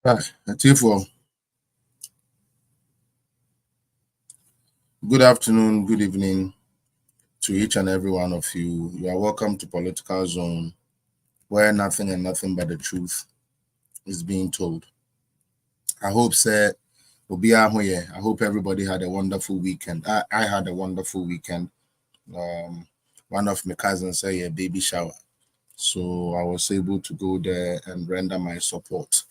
Tifo, good afternoon, good evening to each and every one of you. You are welcome to Political Zone, where nothing and nothing but the truth is being told. I hope, sir, I hope everybody had a wonderful weekend. I had a wonderful weekend. Um, one of my cousins said a baby shower, so I was able to go there and render my support.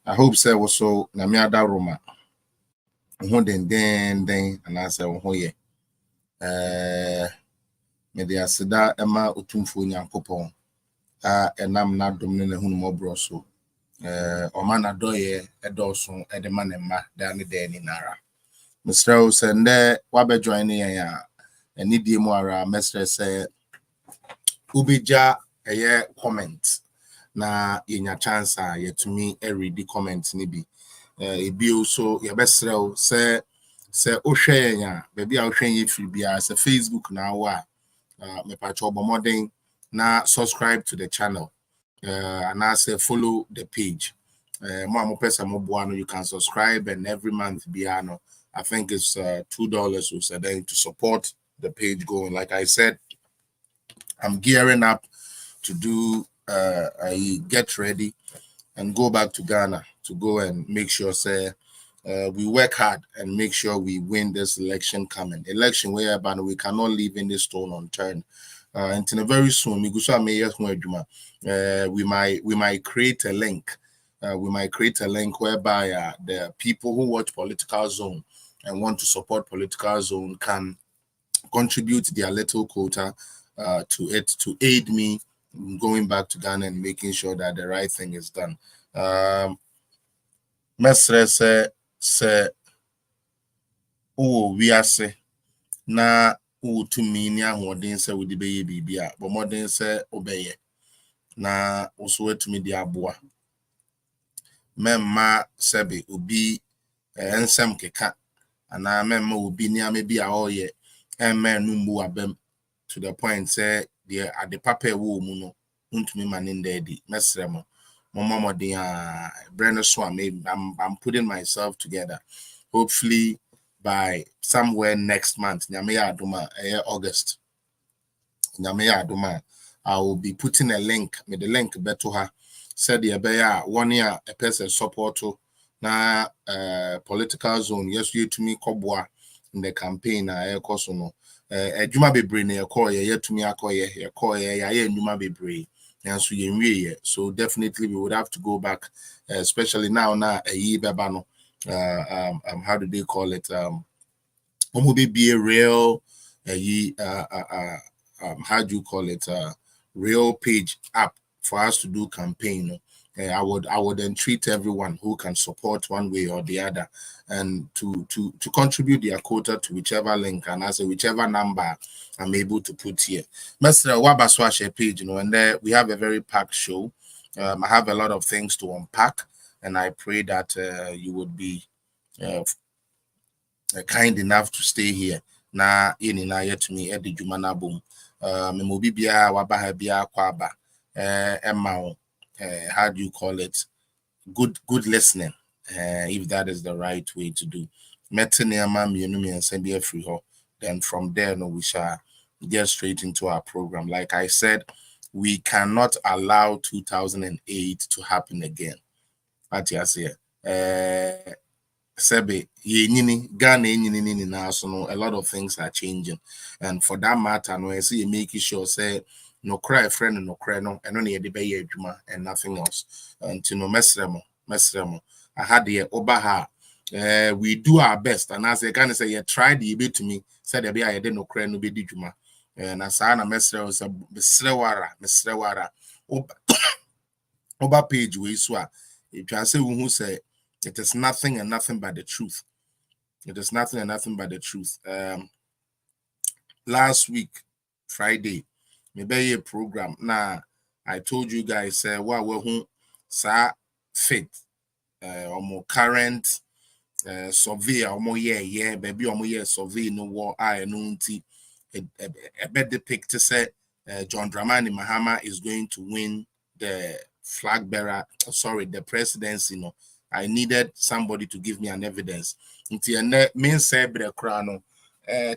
I hope, sir, also Namiada Roma, and I said, oh, yeah. Mede aseda ɛma otumfuo nyankopɔn a ɛnam n'adom ne n'ahonhommɔborɔ so ɔma n'adɔyɛ ɛdɔɔso ɛde ma ne mma daa ne daa nyinara. Mesrɛ wo sɛ ndɛ woabɛjoin ne yɛn a anidie mu ara mɛsrɛ sɛ wobɛgya ɛyɛ comment na yɛnya chance a yɛtumi ɛredi comment ne bi. Ebio so yɛbɛsrɛ wo sɛ wohwɛ yɛn a baabi a wohwɛ yɛn firi biara sɛ Facebook na awɔ a mepacho bomoding na subscribe to the channel and I say follow the page. Mo pesa mo buano, you can subscribe and every month biano. I think it's $2 or so then to support the page going. Like I said, I'm gearing up to do I get ready and go back to Ghana to go and make sure say we work hard and make sure we win this election coming. Election whereby we cannot leave any stone unturned. And very soon, we might create a link. We might create a link whereby the people who watch Political Zone and want to support Political Zone can contribute their little quota to it to aid me going back to Ghana and making sure that the right thing is done. Mesre se wiase na tumi ni ahoden se wodi beye bibia but modern se obeye na also wetumi di aboa memma sebe obi ensem keka ana memma obi ni amebi a oye emma numbu abem to the point say the ade papa wo mu no untumi maninde di mesre mo mama brand so I'm putting myself together. Hopefully by somewhere next month, August. I will be putting a link, with the link beto her. Said the bear 1 year a person support to na Political Zone. Yes, you to me kobwa in the campaign. I also no. Juma be brain a call ye to me a call ye Juma be brain. So definitely we would have to go back, especially now a year babano. How do they call it? Be a real how do you call it? Real page app for us to do campaign. I would then treat everyone who can support one way or the other and to contribute their quota to whichever link and as whichever number I'm able to put here. Mr. Wabaswashe page, and there we have a very packed show. I have a lot of things to unpack, and I pray that you would be kind enough to stay here. Na yeni na yet me edi jumana boom. Memobi bia wabaha bia kwaba. How do you call it? Good listening. If that is the right way to do. Then from there, no, we shall get straight into our program. Like I said, we cannot allow 2008 to happen again. What you say? Sebe, Ghana, a lot of things are changing, and for that matter, no, I see you making sure say no cry friend, no cry no, and only a debate and nothing else. And to no mesremo. I had the obaha. We do our best, and as I can say, you tried the bit to me, said the I didn't no cry no be juma, and as I mesre was a mesrewara, oba page we swa. If you say who say. It is nothing and nothing but the truth. It is nothing and nothing but the truth. Last week, Friday, maybe a program. Now, I told you guys, what we sa fit, or more current survey, or more baby, or more survey, no war, I know, a bit depict to say John Dramani Mahama is going to win the flag bearer, the presidency, I needed somebody to give me an evidence. Until main say no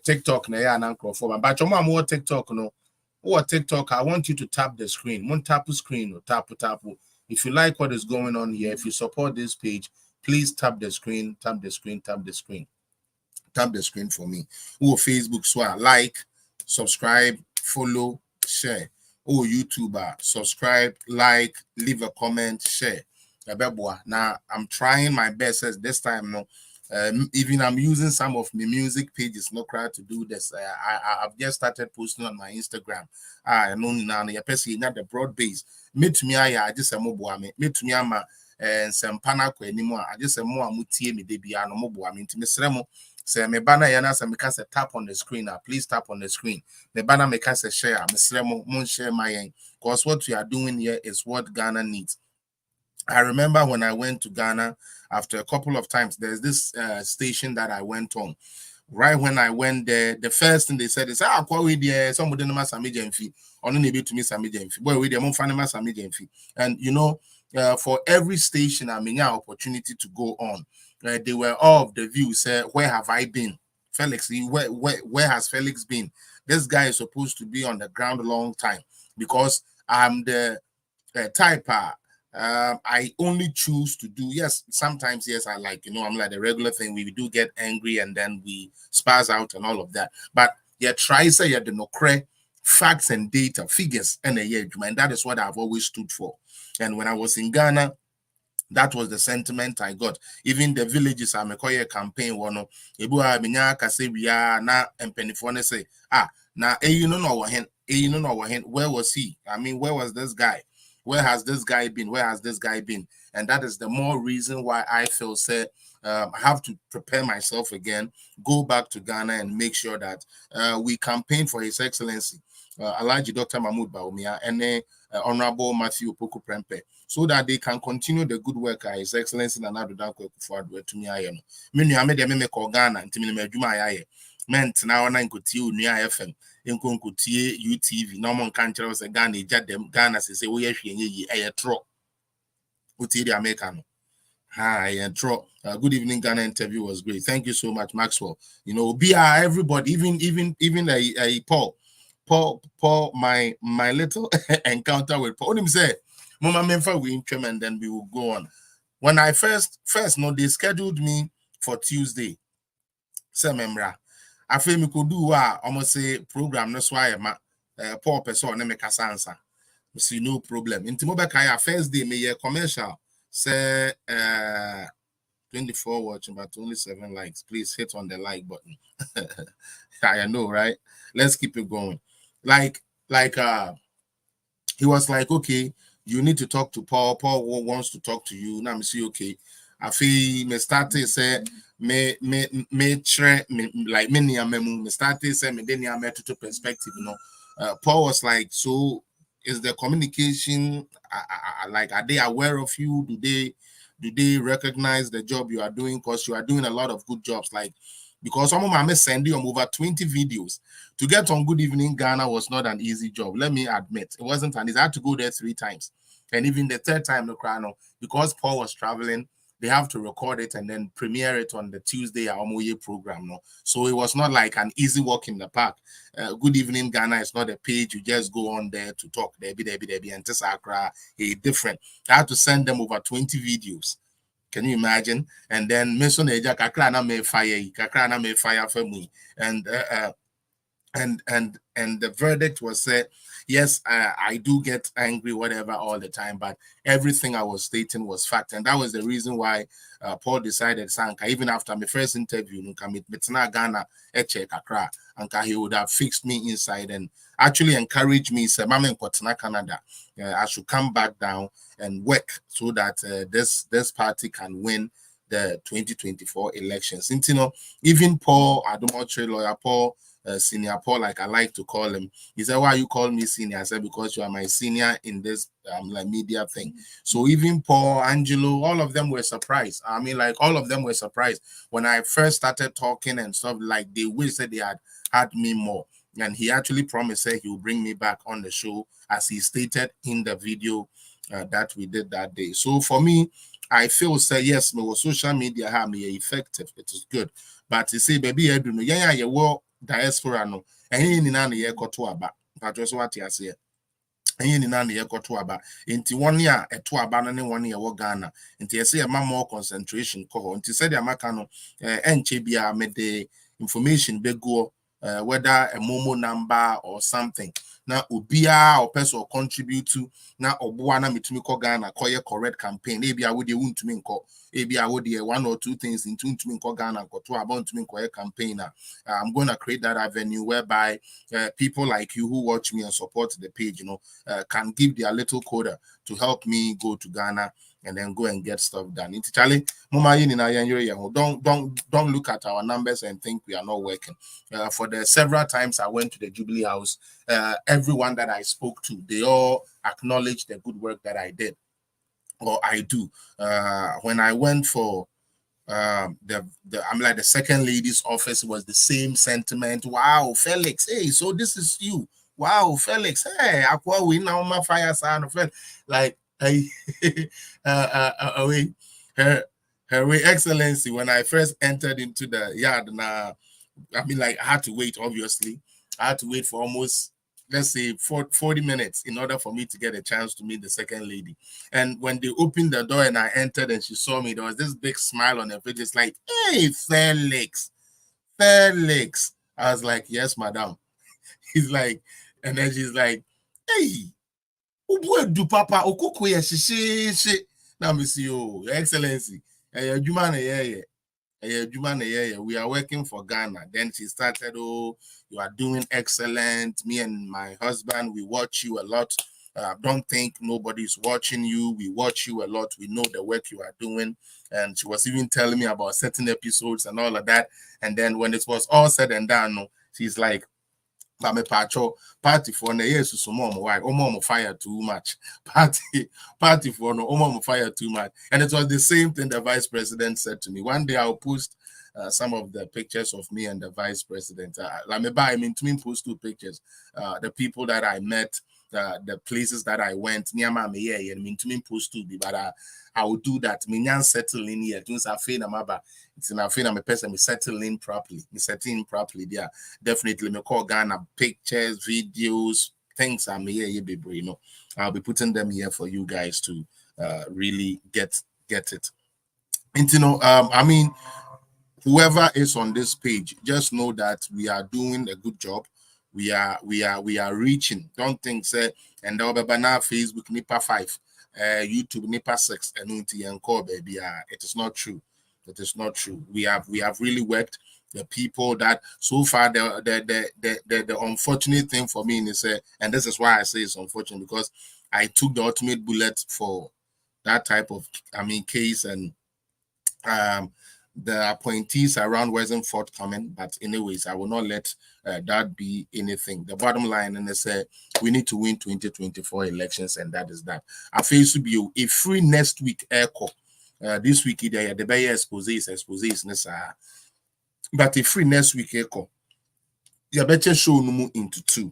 TikTok na ya na for but more TikTok no. Or TikTok, I want you to tap the screen. One tap the screen or tap. If you like what is going on here, if you support this page, please tap the screen, tap the screen, tap the screen. Tap the screen for me. Or Facebook, so like, subscribe, follow, share. Or YouTuber, subscribe, like, leave a comment, share. Now I'm trying my best as this time. No, even I'm using some of my music pages. No crowd to do this. I've just started posting on my Instagram. I know now. You person not the broad base. Me to me, I just a mobile. Me to me, I'm some panako anymore. I just a more mutie me debi ano mobile. I mean to me, say me banner yana say me can say tap on the screen. Please tap on the screen. Me banner me can say share. Me sremo mon share my end. Because what we are doing here is what Ghana needs. I remember when I went to Ghana, after a couple of times, there's this station that I went on. Right when I went there, the first thing they said is, kwa we there, somebody no masa mejenfi, or no need to miss a mejenfi. Boy, we there, mon fan masa mejenfi. And you know, for every station, I mean, opportunity to go on. They were all of the view, say, where have I been? Felix, where has Felix been? This guy is supposed to be on the ground a long time because I'm the typer. I only choose to do, yes, sometimes, yes, I like, I'm like the regular thing. We do get angry and then we spaz out and all of that. But yeah, try say yeah, the no facts and data, figures, and and that is what I've always stood for. And when I was in Ghana, that was the sentiment I got. Even the villages I'm a campaign one ebu minya kase we are na empenifone say na where was he? I mean, where was this guy? Where has this guy been? Where has this guy been? And that is the more reason why I feel say I have to prepare myself again, go back to Ghana and make sure that we campaign for His Excellency Alhaji Dr. Mahmoud Bawumia and Honorable Matthew Opoku Prempeh, so that they can continue the good work His Excellency Nana Addo Dankwa Akufo-Addo to me ayɛ no. Me nua me de me kɔ Ghana ntimi me adwuma ayɛ. Meant now na nkotie onua FM, nkotie UTV, no mon kan kyerɛ sɛ Ghana Jdm, Ghana se wo yɛ hwe nyɛ yi ɛyɛ tro. Utie the American. Hi and Tro. Good evening, Ghana interview was great. Thank you so much, Maxwell. You know, everybody, even a Paul, my little encounter with Paul. Him say, Mama Memfa we interim and then we will go on. When I first no, they scheduled me for Tuesday. Say memra. I feel me could do almost say program. That's why Paul person ne make answer. See no problem. In Timobekaya first day me commercial. Say 24 watching, but only 7 likes. Please hit on the like button. I know, right? Let's keep it going. Like he was like, okay, you need to talk to Paul. Paul wants to talk to you. Now me see, okay. I feel me started say me like many me started say me then me to perspective, Paul was like, so is the communication like, are they aware of you? Do they recognize the job you are doing? Because you are doing a lot of good jobs. Like, because some of my sending over 20 videos to get on Good Evening Ghana was not an easy job. Let me admit, it wasn't, and I had to go there 3 times, and even the 3rd time, the chrono, because Paul was traveling, they have to record it and then premiere it on the Tuesday Aomoye program. No, so it was not like an easy walk in the park. Good Evening Ghana is not a page you just go on there to talk. There be and Tesakra, different. I had to send them over 20 videos. Can you imagine? And then Mason Eja Kakrana may fire for me. And the verdict was said, yes, I do get angry, whatever, all the time, but everything I was stating was fact. And that was the reason why Paul decided, Sanka, even after my first interview, Ghana, he would have fixed me inside and actually encouraged me, say, Mama in Canada, I should come back down and work so that this party can win the 2024 elections. And, even Paul, Adomotre lawyer Paul, Senior Paul, like I like to call him. He said, why you call me senior? I said, because you are my senior in this like media thing. So even Paul, Angelo, all of them were surprised. I mean, like all of them were surprised when I first started talking and stuff. Like they wish that they had me more. And he actually promised that he will bring me back on the show, as he stated in the video that we did that day. So for me, I feel say yes, me social media have me effective. It is good. But you see, baby, I do no. Yeah, diaspora no. And you ni na ye koto aba. But just what you say. Ɛnyɛ nyinaa na yɛkɔto aba nti wɔn a ɛto aba no ne wɔn a ɛwɔ Ghana nti yɛsɛ yɛma more concentration kɔ hɔ nti sɛdeɛ amaka no ɛnkyɛ bia mede information bɛguɔ whether a momo number or something na obiara ɔpɛ sɛ contribute to na ɔboa na metumi kɔ Ghana kɔyɛ correct campaign ebi a wode wontumi nkɔ ebi a wode one or two things into ntumi nkɔ Ghana kɔto aba ntumi nkɔyɛ campaign na I'm going to create that avenue whereby people like you who watch me and support the page, you know, can give their little quota to help me go to Ghana and then go and get stuff done. Charlie, don't look at our numbers and think we are not working. For the several times I went to the Jubilee House, everyone that I spoke to, they all acknowledged the good work that I did or I do. When I went for I'm like the second lady's office was the same sentiment. Wow, Felix, hey, so this is you. Wow, Felix, hey, Aqua, we now my fire sound of like hey, her excellency. When I first entered into the yard, now I mean, like I had to wait. Obviously, I had to wait for almost, let's say, 40 minutes in order for me to get a chance to meet the second lady. And when they opened the door and I entered and she saw me, there was this big smile on her face. It's like, hey, Felix. I was like, yes, madam. He's like, and then she's like, hey, do papa, now, Monsieur, Your Excellency, we are working for Ghana. Then she started, oh, you are doing excellent. Me and my husband, we watch you a lot. Don't think nobody's watching you. We watch you a lot. We know the work you are doing. And she was even telling me about certain episodes and all of that. And then when it was all said and done, she's like, party for no yes so mom fire too much. Party for no mom fire too much. And it was the same thing the vice president said to me. One day I'll post some of the pictures of me and the vice president. I mean, to me, post 2 pictures. The people that I met, the places that I went. I mean, to me, post 2, but I will do that. Me settle in here. It's in a person me settle in properly. Me settle in properly. Yeah, definitely. Me call Ghana pictures, videos, things. I'm here, you know. I'll be putting them here for you guys to really get it. And you know, I mean, whoever is on this page, just know that we are doing a good job. We are reaching. Don't think say and now Facebook nipa 5, YouTube nipa 6, and call baby. It is not true. It is not true. We have really worked. The people that so far the unfortunate thing for me is and this is why I say it's unfortunate, because I took the ultimate bullet for that type of case, and the appointees around wasn't forthcoming. But anyways, I will not let that be anything. The bottom line is we need to win 2024 elections, and that is that. I feel to be a free next week echo. This week the better expose is but a free next week echo. You better show no into 2.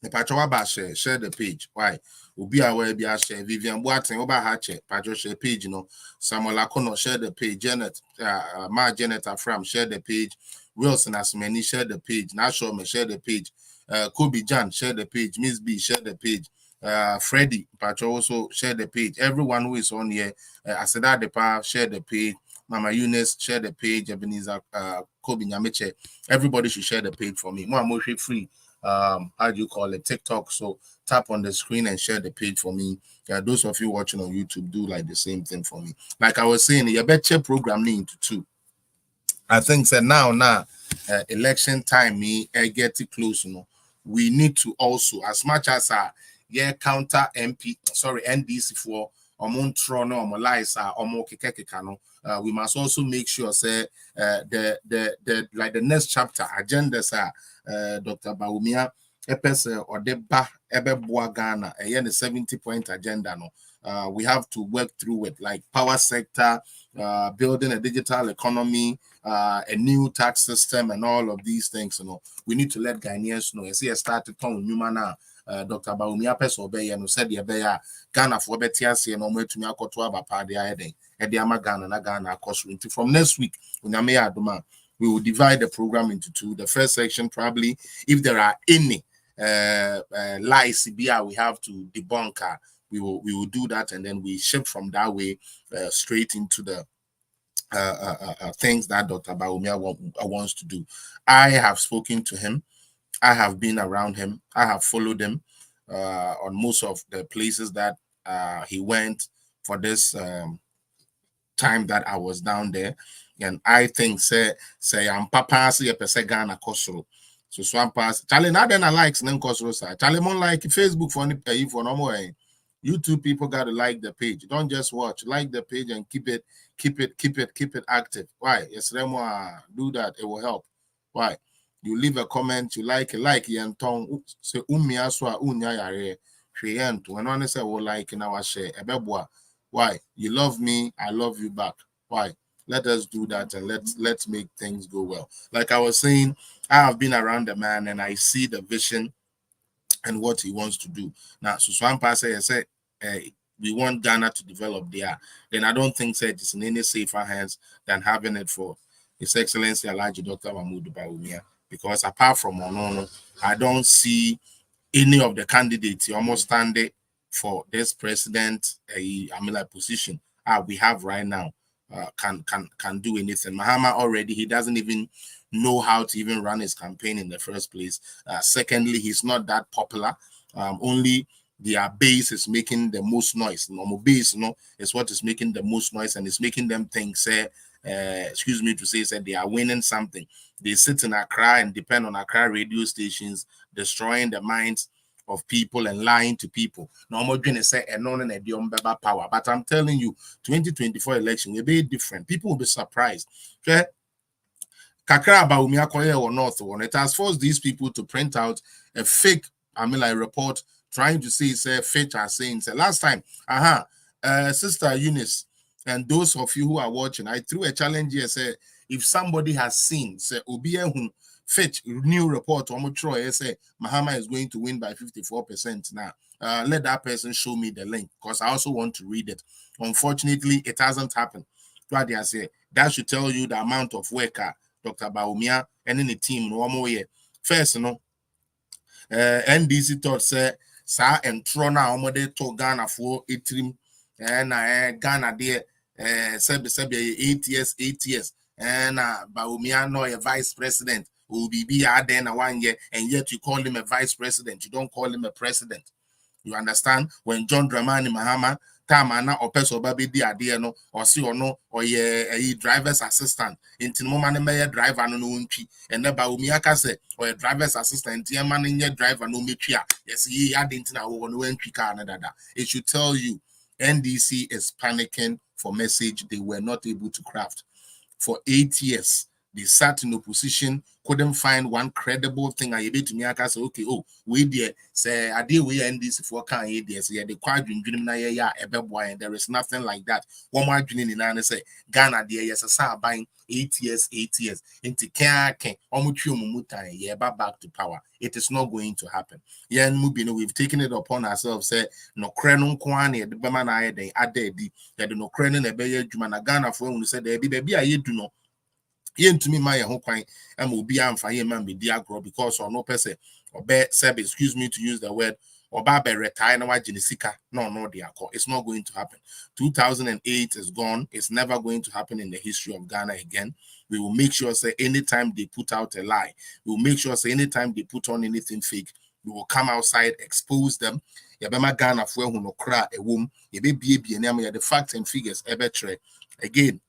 The Pachawa share the page. Why? Ubi aware be share Vivian Boateng Oba Hache, Pacho share page, you know. Samuel Akono share the page, Janet, Janet Afram share the page, Wilson Asmeni share the page, Nashome share the page, Kobe Jan share the page, Miss B share the page, Freddie Pacho also share the page. Everyone who is on here, Aseda Depa share the page, Mama Eunice share the page, Ebenezer Kobe Nyameche. Everybody should share the page for me. More free. How do you call it, TikTok? So tap on the screen and share the page for me. Those of you watching on YouTube, do like the same thing for me. Like I was saying, you better program me into 2. I think that now election time get it close, you know. We need to also, as much as counter NDC for Omontrono Omo we must also make sure say the next chapter agendas Dr. Baumia epese or deba ebe boa Ghana the 70-point agenda no. We have to work through it, like power sector, building a digital economy, a new tax system, and all of these things. We need to let Ghanaians know. I see I started talking with now. Dr. Baumia Pesobe and said the Beya Ghana for Betias and Omer to me Akotua Party Ediama Ghana and Ghana cost. From next week, we will divide the program into two. The first section, probably, if there are any lies we have to debunk, we will do that, and then we shift from that way straight into the things that Dr. Baumia wants to do. I have spoken to him. I have been around him. I have followed him on most of the places that he went for this time that I was down there. And I think say I'm papa say a Ghana Kosoro. So I'm pass. Charlie, now then I likes them Kosoro side. Charlie mon like Facebook for any for no more. YouTube people gotta like the page. Don't just watch. Like the page and keep it active. Why? Yes, Remo do that. It will help. Why? You leave a comment, you like and tongue say aswa unya yare. When one say will like in our share ebeboa. Why? You love me, I love you back. Why? Let us do that and let's make things go well. Like I was saying, I have been around the man and I see the vision and what he wants to do. Now, so Swampa said, we want Ghana to develop there. Then I don't think that it's in any safer hands than having it for His Excellency Alhaji Dr. Mahmoud Bawumia. Because apart from Onono, I don't see any of the candidates almost standing for this president position we have right now can do anything. Mahama already, he doesn't even know how to even run his campaign in the first place. Secondly, he's not that popular. Only their base is making the most noise. Normal base, is what is making the most noise, and it's making them think, say, excuse me to say, they are winning something. They sit in Accra and depend on Accra radio stations, destroying the minds of people and lying to people. No more going to say power. But I'm telling you, 2024 election will be different. People will be surprised. Okay? Kakra Baumia Koye or North one. It has forced these people to print out a fake report trying to say fake are saying say last time, Sister Eunice, and those of you who are watching, I threw a challenge here. Say if somebody has seen say Obiehun fetch new report say Mahama is going to win by 54% now. Let that person show me the link because I also want to read it. Unfortunately, it hasn't happened. That should tell you the amount of work Dr. Baumia and the team no more here. First, NDC thought say sa entrona omode to Ghana for etrim and Ghana there 8 years and Baumia no a vice president will be then 1 year, and yet you call him a vice president. You don't call him a president. You understand? When John Dramani Mahama Tamana or Peso Baby Dia no or see or no or a driver's assistant into Momani Mayor driver no unchi and the Baumiaka say or a driver's assistant man in your driver no mitria. Yes, ye adding now no entry car. It should tell you NDC is panicking for message they were not able to craft. For 8 years, they sat in opposition, couldn't find one credible thing. I to me, I say, okay, we there say I did we end this for can there say the quadrant and there is nothing like that. One more dream in and say Ghana there, yes, a buying 8 years, into can back to power. It is not going to happen. Yeah, we've taken it upon ourselves, say no crenon kwani the bemana de adedi that no crenon a bear jumana Ghana for when we said there be a do no. To me, my home quine and will be am for him and be diagro because or no person or excuse me to use the word or barber retire no genesika. No, it's not going to happen. 2008 is gone. It's never going to happen in the history of Ghana again. We will make sure say anytime they put out a lie, we will make sure say anytime they put on anything fake, we will come outside, expose them. Yabema Ghana for who no cry a womb, ye be the facts and figures again.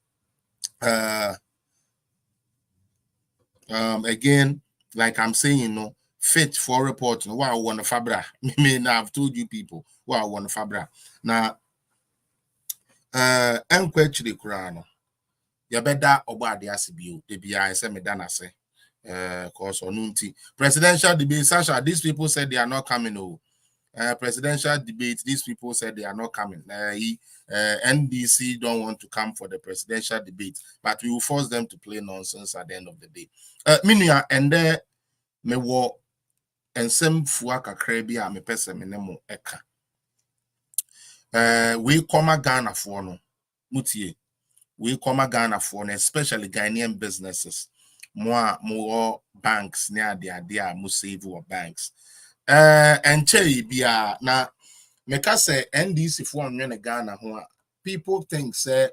Again, like I'm saying, fit for reporting. Wow, one of Fabra. Now I've told you people. Wow, one of Fabra. Now, enquete the Kurano. You better obey the ACBU. The BI say me dana say. Cause onunti presidential debate, Sasha, these people said they are not coming. Oh, presidential debate, these people said they are not coming. NDC don't want to come for the presidential debate, but we will force them to play nonsense at the end of the day. Minya and there me wo ensem fua kakra bi a me pese me nemo eka. We come Ghana for no mutie. We come Ghana for no, especially Ghanaian businesses. More banks near the idea mo save or banks. And che bia na meka say NDC for Ghana ho, people think say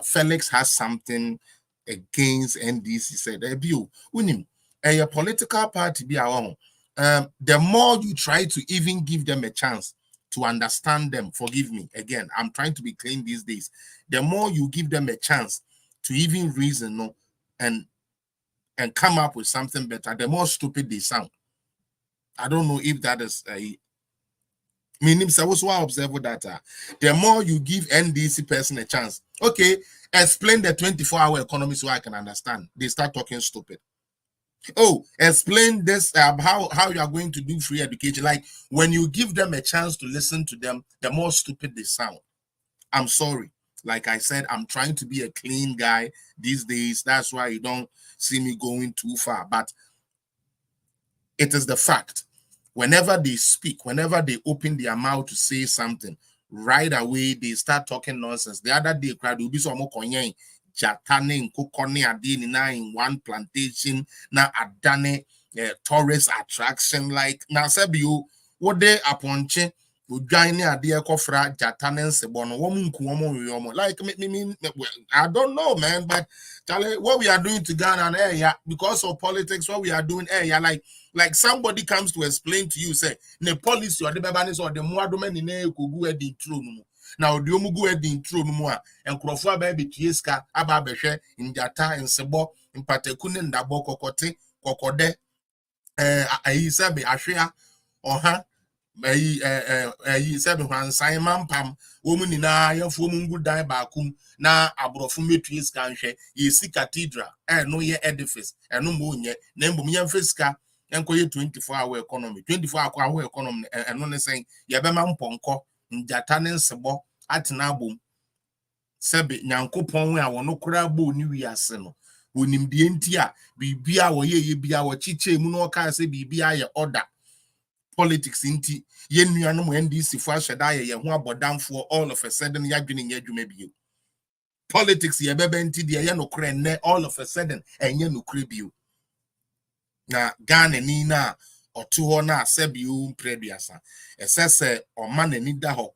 Felix has something against NDC. Said unim a political party be our the more you try to even give them a chance to understand them, forgive me again, I'm trying to be clean these days, the more you give them a chance to even reason and come up with something better, the more stupid they sound. I don't know if that is meaning so I observe that the more you give NDC person a chance, okay, explain the 24-hour economy so I can understand. They start talking stupid. Oh, explain this how you are going to do free education. Like when you give them a chance to listen to them, the more stupid they sound. I'm sorry. Like I said, I'm trying to be a clean guy these days. That's why you don't see me going too far. But it is the fact. Whenever they speak, whenever they open their mouth to say something, right away they start talking nonsense. The other day, crowd will be so more konyen jatane nkokone ade ni na in one plantation na adane tourist attraction like na sebi o wode aponche odwan ni ade ekofra jatane nsebo no wo nku wo like me I don't know, man, but Charlie, what we are doing to Ghana yeah, because of politics, what we are doing yeah, like somebody comes to explain to you, say, the policy or the babanis or the muadomen in a kugu edi true no. Now the omugu edi true no and crofua baby tieska ababeshe in jata and sebo in patekune ndabo kokote kokode sebe ashia oha sebe hansan mampam woman na yafo mungu dan bakum na abrofo metieska nhwe yesi cathedral no ye edifice no mo nye na mbom yemfeska enkoye 24-hour economy 24-hour economy eno ne sen ye be ma mponko njata ne nsebo atena abom sebe nyankopon we a wono kura bo ni wiase no onimdie nti a bibia wo ye bia wo chiche mu no ka se bibia ye order politics nti ye nuano mo NDC fo ahweda ye ho abodamfo all of a sudden ya dwene nya dwuma bio politics ye bebe nti de ye no kura ne all of a sudden enye no kura bio na Ghana ni na otu ho na asebi o mpreduasa esese o ma na ni da ho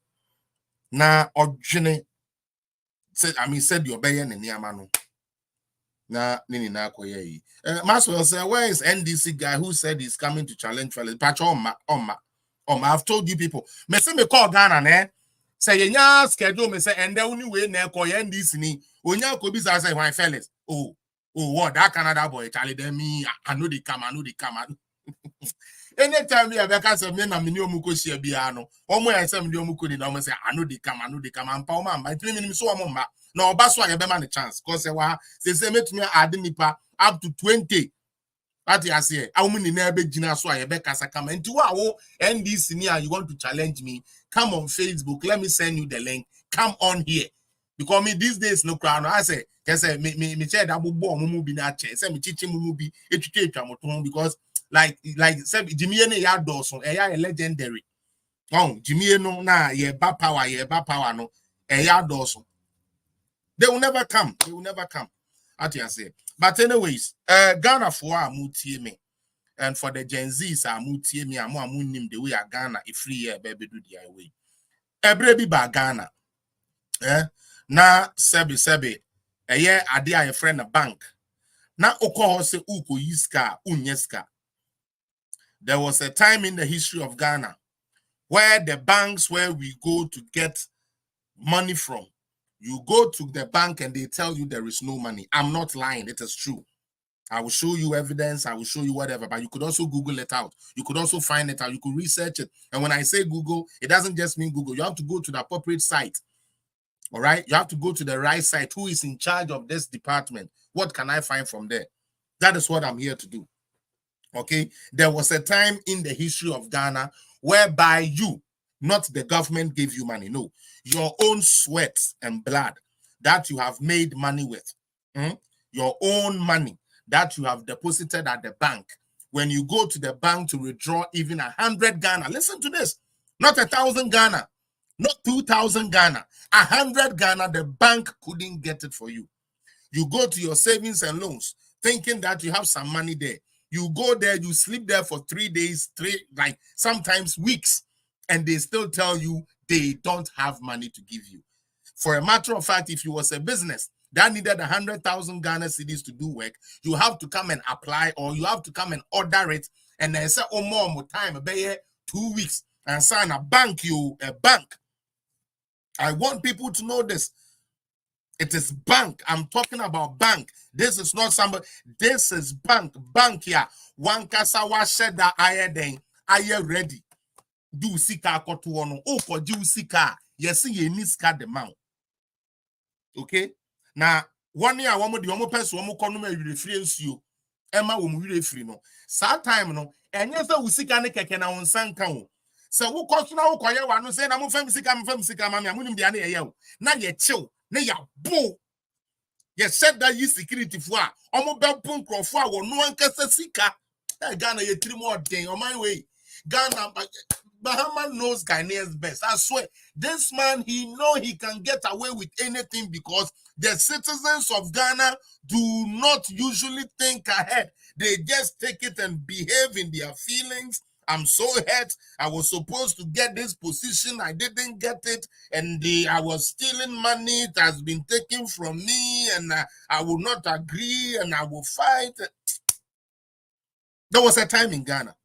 na odwene said said your obeye ne niama no na nini na akoye yi Maxwell said, where is NDC guy who said he's coming to challenge fellas patch Oma I've told you people me say me call Ghana ne say yenya schedule me say and the only way na call NDC ni onya ko bi say why fellas oh what that Canada boy Charlie them me I know they come anytime we have a say me na me ni omuko share bia no omo ya say me ni omuko ni na omo say I know they come and pa omo ma 3 minutes so omo ma na oba so ya be man chance cause say metumi add nipa up to 20 that you say omo ni na be gina so ya be kasa kama nti wo NDC ni you want to challenge me, come on Facebook, let me send you the link, come on here. Because me these days no crowd I say me share that bobo omo bi na che say me chichi mumu bi etwetwe atwamoto because like say Jimmy ne ya doso a legendary Jimmy no na ye ba power no ya doso they will never come at you say. But anyways Ghana for amutie me and for the Gen Z's amutie me amunim the way Ghana a free year baby do the way ebre bi ba Ghana na sebi ade a friend a bank na okoho se uko yiska unyeska. There was a time in the history of Ghana where the banks where we go to get money from, you go to the bank and they tell you there is no money. I'm not lying, it is true. I will show you evidence, I will show you whatever, but you could also Google it out. You could also find it out, you could research it. And when I say Google, it doesn't just mean Google. You have to go to the appropriate site. All right, you have to go to the right site. Who is in charge of this department? What can I find from there? That is what I'm here to do. Okay? There was a time in the history of Ghana whereby you, not the government, gave you money. No, your own sweat and blood that you have made money with, your own money that you have deposited at the bank. When you go to the bank to withdraw even 100 Ghana, listen to this, not 1,000 Ghana, not 2,000 Ghana, 100 Ghana, the bank couldn't get it for you. You go to your savings and loans thinking that you have some money there. You go there, you sleep there for 3 days, like sometimes weeks, and they still tell you they don't have money to give you. For a matter of fact, if you was a business that needed 100,000 Ghana cedis to do work, you have to come and apply, or you have to come and order it, and then say, oh, more time, 2 weeks, and sign a bank. I want people to know this. It is bank. I'm talking about bank. This is not somebody. This is bank. Bank here. One kasawa shed that I ready. Do sika kotuono. Oh, for do sika. Yes, ye niska the mount. Okay. Now, 1 year, one more person, one more consumer reference you. Emma will free no. Sad time no. And yes, we sika ne keke na unsan kan. So who cost now? Koya wanu say na mo fam sika, mami. Amunim de ane ye. Na ye chill. Na ya bo. Ye said that you security for omo bempun crofo a wono ankasa sika. Ghana ye 3 more thing on my way. Ghana Bahama knows Ghanaians best. I swear, this man, he know he can get away with anything because the citizens of Ghana do not usually think ahead. They just take it and behave in their feelings. I'm so hurt. I was supposed to get this position. I didn't get it. And I was stealing money. It has been taken from me. And I will not agree. And I will fight. There was a time in Ghana.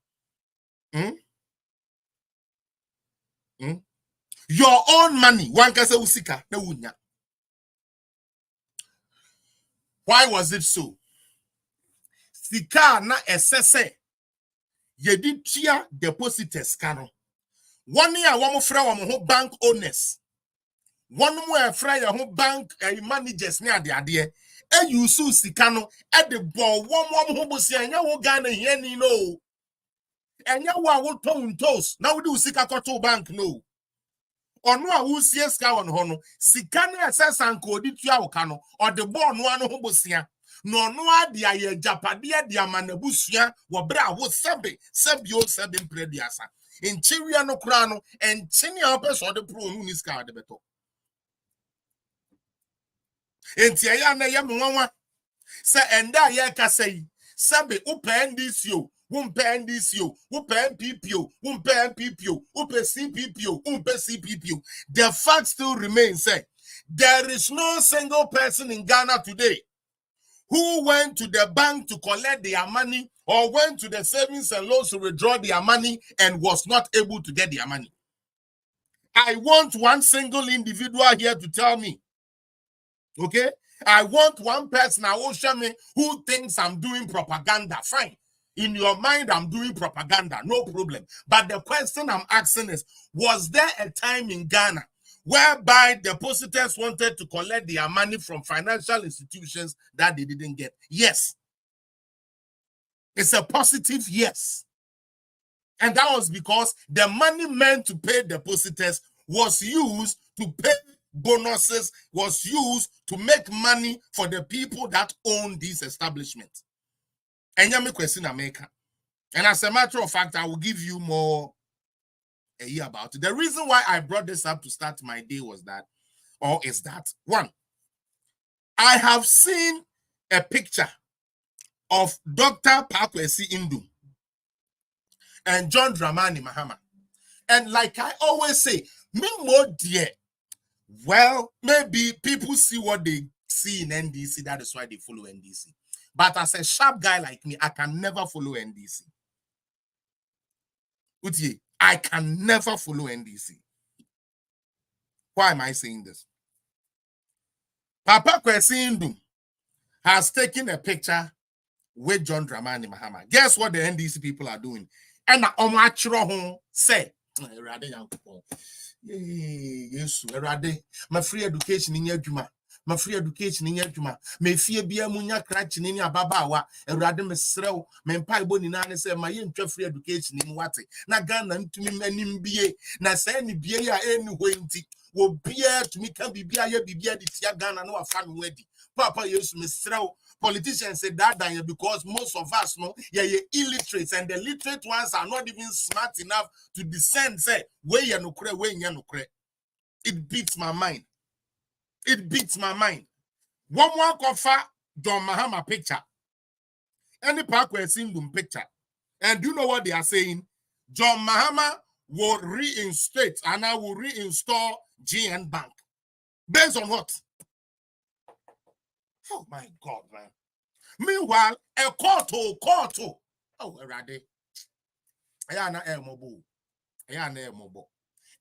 Your own money. One can say usika. Why was it so? Sika na SSA. Yedi tia depositors kano. 1 year one fra who bank owners. 1 more fra your bank managers near the idea. And you so sikano at the ball 1 who was saying you Ghana here ni no. And you will tone toast. Now we do sika to bank no. Ono a wo sie ska won ho no sika na assessant ko di tua wo ka no or the ball no ano ho bosia no no ade aye japade ade amanabusua wo bra wo sebe mprediasa enchiwia no kra no enchini a opeso de pro no ni ska de beto enti aya na ye mwanwa se enda ye ka sei sebe upe ndc Wumpe NDCO, wumpe MPPO, wumpe MPPO, wumpe CPPO, wumpe CPPO. The fact still remains, there is no single person in Ghana today who went to the bank to collect their money or went to the savings and loans to withdraw their money and was not able to get their money. I want one single individual here to tell me, okay? I want one person I will show me who thinks I'm doing propaganda. Fine. In your mind, I'm doing propaganda, no problem. But the question I'm asking is, was there a time in Ghana whereby depositors wanted to collect their money from financial institutions that they didn't get? Yes. It's a positive yes. And that was because the money meant to pay depositors was used to pay bonuses, was used to make money for the people that own these establishments. And you question America. And as a matter of fact, I will give you more about it. The reason why I brought this up to start my day is that, one, I have seen a picture of Dr. Pakwesi Indu and John Dramani Mahama. And like I always say, me more dear, well, maybe people see what they see in NDC, that is why they follow NDC. But as a sharp guy like me, I can never follow NDC. Utie, I can never follow NDC. Why am I saying this? Papa Kwesi Ndu has taken a picture with John Dramani Mahama. Guess what the NDC people are doing? And Omachro say, yes, my free education in your juma. my free education in Yajuma, may fear be a munya cratching in your babawa, and rather mesrew, men pie boni nana say my free education in Wati, Nagana to me men BA, na send BA any winty, will be to me can be BA the Tiagana no a fan wedding. Papa used to mesrew. Politicians say that because most of us know you're illiterate, and the literate ones are not even smart enough to discern, say, where you no cre, where you no cre. It beats my mind. It beats my mind. One more cover John Mahama picture. Any park we're seeing them picture. And do you know what they are saying? John Mahama will reinstate and I will reinstall GN Bank. Based on what? Oh my God, man. Meanwhile, a court. Oh, ready.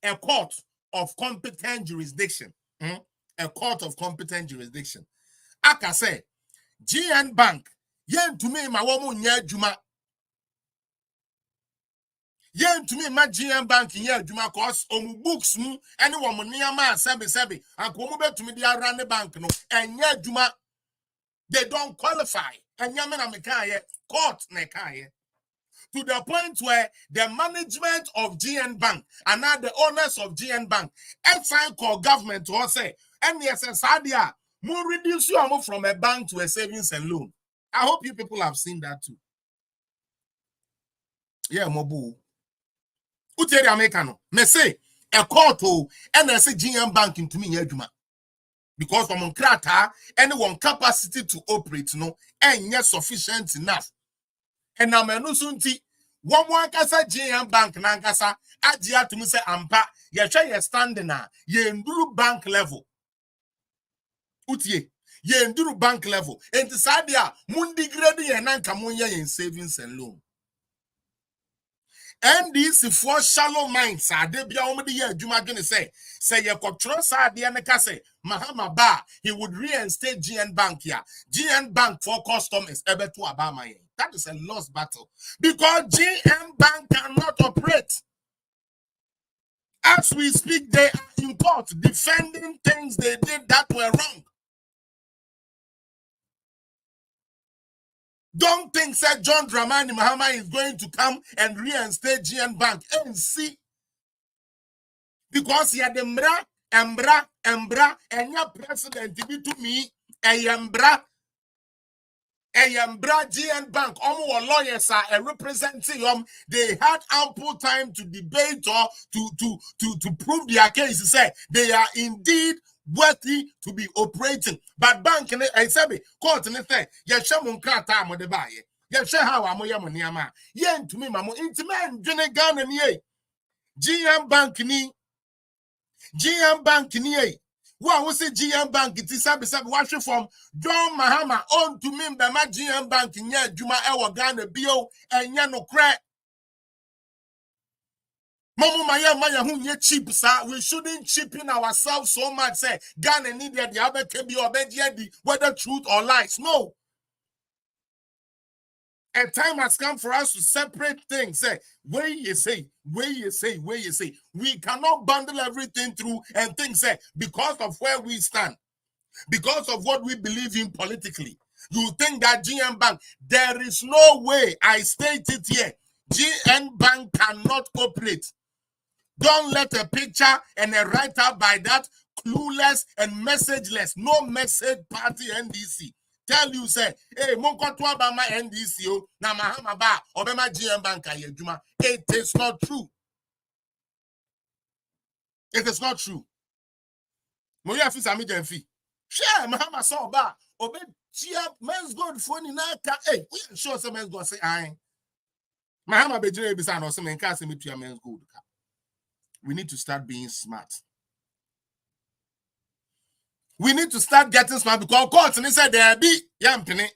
A court of competent jurisdiction. A court of competent jurisdiction. Aka say, GN Bank, yen to me, my woman, yeah, Juma. Yen to me, my GN Bank, yeah, Juma, cause books, anyone, near my sebi, and come to me, they are run the bank, no, and yeah, Juma. They don't qualify. And Yamena Mekaye, court Nekaye. To the point where the management of GN Bank and now the owners of GN Bank, outside call government to say, NSS Adia, more reduce you from a bank to a savings and loan. I hope you people have seen that too. Yeah, Mobu. Uteri Americano. Me say, a court to NSS GN Bank into me, Yajuma. Because from Krata, anyone capacity to operate, no, and yes, sufficient enough. And now, Menusunti, one more Kasa GM Bank Nankasa, Adia to me say Ampa, ye try ye standing now, ye enduru bank level. Utie, ye enduru bank level. And the Sadia, Mundi Grady and Nankamunya in savings and loan. Ndc for shallow minds are they be only year Juma gonna say you could trust say Mahama Ba he would reinstate GN Bank here. GN Bank for customers ever to Obama. That is a lost battle because GN Bank cannot operate. As we speak, they are in court defending things they did that were wrong. Don't think that John Dramani Mahama is going to come and reinstate GN Bank and see. Because he had Embra, and your president to me, Embra, GN Bank, lawyers are representing them. They had ample time to debate or to prove their case. Say they are indeed worthy to be operating. But bank I said court and say, Yashamun Krata Modebaye. Yasha how am I yen to me, Mamu intimate Jenegan and ye. GM Bank ni GM Bank ni. What was it GM Bank? It is watching from John Mahama on to me by my GM Bank in ya Juma Ewa Ghana Bio and Yano crack. Mamu Maya who cheap, sir. We shouldn't cheapen ourselves so much. Say Ghana need the other can be or whether truth or lies. No. A time has come for us to separate things. Say, where you say. We cannot bundle everything through and think, say, because of where we stand, because of what we believe in politically. You think that GM Bank, there is no way, I state it here, GN Bank cannot cooperate. Don't let a picture and a write-up by that clueless and messageless, no message party NDC. Tell you, say, hey, Monko Twaba my NDC, na Mahama Ba, Obama GM Bank, it is not true. It is not true. Moya fi sami jenfi. Share Mahama saw ba. Obe chia men's God phone in aka. Hey, we sure some men's God say I. Mahama bejire bisa no some men ka say me to men's God. We need to start being smart. We need to start getting smart because courts and said there be yampini.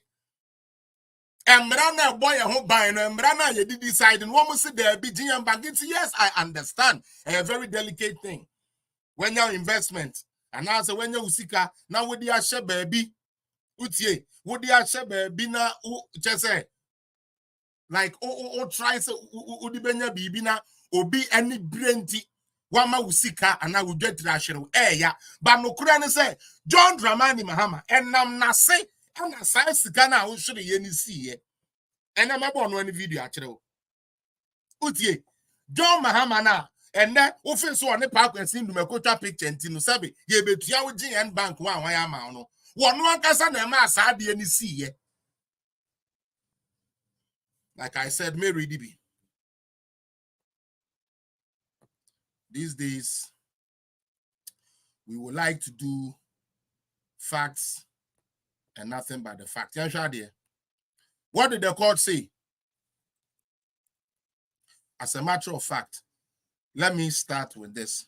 Embrana boy who buy no embrana you did decide and one must say there be GM Bank. Yes, I understand. A very delicate thing. When your investment and now say when you usika now with the share baby utie would the share baby na just say like try say udi benya bibi na obi any brainty Wama usika ana ujet rashiro ya but no kura ne say John Dramani Mahama enam na se ana sai sika na ushiri ye ni siye ena mabo no any video akire wo utie John Mahama na ene ofe so one park and do mekota picture ntino sabe ye betua wo GN bank wa ya ma no wono ankasa na ma asa de ni siye. Like I said, Mary DB. These days, we would like to do facts and nothing but the fact. What did the court say? As a matter of fact, let me start with this.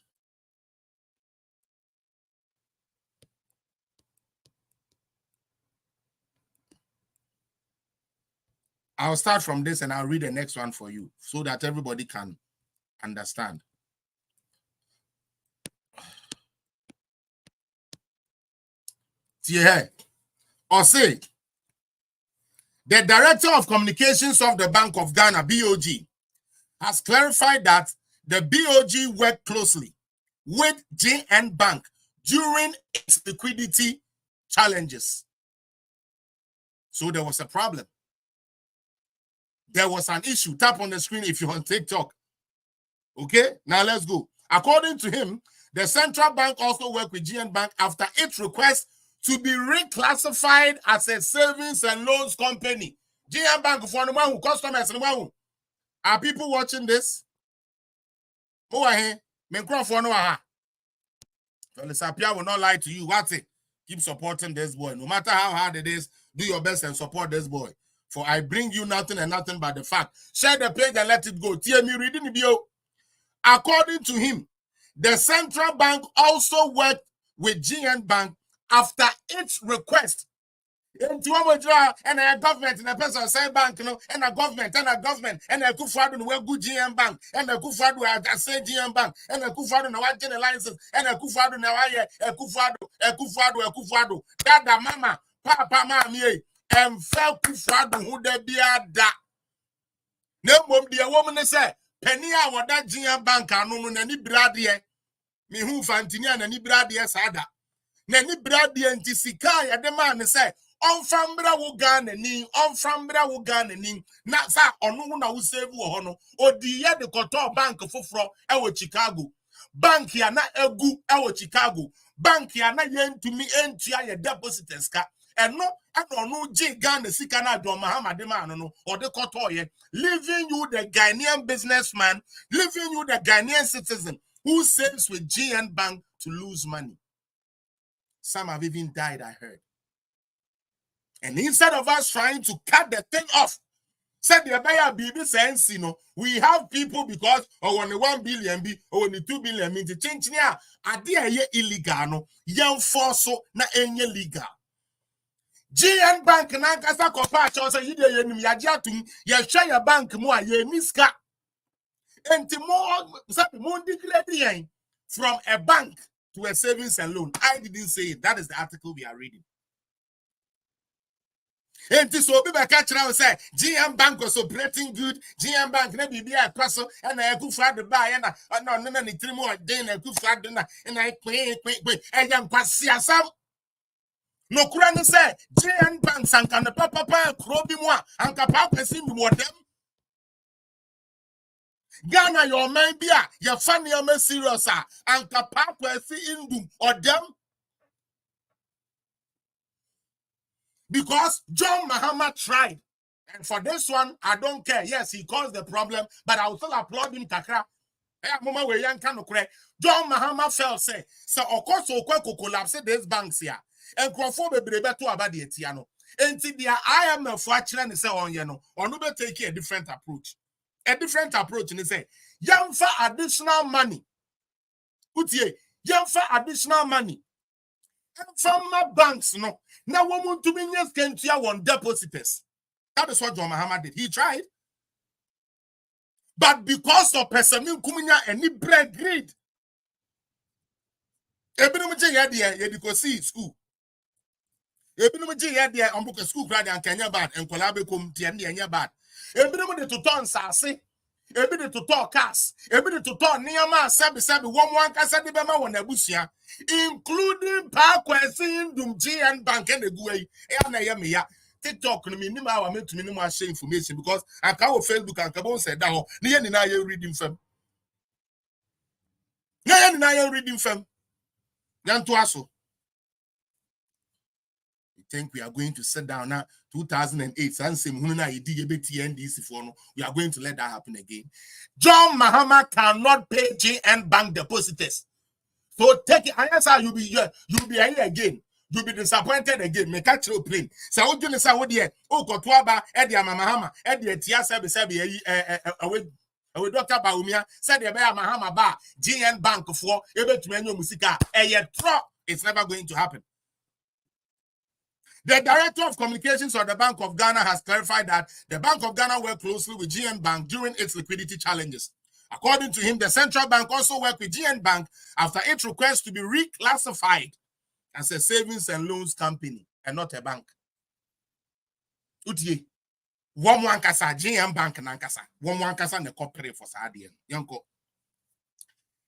I'll start from this and I'll read the next one for you so that everybody can understand. Or say, the Director of Communications of the Bank of Ghana, BOG, has clarified that the BOG worked closely with JN Bank during its liquidity challenges. So there was a problem. There was an issue. Tap on the screen if you're on TikTok. Okay, now let's go. According to him, the central bank also worked with GN Bank after its request to be reclassified as a savings and loans company. GN Bank for the one who customers and one. Are people watching this? Who are here? Microphone. Sapia will not lie to you. What's it? Keep supporting this boy. No matter how hard it is, do your best and support this boy. For I bring you nothing and nothing but the fact. Share the page and let it go. TME reading the video. According to him, the central bank also worked with GN Bank after its request. And a government and a person say bank, and a government and a Kufadu no good GM Bank and a Kufadu say GM Bank and a Kufadu no what license and a Kufadu no a Kufadu that the mama papa mama and fell Kufadu who they be da. No mom dear woman say penny hour that GM Bank anu nani bradie me who fantinia nani bradie sada nani bradie antisika ya de man say on frambra wo Ghana ni na sa onu na wo save wo hono odi ye de koto bank foforo e wo Chicago bank ya na egu e wo Chicago bank ya na ye ntumi entua ye depositors ka eno onu ji Ghana sika na do Mahama de man no o de koto ye leaving you the Ghanaian businessman, leaving you the Ghanaian citizen who saves with GN Bank to lose money. Some have even died, I heard. And instead of us trying to cut the thing off, said the buyer BB sense, we have people because only 1 billion be only 2 billion means the change here. Adia ye illegal no, young force na enye legal. GN Bank na kasa kopa chose yide yenim yagiatum ye hwe ya bank mu a ye miska enti mo declare from a bank to a savings and loan. I didn't say it. That is the article we are reading. Enti so be catch now say GM Bank was operating good. GM Bank na bibi a kwaso and na ekufa de buy na no ni trimu den na ekufa de na kwe e yan kwasi asam. No Quran say GN Bank sanka na papa krobi mo anka pa kwesi mi modem. Ghana your man bia your family am serious anka pa kwesi indum odem. Because John Mahama tried. And for this one, I don't care. Yes, he caused the problem, but I will still applaud him, Kakra. John Mahama fell, say, so of course, so collapse these banks here. And Crawford be able to about the Etiano. And the IMF for actually say on or no take a different approach. A different approach, and they say, young for additional money. Utie, young for additional money. From my banks, no. Now, woman to be yes, can to one depositors. That is what John Mahama did. He tried. But because of Pesamin Kumina and he bread greed, Ebinomuji had the see school. Ebinomuji had the Ambuka school grad and Kenya bad and Kolabecum Tiandi and Yabat. Ebinomuji to turn Sassi. Ebi to talk cars, ebi to talk niyama sebi one kasa de bema won abusia, including Parkwesi GN Bank and the Gui. Na ya me ya TikTok no me ni ma wa metumi ni ma share information because I can Facebook and Kabon said that ho. Ni na ye reading fam. Na ye reading fam. Yan to aso. Think we are going to sit down now 2008 and say Ndc for no, we are going to let that happen again. John Mahama cannot pay GN Bank depositors. So take it, and yes, you'll be here again. You'll be disappointed again. Make a true plane. So what do you say? What dear? Oh, Kotwaba, Eddie Mahama, Eddie Tia Sabi, away Dr. Baumia said the Bear Mahama Bar, GN Bank for able to menu musica. It's never going to happen. The director of communications of the Bank of Ghana has clarified that the Bank of Ghana worked closely with GN Bank during its liquidity challenges. According to him, the central bank also worked with GN Bank after its request to be reclassified as a savings and loans company and not a bank. Utie, one kasa GN Bank nankasa, one kasa ne corporate for Sadian. Yanko.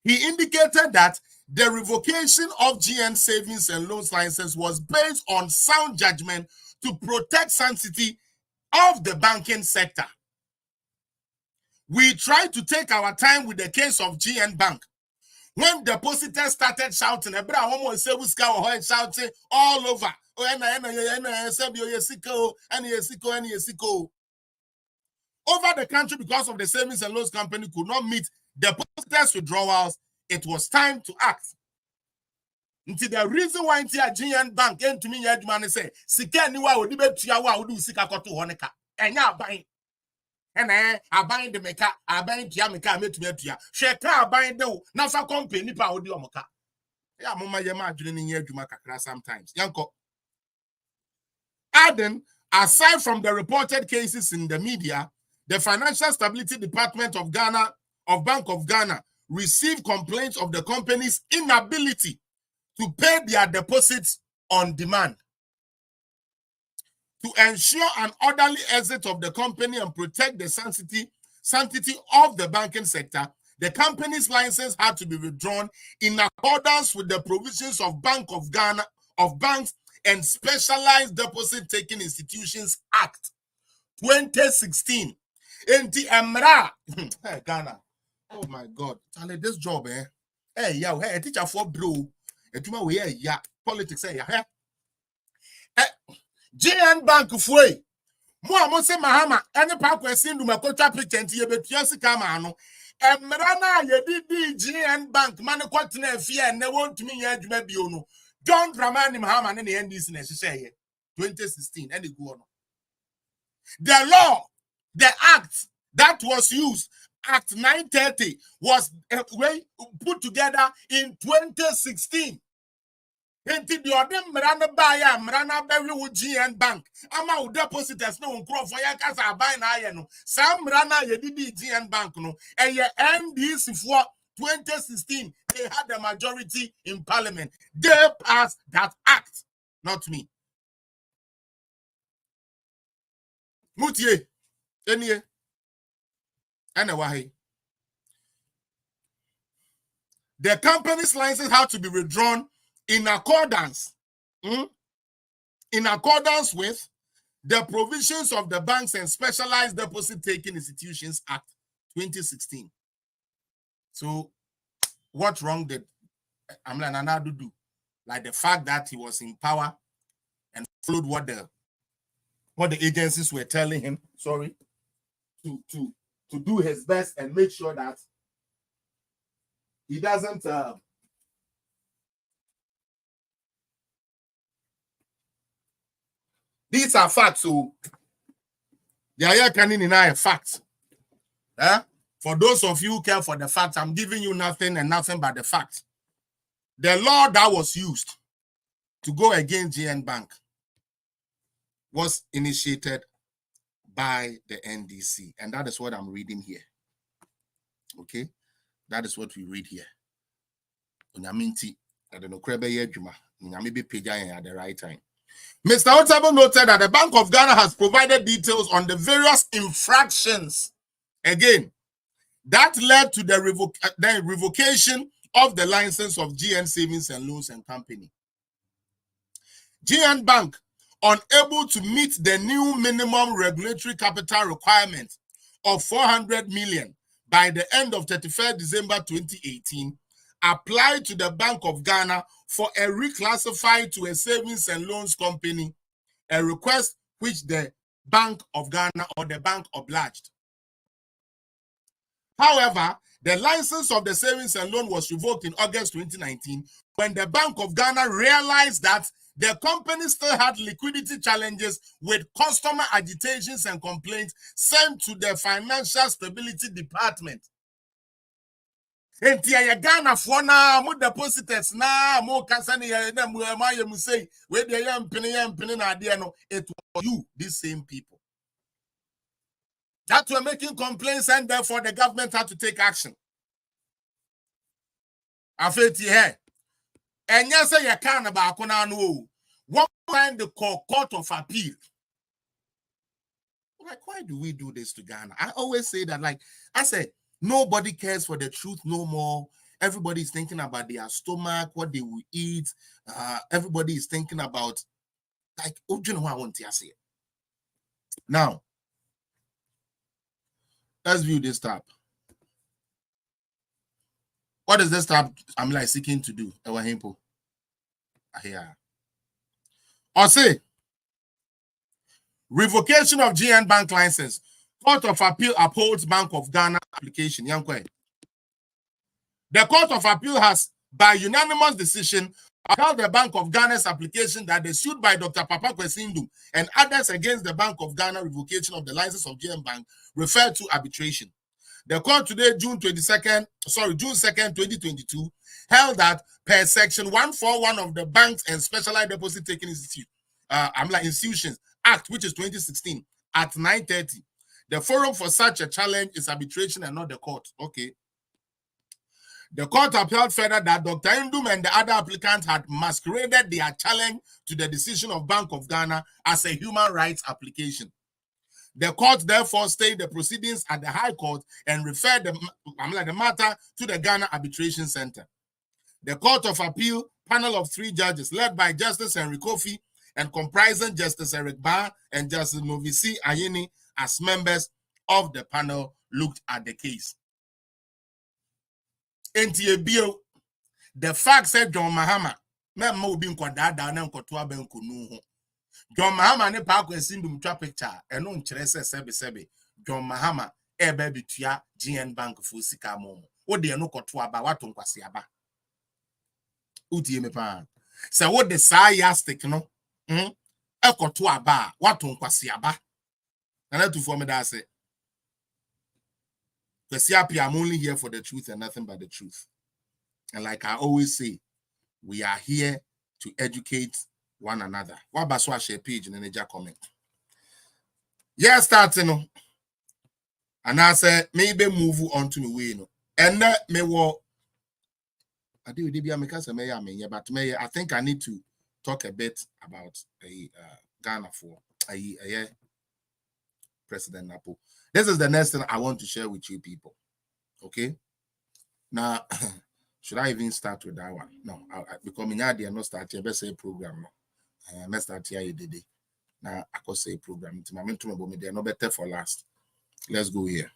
He indicated that the revocation of GN savings and loans license was based on sound judgment to protect sanctity of the banking sector. We tried to take our time with the case of GN Bank. When depositors started shouting, shouting all over. Over the country because of the savings and loans company could not meet depositors' withdrawals, it was time to act. Until the reason why GN Bank came to me, Edman say, Sika niwa odi betuawa odi usika koto honeka. Enya aban. Ene aban de meka, aban tia meka metumetua. Sheka aban de na fa company pa odi omoka. Ya mama yema adwene ni adwuma kakra sometimes. Yanko. Adding, aside from the reported cases in the media, the Financial Stability Department of Ghana, of Bank of Ghana, received complaints of the company's inability to pay their deposits on demand. To ensure an orderly exit of the company and protect the sanctity of the banking sector, the company's license had to be withdrawn in accordance with the provisions of Bank of Ghana, of Banks and Specialized Deposit-Taking Institutions Act 2016. Enti Emra, hey, Ghana. Oh my God, Charlie, this job, eh? Hey, yeah, hey, teacher for bro. Etuma we yeah, politics, yeah. GN Bank fue. Mo amose Mahama, any Parkwesi ndu makocha picture nti ye betua sika ma ano. Emra na ye di GN Bank man kwatena afia na wontumi nya adwuma bio no. John Dramani Mahama ne Ndc na hye 2016 and go on. The law, the act that was used, Act 930, was put together in 2016. Enti the other mrana baya mrana bewi with GN Bank. Ama u depositors no unkro for ya kasa buy na aye no. Sam mrana ye didi GN Bank no. And ye NDC for 2016, they had the majority in parliament. They passed that act, not me. Mutie, enye, anyway. The company's license had to be withdrawn in accordance with the provisions of the Banks and Specialized Deposit-Taking Institutions Act 2016. So, what wrong did Amla Nanadu do? Like the fact that he was in power and followed what the agencies were telling him, to do his best and make sure that he doesn't these are facts, so they are can deny a fact. For those of you who care for the facts, I'm giving you nothing and nothing but the facts. The law that was used to go against GN Bank was initiated by the NDC, and that is what I'm reading here. Okay, that is what we read here. Onyaminti, I don't know, Krebe Yejuma, Onyamibi Peja at the right time. Mr. Otabo noted that the Bank of Ghana has provided details on the various infractions. Again, That led to the revocation of the license of GN Savings and Loans and Company. GN Bank, unable to meet the new minimum regulatory capital requirement of 400 million by the end of 31st December 2018, applied to the Bank of Ghana for a reclassified to a savings and loans company, a request which the Bank of Ghana or the bank obliged. However, the license of the savings and loan was revoked in August 2019 when the Bank of Ghana realized that the company still had liquidity challenges with customer agitations and complaints sent to the Financial Stability Department. Enti ya Ghana for na mo depositors na mo kasane ya na mo am say we dey yam pene na ade no, it was you, these same people that were making complaints, and therefore the government had to take action. Afeti here. And yes, you can't about no. What kind the court of appeal? Like, why do we do this to Ghana? I always say that, like I said, nobody cares for the truth no more. Everybody's thinking about their stomach, what they will eat. Everybody is thinking about, like, oh, do you know what I want to say? Now, let's view this tab. What is this tab I'm like seeking to do? Here. Or say, revocation of GN Bank license. Court of Appeal upholds Bank of Ghana application. The Court of Appeal has, by unanimous decision, upheld the Bank of Ghana's application that they sued by Dr. Papa Kwesindu and others against the Bank of Ghana revocation of the license of GN Bank referred to arbitration. The court today, June 2nd, 2022, held that per section 141 of the Banks and Specialized Deposit Taking Institutions Act, which is 2016, at 9:30, the forum for such a challenge is arbitration and not the court. Okay. The court upheld further that Dr. Indum and the other applicants had masqueraded their challenge to the decision of Bank of Ghana as a human rights application. The court therefore stayed the proceedings at the High Court and referred the matter to the Ghana Arbitration Center. The Court of Appeal panel of 3 judges, led by Justice Henry Kofi and comprising Justice Eric Barr and Justice Novisi Ayini as members of the panel, looked at the case. The fact said John Mahama, John Mahama ne pa Kwesindu mtwa picture eno nkyere sebe John Mahama ebe bitua GN Bank for sika mo wo de no koto aba wato nkwase aba utie me pa se wo de saa yastic no ekoto aba wato nkwase aba na to for me that say I'm only here for the truth and nothing but the truth. And like I always say, we are here to educate one another. What about share page in the comment? Yeah, starting. And I said, maybe move on to me way. And me wo. I do but I think I need to talk a bit about Ghana for President Napo. This is the next thing I want to share with you people. Okay? Now, should I even start with that one? No, because I did not start here. Let's say program. No. Let's start here today. Now, I could say program. They are no better for last. Let's go here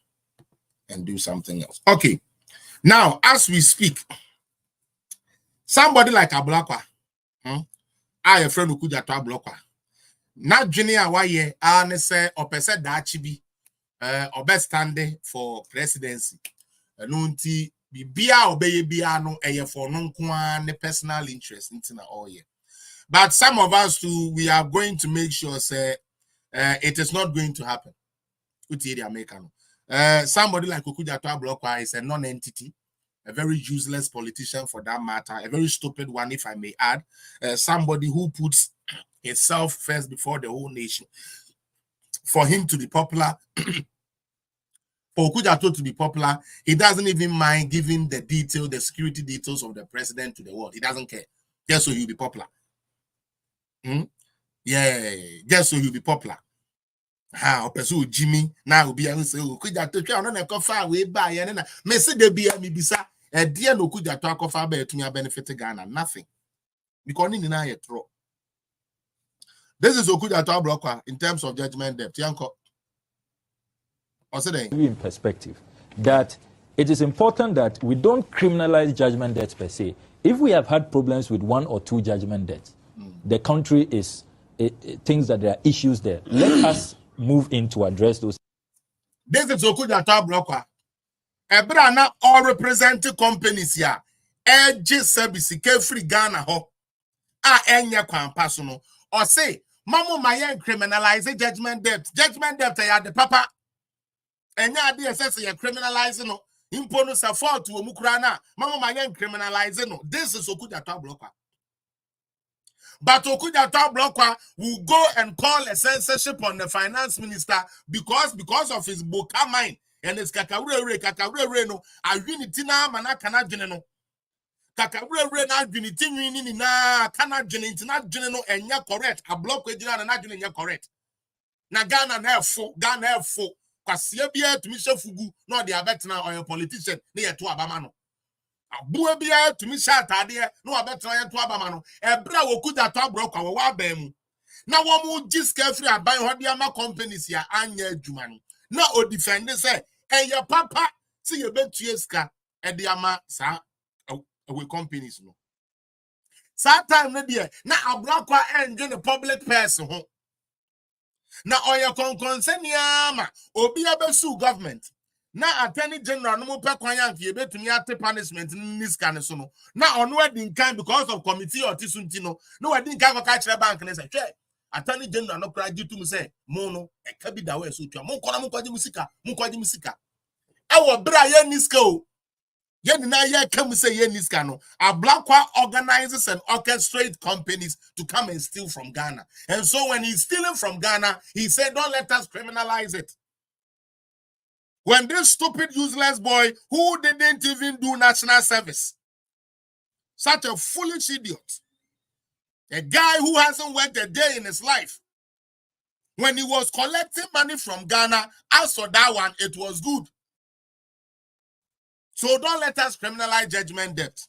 and do something else. Okay. Now, as we speak, somebody like Ablakwa, I a friend who could to Ablakwa. Not junior why I say or per se that chibi or best standing for presidency. Nunti bibia obey bia no for no personal interest into all year. But some of us too, we are going to make sure say it is not going to happen. Somebody like Okujato Ablakwa is a non-entity, a very useless politician for that matter, a very stupid one, if I may add. Somebody who puts himself first before the whole nation. For him to be popular, for Okujato to be popular, he doesn't even mind giving the security details of the president to the world. He doesn't care. Just so he'll be popular. Yeah, just so he'll be popular. Ha, opeso Jimmy na obi an say okuja to twa no na kofa we ba ye na me se de bia me bisa e de na okuja to akofa ba etumi benefit Ghana nothing because ni na ye tro. This is okuja to block in terms of judgment debt yanko or say in perspective that it is important that we don't criminalize judgment debts per se. If we have had problems with 1 or 2 judgment debts, the country is thinks that there are issues there. Let us move in to address those. This is okuja to block. Ebra na all represented companies here. Edge service ke free Ghana ho. Enya kwampa so no. Or say, mamu mayen criminalize judgment debt. Judgment debt ya the papa. Enya ade say you criminalize no. Impo no sa fault wo mukura na. Mamu mayen criminalize no. This is okuja to block. But okuja to block will go and call a censorship on the finance minister because of his boka mind. And it's kakawure no awiniti na mana kana dwene no kakawure na awiniti nwini na kana dwene ntina dwene no enya correct a block ejina na dwene enya correct na Ghana na efo kwase bia tumi hyefugu na ode abetena on politician na yeto abama no abuo bia tumi hye atade na obetena yeto abama no ebra wokuja to abrokwa wo aba mu na wo mu giska free aban ho de ama companies ya anya adwuma no na o defend say your papa see you bet yeska e de ama sa we companies no sa time no there na abrokwa enje the public person ho na oya concern ama obi abesu government na attorney general no mo pe kwan yank ye betumi ate punishment ni scan so no na ono wadin kan because of committee or tisunti no na wadin kan ko ka kire bank ne say hwe attorney general no kra gitu mu say mo no e ka bi da we so twa mo kono mo kwaji musika awo bra ye niska o ye na ye kam say ye niska no Ablakwa organizes and orchestrates companies to come and steal from Ghana. And so when he's stealing from Ghana, he said don't let us criminalize it. When this stupid useless boy who didn't even do national service, such a foolish idiot, a guy who hasn't worked a day in his life, when he was collecting money from Ghana, as for that one, it was good. So don't let us criminalize judgment debt.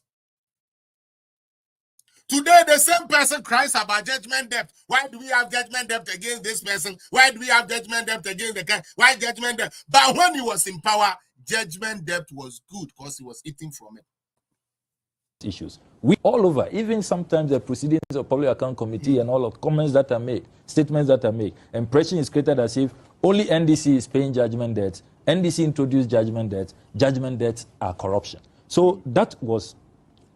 Today, the same person cries about judgment debt. Why do we have judgment debt against this person? Why do we have judgment debt against the guy? Why judgment debt? But when he was in power, judgment debt was good because he was eating from it. Issues. We all over, even sometimes the proceedings of Public Account Committee and all of comments that are made, statements that are made, impression is created as if only NDC is paying judgment debts. NDC introduced judgment debts. Judgment debts are corruption. So that was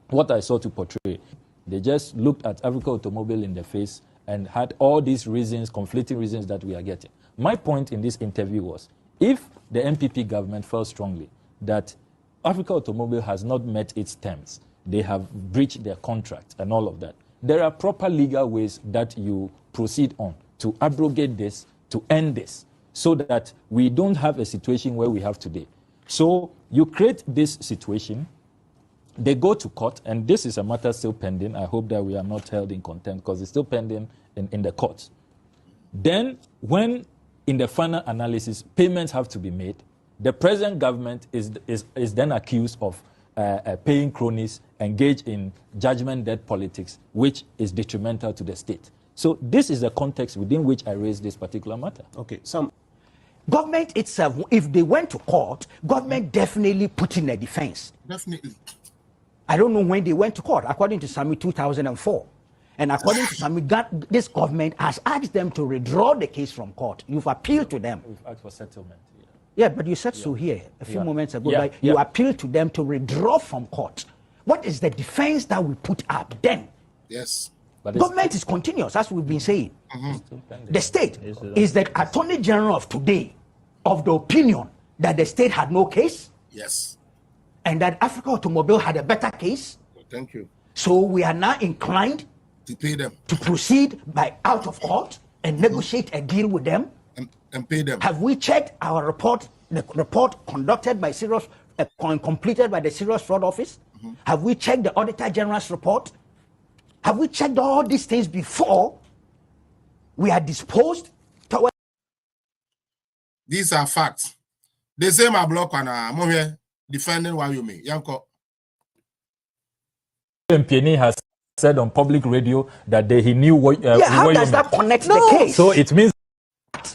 what I saw to portray. They just looked at Africa Automobile in the face and had all these reasons, conflicting reasons that we are getting. My point in this interview was, if the MPP government felt strongly that Africa Automobile has not met its terms, they have breached their contract and all of that, there are proper legal ways that you proceed on to abrogate this, to end this, so that we don't have a situation where we have today. So you create this situation, they go to court, and this is a matter still pending. I hope that we are not held in contempt because it's still pending in the courts. Then, when in the final analysis, payments have to be made, the present government is then accused of paying cronies, engaged in judgment debt politics, which is detrimental to the state. So this is the context within which I raised this particular matter. Okay, government itself, if they went to court, government definitely put in a defense. Definitely. I don't know when they went to court, according to SAMI 2004. And according to SAMI, this government has asked them to withdraw the case from court. You've appealed to them. We've asked for settlement. Yeah, but you said so here a few moments ago. Like you appealed to them to withdraw from court. What is the defense that we put up then? Yes. But government is continuous, as we've been saying. The state is the Attorney General of today of the opinion that the state had no case. Yes. And that Africa Automobile had a better case. Thank you. So we are now inclined to pay them, to proceed by out of court and negotiate a deal with them and pay them. Have we checked our report, the report conducted by completed by the Serious Fraud Office? Have we checked the Auditor General's report? Have we checked all these things before we are disposed These are facts. They say my block and I'm here defending Wyoming. Yanko. MPNA has said on public radio that he knew what. How does that connect the case? So it means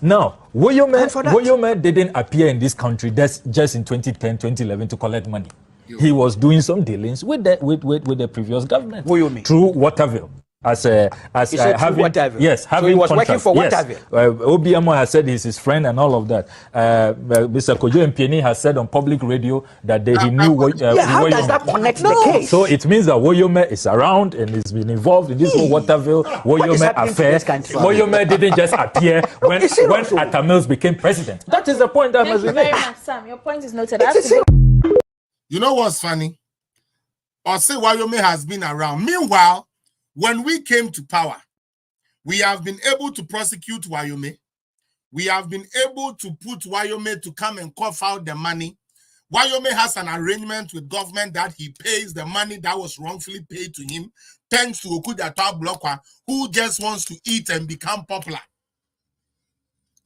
now Woyome didn't appear in this country just in 2010, 2011 to collect money. He was doing some dealings with the previous government through Waterville. Having yes, having so he was contract. working for Waterville. Yes. OBMO has said he's his friend and all of that. Mr. Kojo MPNA has said on public radio that he knew how does that connect the case? So it means that Woyome is around and he's been involved in this whole Waterville Woyome affair. Woyome didn't just appear when Atta Mills became president. That is the point that must be made. Thank you very much, Sam. Your point is noted. You know what's funny? Or say Wyoming has been around. Meanwhile, when we came to power, we have been able to prosecute Wyoming. We have been able to put Wyoming to come and cough out the money. Wyoming has an arrangement with government that he pays the money that was wrongfully paid to him, thanks to Okudata Blokwa, who just wants to eat and become popular.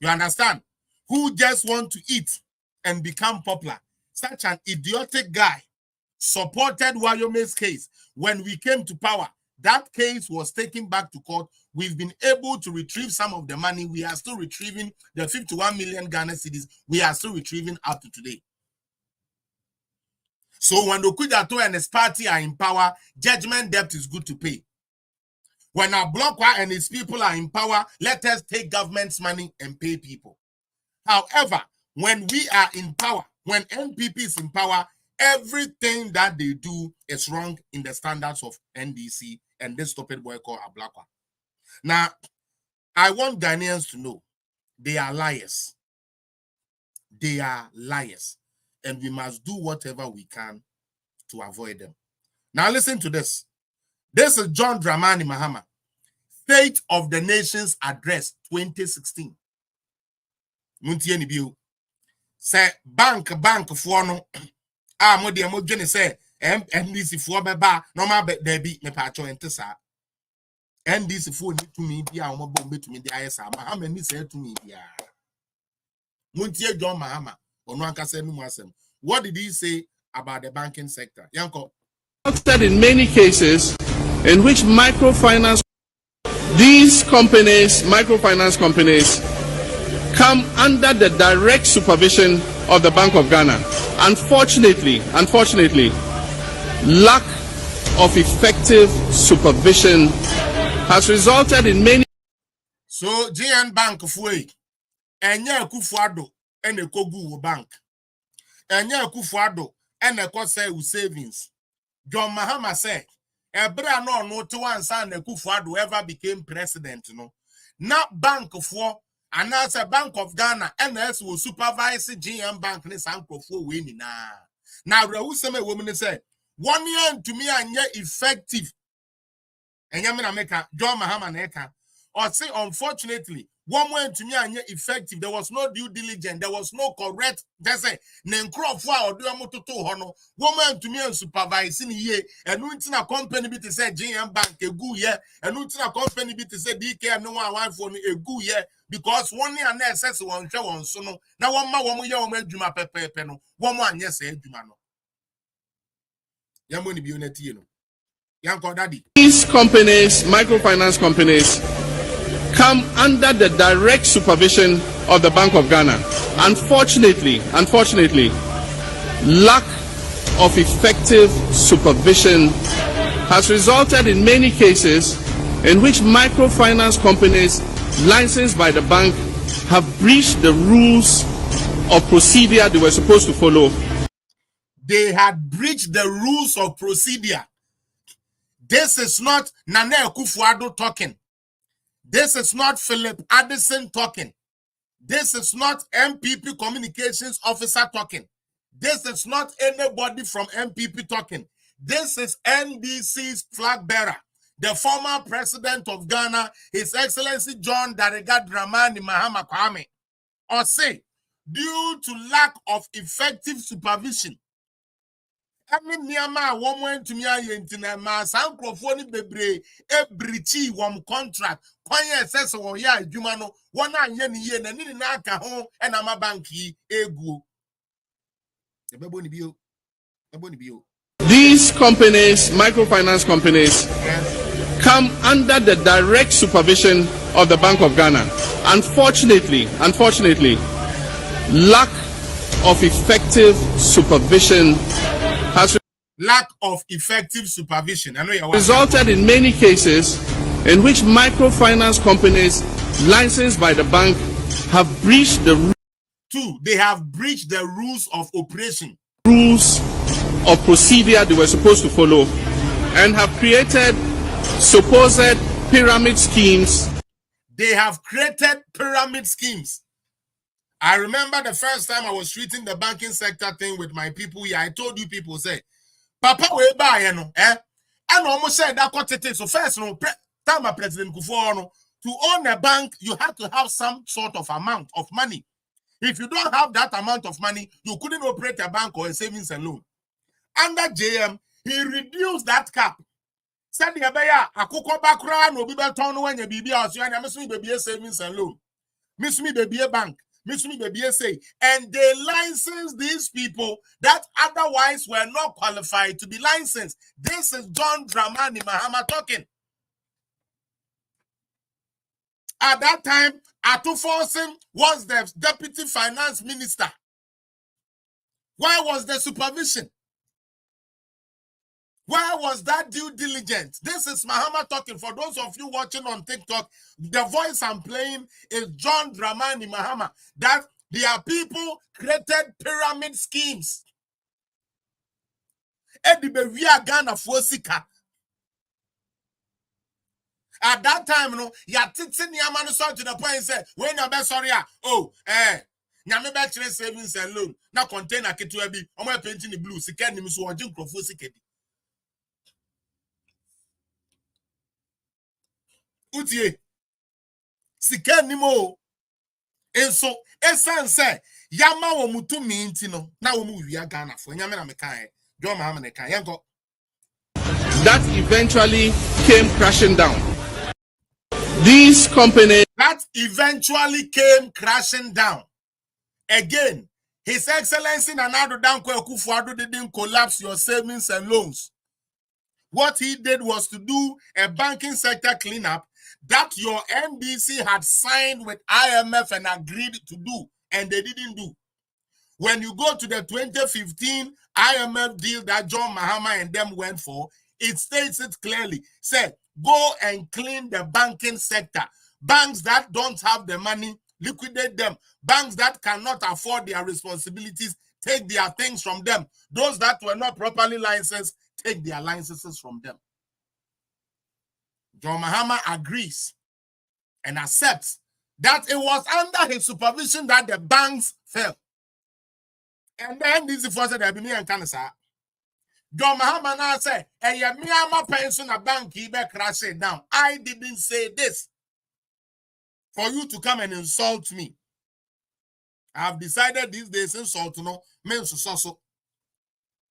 You understand? Who just want to eat and become popular. Such an idiotic guy supported Wyoming's case. When we came to power, that case was taken back to court. We've been able to retrieve some of the money. We are still retrieving the 51 million Ghana cedis. We are still retrieving up to today. So when Okudato and his party are in power, judgment debt is good to pay. When Ablokwa and his people are in power, let us take government's money and pay people. However, when we are in power, when NPP is in power, everything that they do is wrong in the standards of NDC and this stupid boy called Ablakwa. Now, I want Ghanaians to know they are liars. They are liars. And we must do whatever we can to avoid them. Now, listen to this. This is John Dramani Mahama, State of the Nations Address 2016. Muntieni biu. Say bank for no. Modi amodwene say NDC for beba normal there be me pacho ente sa NDC for ni to me dia o mabombe to me dia yesa Mahama ni say to me dia Muntie John Mahama onu ankasa nu asem. What did he say about the banking sector? Yanko said in many cases in which microfinance companies come under the direct supervision of the Bank of Ghana. Unfortunately, lack of effective supervision has resulted in many. So GN Bank fue enye Kufuado ene kogu wo bank. Enye Kufuado ene ko say u savings. John Mahama said, "Ebra no to one son Kufuado ever became president, no. Not bank for and as a Bank of Ghana, NS will supervise GM Bank ni sanko for winning na. Now, Rahuseme woman say 1 year to me and yet effective. And Yamina Meka, John Mahama Neka, or say, unfortunately, 1 year to me and yet effective. There was no due diligence, there was no correct. They say, Nenkro or do a to hono. 1 year to me and supervising ye, and Untina company bit say GM Bank a good year, and Untina company bit say DK no one for a good year. Because 1 year and says one show on sono. Now 1 more year on Juma Pepe Peno. 1 more yes, Jumano. Yamoni Bionetino. Yanko Daddy. These companies, microfinance companies, come under the direct supervision of the Bank of Ghana. Unfortunately, lack of effective supervision has resulted in many cases in which microfinance companies licensed by the bank have breached the rules of procedure they were supposed to follow. They had breached the rules of procedure. This is not Nane Akufo-Addo talking. This is not Philip Addison talking. This is not MPP communications officer talking. This is not anybody from MPP talking. This is NDC's flag bearer, the former president of Ghana, His Excellency John Darega Dramani Mahama Kwame, or say, due to lack of effective supervision, Ami niyama woman to me yentina ma san krofoni bebre ebrichi wom contract kwanye sese wo ya adwuma no wona anye ne ye na ni na aka ho e na ma bank yi eguo ebebo ni bio. These companies, microfinance companies, come under the direct supervision of the Bank of Ghana. Unfortunately, lack of effective supervision has resulted in many cases in which microfinance companies licensed by the bank have breached the they have breached the rules of operation, rules of procedure they were supposed to follow, and have created supposed pyramid schemes. They have created pyramid schemes. I remember the first time I was treating the banking sector thing with my people here. I told you people, say, Papa, we buy, and almost said that quantity. So first, time President Kufuor, to own a bank, you have to have some sort of amount of money. If you don't have that amount of money, you couldn't operate a bank or a savings and loan. Under JM, he reduced that cap. Said the Abaya, Akoko Bakra, no Bibeton when you be out, and miss me baby savings and loan. Miss me baby a bank, miss me baby say. And they licensed these people that otherwise were not qualified to be licensed. This is John Dramani Mahama talking. At that time, Atuforsen was the deputy finance minister. Where was the supervision? Where was that due diligence? This is Mahama talking. For those of you watching on TikTok, the voice I'm playing is John Dramani Mahama. That their people created pyramid schemes. Ghana Fosika. At that time, you know, ya titsin yaman so to the point say, when you're best sorry, nyame be chere savings and loan. Na container ketu bi, omo painting the blue, sika nim so ojin krofo sika di. Utie sika nimo enso esan say yama wo mutu mi nti no na wo mu wia Ghana fo nyame na mekan do ma na kan yenko that eventually came crashing down. These companies that eventually came crashing down. Again, His Excellency Nana Danko Akufo-Addo didn't collapse your savings and loans. What he did was to do a banking sector cleanup that your NDC had signed with IMF and agreed to do, and they didn't do. When you go to the 2015 IMF deal that John Mahama and them went for, it states it clearly. Said, go and clean the banking sector. Banks that don't have the money, liquidate them. Banks that cannot afford their responsibilities, take their things from them. Those that were not properly licensed, take their licenses from them. John Mahama agrees and accepts that it was under his supervision that the banks fell. And then this is what I've been here in Canada. John Mahama now said, "Hey, me ama pension a bank be crash it down. I didn't say this for you to come and insult me. I have decided these days insult no means so.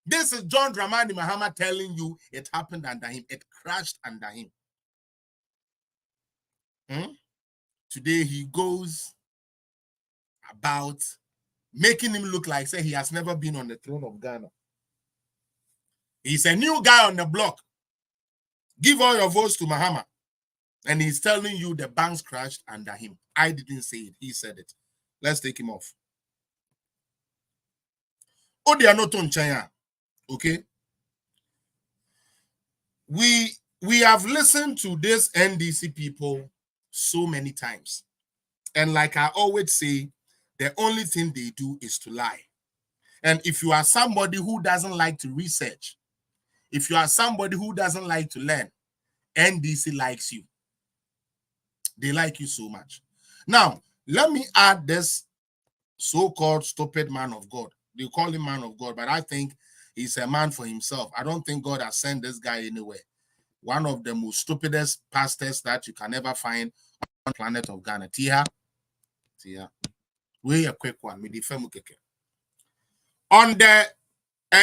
This is John Dramani Mahama telling you it happened under him. It crashed under him. Today he goes about making him look like say he has never been on the throne of Ghana. He's a new guy on the block. Give all your votes to Mahama. And he's telling you the banks crashed under him. I didn't say it. He said it. Let's take him off. Oh, they are not on China. Okay? We have listened to this NDC people so many times. And like I always say, the only thing they do is to lie. And if you are somebody who doesn't like to research, if you are somebody who doesn't like to learn, NDC likes you. They like you so much. Now, let me add this so-called stupid man of God. They call him man of God, but I think he's a man for himself. I don't think God has sent this guy anywhere. One of the most stupidest pastors that you can ever find on the planet of Ghana. Tia. Wait a quick one. On the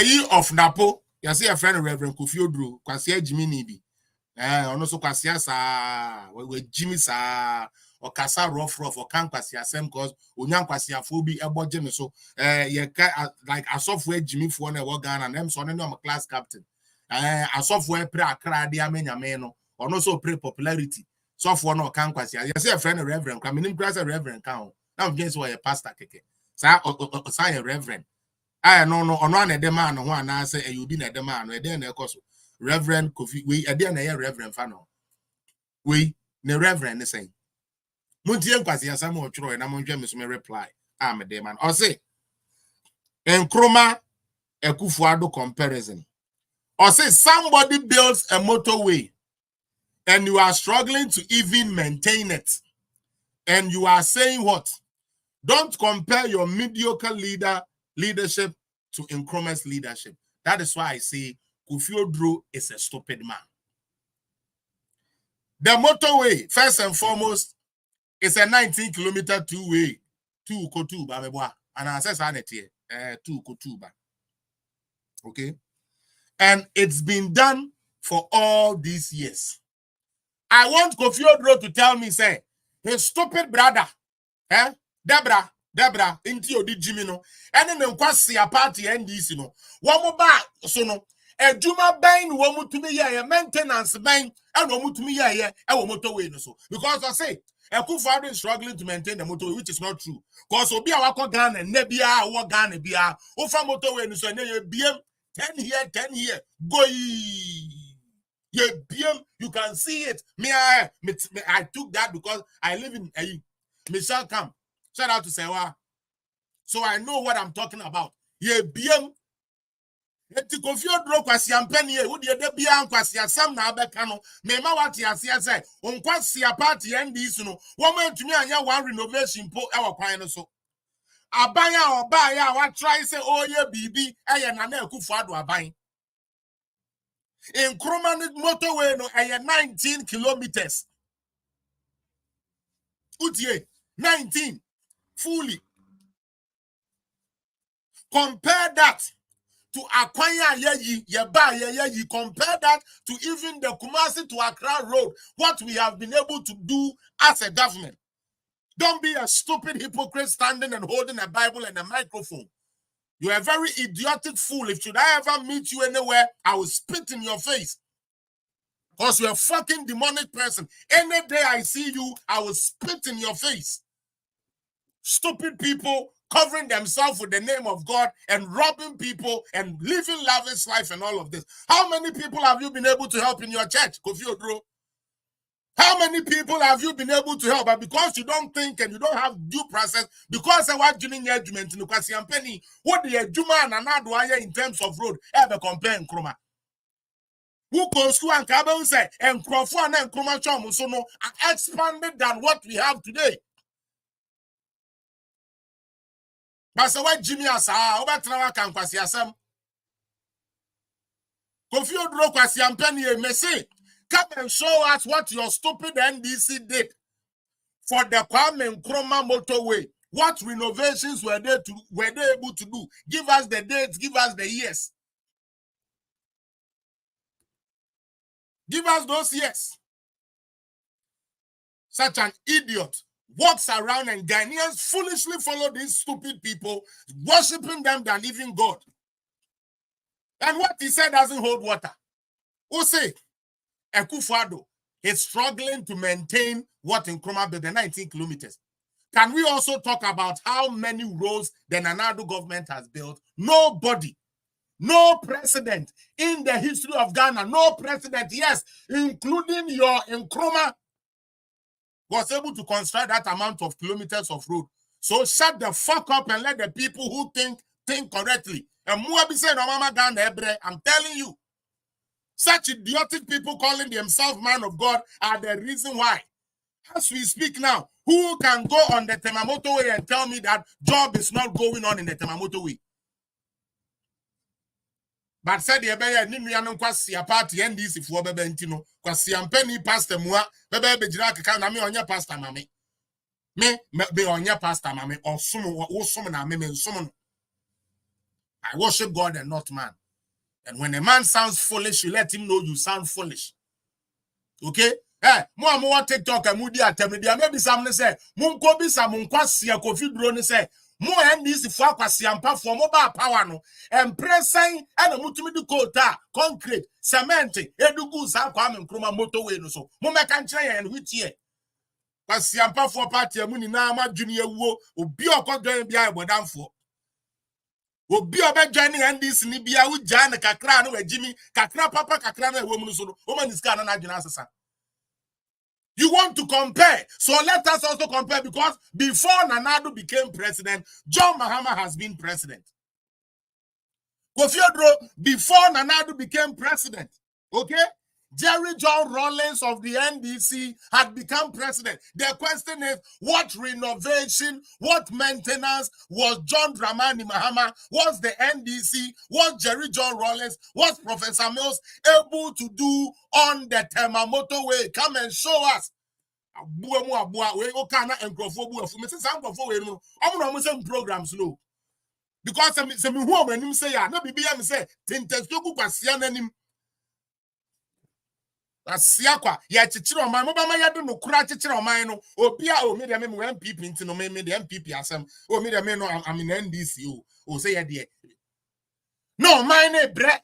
year of Napo, You see a friend Reverend Kofi Oduro, Kwasia Jimmy Nibi. Ono so Kwasia sa we Jimmy sa or Kasa rough or can Kwasia same cause Unyan Kwasia phobi ebo Jimmy so like a software Jimmy for na Ghana and them so I'm a class captain. A software pre akra dia menya meno or no so pre popularity. Software no can Kwasia. You see a friend Reverend, I mean class a Reverend count. Now against why a pastor keke. Sa a Reverend. I no on a demand on one answer and you be a demand where then Reverend Kofi we again a Reverend Fano. We the Reverend is saying Muntian Kwasia Samuel Troy and I'm James may reply. I'm a demand. Or say and Chroma a Kufuado comparison. Or say somebody builds a motorway and you are struggling to even maintain it. And you are saying what? Don't compare your mediocre leadership to Nkrumah's leadership. That is why I say Kofi Oduro is a stupid man. The motorway, first and foremost, is a 19-kilometer two-way, and I said okay, and it's been done for all these years. I want Kofi Oduro to tell me, say, his stupid brother, Debra, into your Jimino, and then kwasi a party NDC no. One more back, so no. A Juma Bain, one to me, a maintenance bank, and one to me, a motorway. So because I say, a Kufuado is struggling to maintain the motorway, which is not true. Because Obi Awako Ghana and Nebia, or Ghana Bia, Ofa motorway, so BM 10 here, go. BM, you can see it. I took that because I live in Michelle Camp. Shout out to Sewa. So I know what I'm talking about. Ye BM. Eti Kofi Oduro kwasi ampeni ye. Udi ede biya kwasi asam na abekano. Mema wati asiya say. Unkwasi a party NDC no. Woman to me anya one renovation po ewa kwano so. Abaya obaya wa try say oh ye bibi. Eye nane Kufuado abay. In Nkrumah motorway no eye 19 kilometers. Utie 19 fully. Compare that to Akwanya Yeyi. Compare that to even the Kumasi to Accra Road. What we have been able to do as a government. Don't be a stupid hypocrite standing and holding a Bible and a microphone. You're a very idiotic fool. If should I ever meet you anywhere, I will spit in your face. Because you're a fucking demonic person. Any day I see you, I will spit in your face. Stupid people covering themselves with the name of God and robbing people and living lavish life and all of this. How many people have you been able to help in your church, Kofi Oduro? How many people have you been able to help? But because you don't think and you don't have due process, because I want doing judgment in the penny, what the Juma and Anadwaya in terms of road ever compare Nkrumah? Who goes to and Kabel say and Crawford and Nkrumah Chom so no expanded than what we have today. But so what Jimmy Asa over Trawa can Kwasiasam Kofi Oduro Kwasiampeni may say, come and show us what your stupid NDC did for the Kwame Nkrumah motorway. What renovations were they able to do? Give us the dates, give us the years. Give us those years. Such an idiot walks around and Ghanaians foolishly follow these stupid people, worshiping them than even God. And what he said doesn't hold water. Who say Kufuado is struggling to maintain what Nkrumah built, the 19 kilometers. Can we also talk about how many roads the Nanado government has built? Nobody. No president in the history of Ghana, no president, yes, including your Nkrumah, was able to construct that amount of kilometers of road. So shut the fuck up and let the people who think correctly. And Muabi said, I'm telling you, such idiotic people calling themselves man of God are the reason why. As we speak now, who can go on the Temamoto way and tell me that job is not going on in the Temamoto way? But said the Nimian Kwasi party NDC for Bebentino, Kwasi and Penny Pastor Mua, Bebe Jiraka, Nami on your pastor, mammy. Me be on your pastor, mammy, or summon, or summon, I worship God and not man. And when a man sounds foolish, you let him know you sound foolish. Okay? Eh, mo TikTok and moody at media. Maybe some say, Munko be some Munquasia coffee drone say, Mo and this Fuaquasiampa for mobile power no, and pressing and a multimedia quota, concrete, cement, edugu, Saquam and Kruma motorway no so. Moma can try and which year. Pasiampa for party, Muni Nama Junior Wo, Ubi or Codre Bia, Bodam for. Obi obe joining Ndc ni bia wo jana kakra no Jimmy kakra papa kakra na woman so woman is kana na adwena asesa. You want to compare, so let us also compare, because before Nanado became president, John Mahama has been president. Kofi Odro, before Nanado became president, okay, Jerry John Rawlings of the NDC had become president. The question is, what renovation, what maintenance was John Dramani Mahama, was the NDC, was Jerry John Rawlings, was Professor Mills able to do on the Temamoto way? Come and show us. Programs no, because some who when him say no be say tintestoku kwasia nanim asia kwa ya chichiro man mo ba ma yado no kura chichiro man no obi a o me de me MPP nti no me de MPP asem o me de me no am in NDC o say ya de no man e bre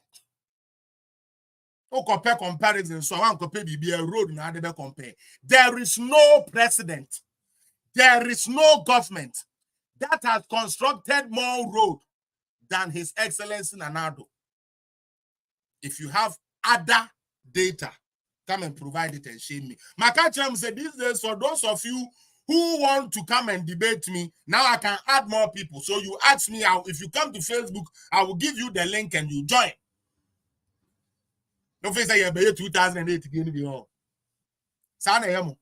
o compare comparison, so I want to be a road na de be compare. There is no president, there is no government that has constructed more road than His Excellency Nanado. If you have other data, come and provide it and shame me. Makacham said these days, for those of you who want to come and debate me, now I can add more people. So you ask me, if you come to Facebook, I will give you the link and you join. Don't say you're 2008 again. Sana yamu.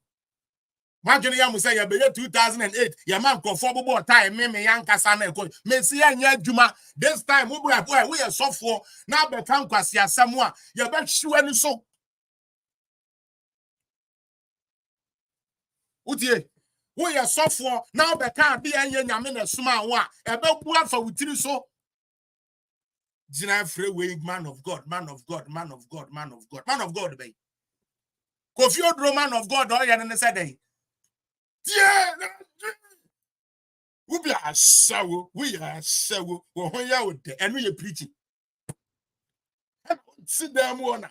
Imagine yamu say you're 2008. Your man conformable time. Me yanka sana ko. Me see anya juma. This time we are soft for now. Become kwasia samwa. You bet sure any so. Utie. We are soft for now. Become be anya nyamene suma wa. Ebe bua for witiri so. Jina freeway, man of God, man of God, man of God, man of God, man of God, baby. Kofi Odro, man of God, all you and said, yeah, we are so, when you would, and we are preaching. Sit down, one,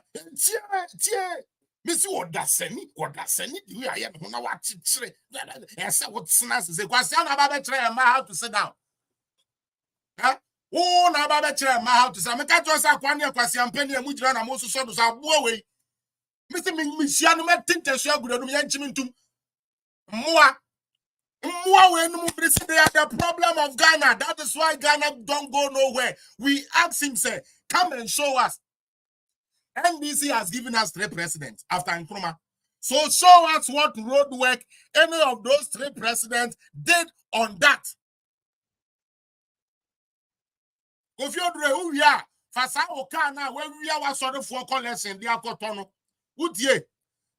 Miss what does send me, we are yet, when I watch it, and say what's nice is a question about a tray and my how to sit down. Huh? Oh, na baba chere ma how to say. Me ka to say akwa ne kwasi ampani amu jira na mo so do sa bo we. Me se me hia no me tinte so agudo no me yanchimi ntum. Mmoa we no mu brisi they are the problem of Ghana. That is why Ghana don't go nowhere. We ask him say, come and show us. NDC has given us 3 presidents after Nkrumah. So show us what road work any of those 3 presidents did on that. Kofi Odre who we are fasa oka na when we are sorry for collection they are kotono udie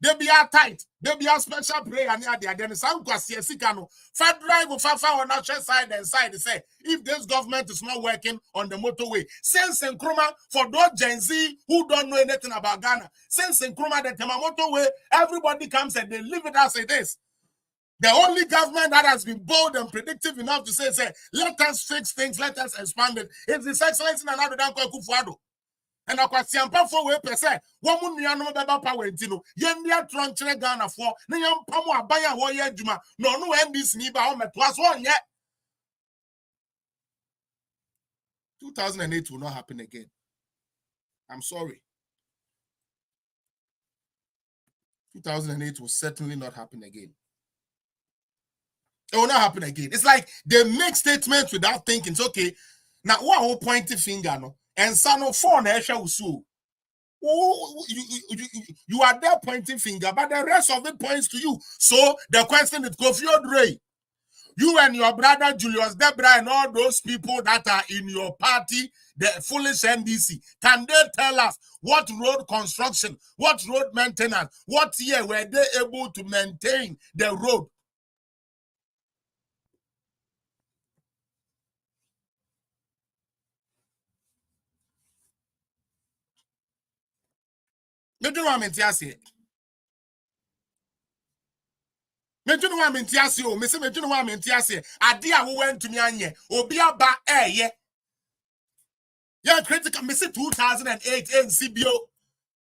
they be tight they be a special prayer near there then some kwase sika no fa drive on national side and side say if this government is not working on the motorway since Nkrumah for those Gen Z who don't know anything about Ghana since Nkrumah the motorway everybody comes and they leave it as it is. The only government that has been bold and predictive enough to say, let us fix things, let us expand it, is His Excellency Nana Danko Akufo-Addo. And I quite simple for we per se. One mun ya no beba power intino. Yendia tronche Ghana for. Na yam pamo abaya wo ye adwuma. No NDC ni ba o meto aso onye. 2008 will not happen again. I'm sorry. 2008 will certainly not happen again. It will not happen again. It's like they make statements without thinking. It's okay. Now, what whole pointing finger, no? And son of four usu. You are there pointing finger, but the rest of it points to you. So the question is, Kofi Odre, you and your brother Julius Debra and all those people that are in your party, the foolish NDC, can they tell us what road construction, what road maintenance, what year were they able to maintain the road? Me do wa mentiase. Me do wa mentiase o. Me se me do wa mentiase. Ade a wo went to me anye. Obi aba eye. Yeah, critical. Me se 2008 NCBO.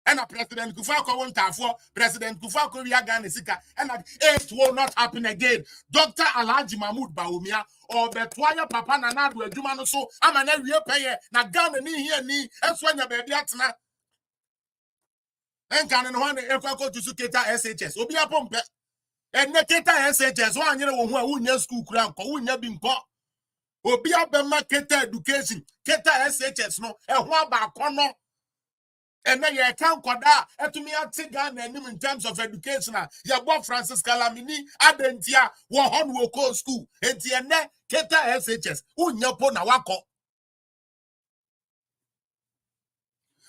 And a President Kufako won't have for President Kufako Yagan Sika, and it will not happen again. Dr. Alhaji Mahmoud Baumia or Betwaya Papa Nanadu Jumano so I'm an area payer, Nagan ni here ni, and Swanya Bediatna. And Canon one Efako to Suketa SHS, Obia Pompe, and Neketa SHS, one year who won school crown, who never been caught. Obia Bema Keta education, Keta SHS, no, and one back corner. And then you can't kwada etumi ate Ghana in terms of education. Ya bo Francis Calamini adentia wo hon wo ko school. Enti ene keta SHS unyepo na wako.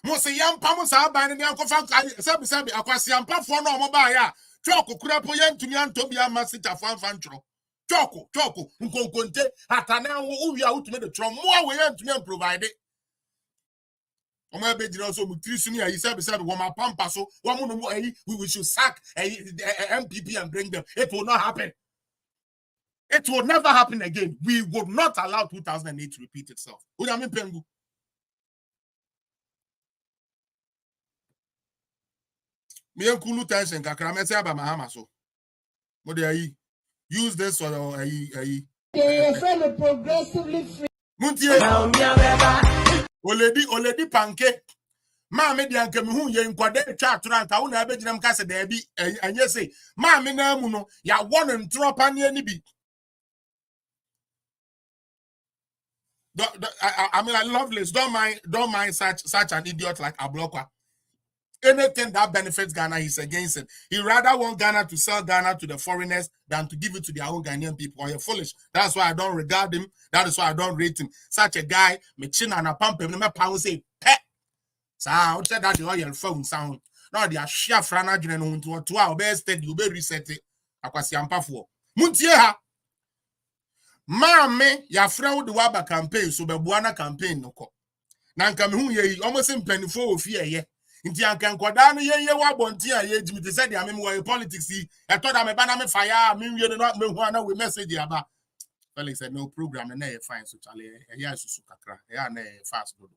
Mo se yampa mo sa ban ne ankofa sabi akwasi yampa fo no mo ba ya. Choko kura po yentumi antobi amasita fanfantro. Choko nkonkonte atana wo uwia utumi de tro mo we yentumi provide. We should sack MPP and bring them. It will not happen. It will never happen again. We would not allow 2008 to repeat itself. Pengu. Use this for progressively free. Oledi panke. Ma me dia nke me hu ye nkwade twa atoranta wo na abegyinam ka se da bi anye se ma me na mu no ya won ntropa ne ani bi. I mean, like Loveless, don't mind such an idiot like Ablokwa. Anything that benefits Ghana, he's against it. He rather want Ghana to sell Ghana to the foreigners than to give it to their own Ghanaian people. You're foolish. That's why I don't regard him. That is why I don't rate him. Such a guy, me chin and a pump him, me pound say pet. So I would say that the oil phone sound. No, they are share frana general to 2 hours best steady, you be reset it. Akwasi ampafo. Muntie ha. Mame ya friend the waba campaign so be buana campaign no ko. Na nka me hu ye almost implenifo ofie ye. Inti anka nkwada no ye wabonti a ye jimi te said ya me wo politics yi. E to da me ba na me fire me wie no me hu ana we message aba. Felix said no program na e fine so chale e ya susu kakra. E ya na e fast go.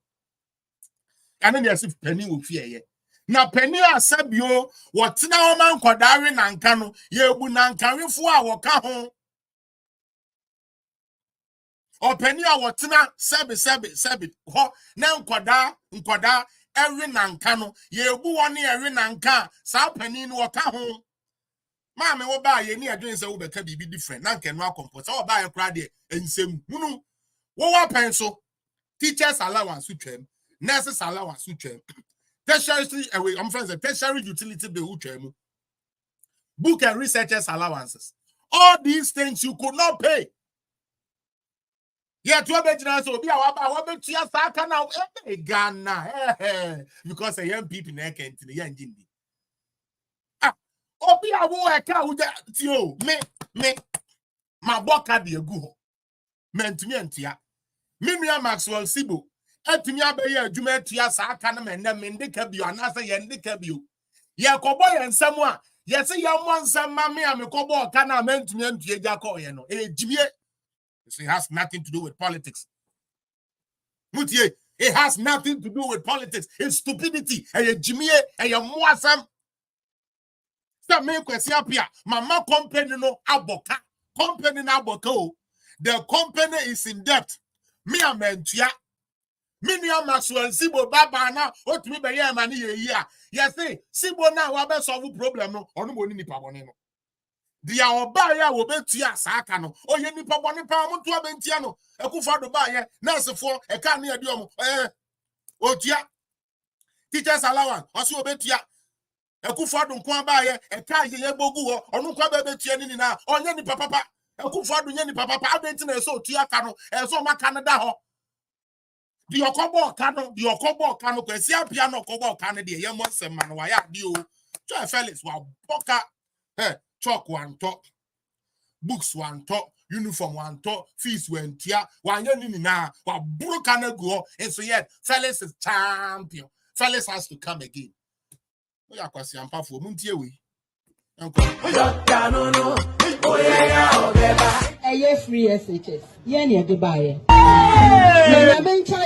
Ane ne asif pani ofie ye. Na pani asabio wotina o man kwadare na nka no ye ebu na nkanwefo a wo ka ho. Openi a wotina sebi ho na nkwada every nanka no ye ebu woni every nanka sa pani no woka ho ma me wo ba ye ni adwen se wo beka bibi different na nke no akompose wo ba ye kra de ensem hunu wo wa pen so teachers allowance utwem nurses allowance utwem tertiary away I'm friends tertiary utility bill utwem book and researchers allowances, all these things you could not pay. Yeah, to be generous, so be our tia saka now, Ghana, because a young people neck and the young Jindi. Ah, Obi a wo eka wo tio me my work at the go. Men to me antia. Mimia Maxwell Sibo. Etimi abaye adwuma tia saka na men na mendeka bio anasa ye ndeka bio. Ye kobo ye nsam a ye se ye mo nsam ma me amekobo ka na mentumi antua gya ko ye no. Ejibie. It has nothing to do with politics. Mutie, it has nothing to do with politics. It's stupidity. And Jimmy and your mwasam. Stop me question apia. Mama company no aboka. Company na aboko. The company is in debt. Me a mentia. Minia Maxwell Sibo Baba na otumi be ye mani ye ya. Yes, Sibo na wa be solve problem no. Onu mo ni nipa bone no. Dia oba ya wo betua saaka no oye nipa bone pa mo to abentia no ekufa do ba ye nursefo e ka na ade omo otua teachers allowance oso obetua ekufa do nko ba ye e ka ye bogu ho onu nko ba betua ni na onye nipa papa ekufa do nye nipa papa abenti na so otua ka no so maka na da ho di okobo ka no kwesi apia no okobo ka no de ye mo nsema no wa ya di o so Felix wa boka chalk one top, books one top, uniform one top, fees one tia, one year na, wa broken go, and so yet Felix is champion. Felix has to come again. ya kwasi ampafo muntie we free SHS. Yeni Dubai.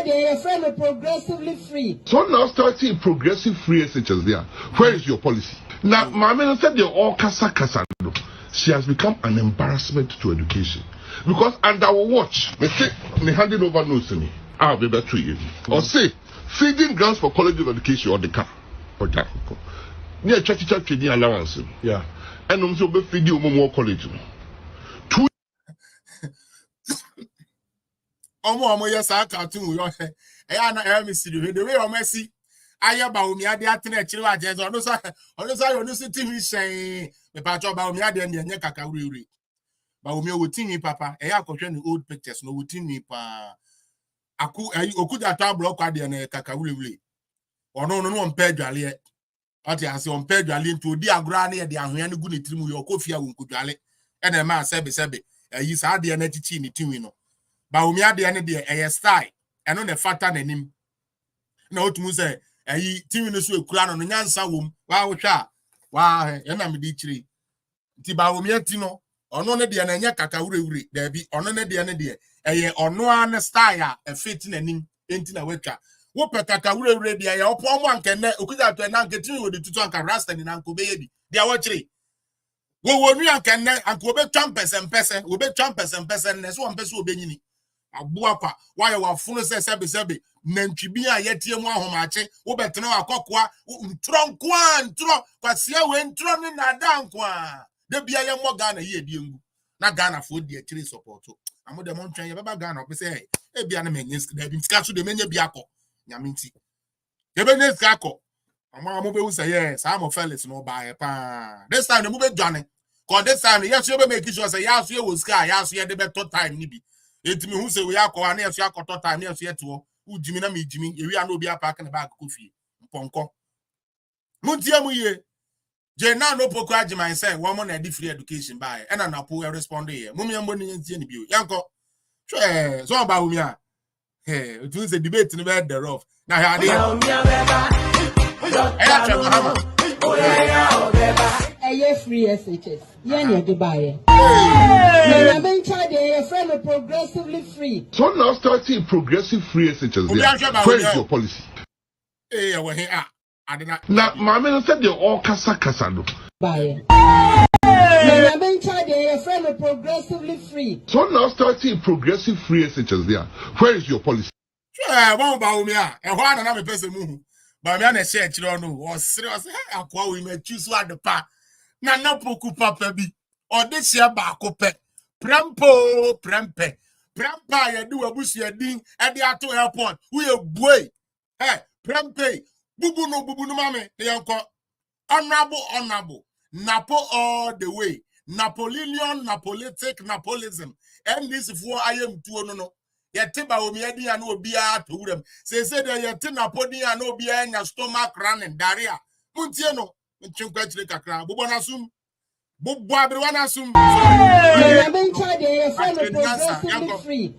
Your friend are progressively free. So now starting progressive free SHS there. Where is your policy? Now, my man said they're all kasa. She has become an embarrassment to education. Because under our watch, me handing over notes to me. I'll be better to you. Or say, feeding grants for college of education or the car. Or that. Near church training allowance. Yeah. And also be feeding more college. Omo yes I cartoon we na me see the way o mercy aye ba omi ade atena akiri wa je so no so TV shen me pa cho ba omi ade enye kaka wuri ba omi o tini papa akotwe ni old pictures no wotini pa okuda ta block ade na kaka wuri ono no mpa adwale ati ase on pa adwale nti odi agora na ye de ahwea ne gu ne tirimu yo kofia wo nkudwale e na ma sebe ayi sa ade na chichi ni tinwi no ba omi ade ne de style eno ne fata nanim na otumu se ayi tinwi no so ekura no nyansa wom wa hwehwa wa ye na me di kire nti ba omi ati no ono ne de na nya kaka wurewure da bi ono ne de ono an style a fit nanim enti na wetwa wo pe kaka wurewure de ye opo mo ankene okuja to na nketimi wo de tutu anka rasta ni na nkobe ye bi de wo kire wo nu ankene anko be twampese wo be twampese ne so mpese obenyini abuakwa why wa funu sebe nantwibi a yetie mu ahomache wo betene akokwa ntro kwasia we ntro ne nadankwa de bia ye mo Ghana ye die ngu na Ghana fo die akiri support amode mo ntwen ye baba Ghana opese e bia na menye da bi ska so de menye bia akọ nyaminti ye benye ska akọ mo be usa ye sa mo Felix no ba ye pa this time mo be dwane cause this time yes you be make sure say ya so ye wo ska ya so ye de better time ni bi etimi hu se we akọ na yeso akọtọ time yeso yeto ujimi na mejimi ewi ana obi apaka na back kofi mponko muntie mu ye je na no poku agiman say wo mo na di free education ba e na napo e respond ye mum ye mboni ntie ni bio yanko so ba hu mi a otu se debate ni be the rough na ha de free SHS. Yeni Dubai. Your friend are progressively free. So now starting progressive free SHS there. Where is your policy? Now, my man said they're all kasa. Your friend are progressively free. So now starting progressive free SHS there. Where is your policy? Ba me na share chiro no o serious akwa we me choose what the pa na poku papa bi o de share ba ko pe prempe ya di wabusu ya din e de ato airport we buey prempe bubu no mame de yanko honorable napo all the way napolism and this for I am to no yetiba omi adi anu obia to wurem say de yeti napodi anu obia nya stomach running diarrhea muntie no ntwenkwa chire kakra bobo nasum bobo abrewa nasum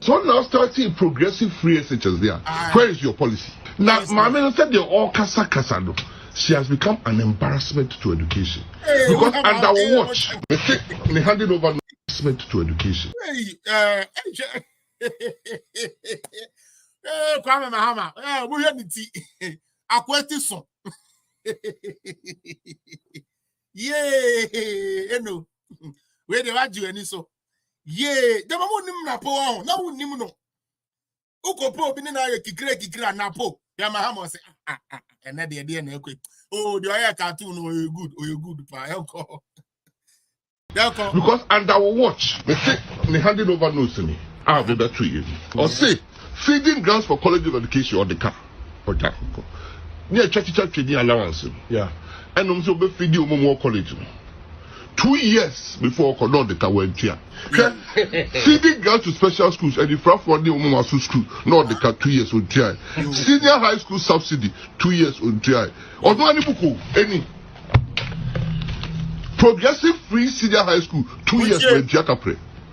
so now starting progressive free SHS there. Where is your policy? Now my man said they're all kasa no. She has become an embarrassment to education. Because under our watch, me handing over embarrassment to education. Kwame Mahama we hear nti akwati so eno we de waju ani so de mo nim na po ho na wo nim no ukopo obi ni na ye kikira na po ya Mahama say ene de na ekwe de oya cartoon no you good pa elko because under our watch me handing over notes to me. I'll be better to you. Or say, feeding grants for college of education or the car. Or that. Near church training allowance. Yeah. And also be feeding more college. 2 years before the car went here. Feeding grants to special schools and the front for the Umumasu school, not the car 2 years on try. Senior high school subsidy, 2 years on try. Or no any progressive free senior high school, 2 years on try.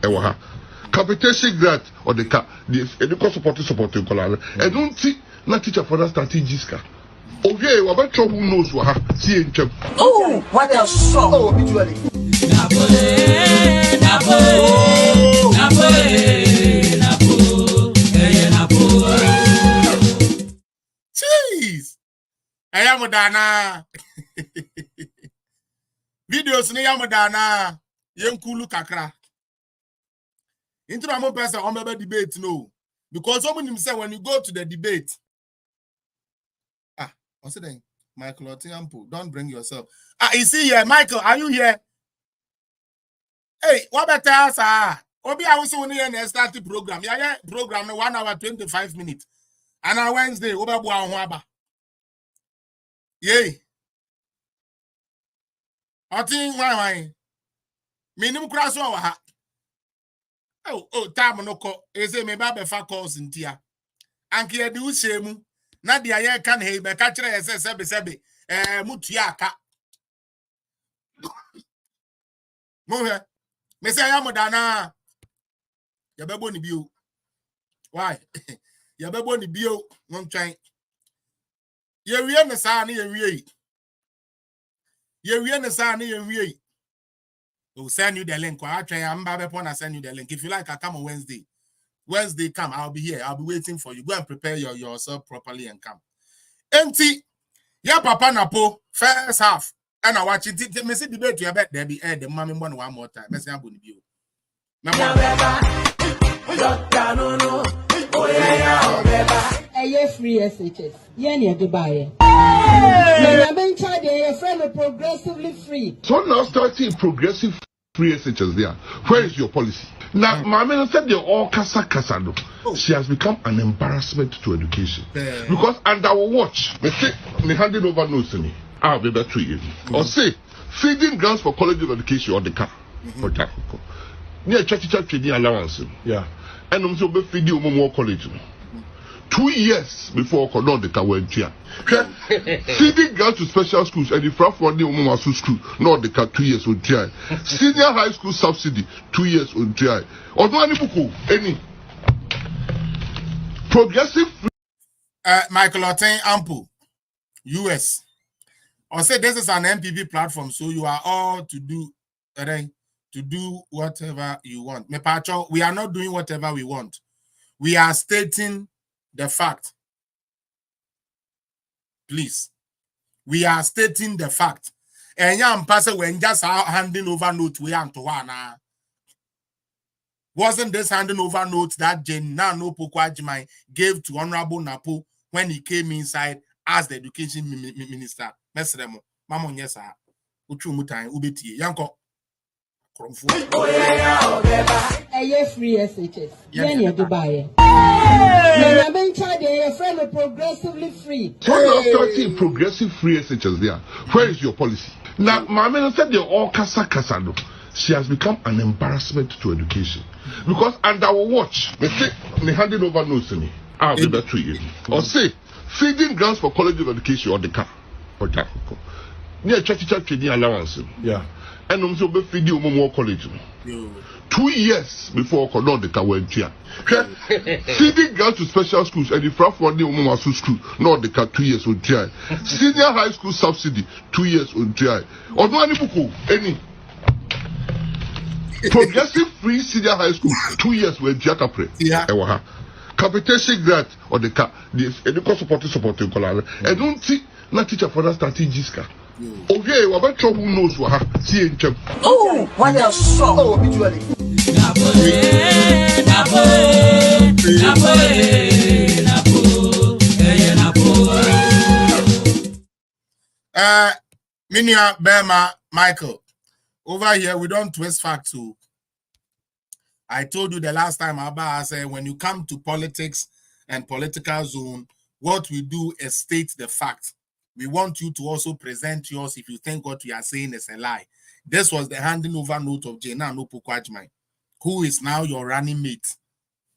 Ewaha. Capitation grant or the education supporting color. I don't see na teacher for that strategic Okay, what about trouble knows what? See in chap. Oh, what else? Oh, obituary. Jeez. I am Dana. Videos ni am Dana. Yenkulu kakra. Into a more person on the debate, no. Because someone himself, when you go to the debate, what's it then? Michael Otiampo, don't bring yourself. You see here, Michael, are you here? Hey, what better us? Obi, I was only in a starting program. Yeah, program 1 hour 25 minutes. And on Wednesday, Oba Bua Waba. Yay. I think why? Minimum crash over. Oh, time no call. Is it me baby for calls in tia? Anki ya do shemu. Na dia ye kan he be ka kire sebe mutiaka. Mo he. Me say ya modana. Ya bebo ni bio. Why? Ya bebo ni bio won twan. Ye wie ne sa na ye wie. Ye wie ne sa na ye wie. We'll send you the link. I'll send you the link. If you like, I'll come on Wednesday. Wednesday, come. I'll be here. I'll be waiting for you. Go and prepare yourself properly and come. Empty. Yeah, Papa Napo. First half. And I watch it. Me see debate you bet there be the mommy one more time. Let's have you. Free SHS. Yenya Dubai. Ndc And Jdm progressively free. So now starting progressive free SHS there. Where is your policy? Now, my man said they all kasa. She has become an embarrassment to education. Because under our watch, me handing over notes to me. I'll be better to you. Or say, feeding grants for college of education or the car. For that. Near church training allowance. Yeah. And I'm so be feeding more college. 2 years before the car went here. Feeding grants to special schools and the front for the Umasu school, not the car 2 years on try. Senior high school subsidy, 2 years on try. Or no any progressive Michael Otiampo, US. Or say this is an MPP platform, so you are all to do whatever you want. We are not doing whatever we want. We are stating the fact. Please. We are stating the fact. And young person when just handing over notes we are to one. Wasn't this handing over notes that Jen Nano Pokwajimai gave to Honorable Napo when he came inside as the education minister? Mesremo, Mamon yes, sir. Uchumutai, Ubeti, Yanko. Free SHS. Yenya Dubai. Ndc And Jdm progressively free. So now starting progressive free SHS there. Where is your policy? Now, my man said they all kasa. She has become an embarrassment to education. Because under our watch, me handing over notes to me. I'll be better to you. Or say, feeding grants for college of education or the car. For that. Near church training allowance. Yeah. And I'm so be feeding more college. 2 years before the car went here. Feeding grants to special schools and the front for the Umasu school, not the car 2 years on try. Senior high school subsidy, 2 years on try. Or no any progressive free senior high school, 2 years when Jacapre. Yeah. Capitation grant or the car, the supporting color. I don't see not teacher for that starting Jiska. Okay, what about trouble knows what? See in chap. Oh, what else? Oh, obituary. Minia Bema Michael. Over here, we don't twist facts too. I told you the last time I said when you come to politics and political zone, what we do is state the fact. We want you to also present yours if you think what we are saying is a lie. This was the handing over note of Jena Nopokwajmai, who is now your running mate.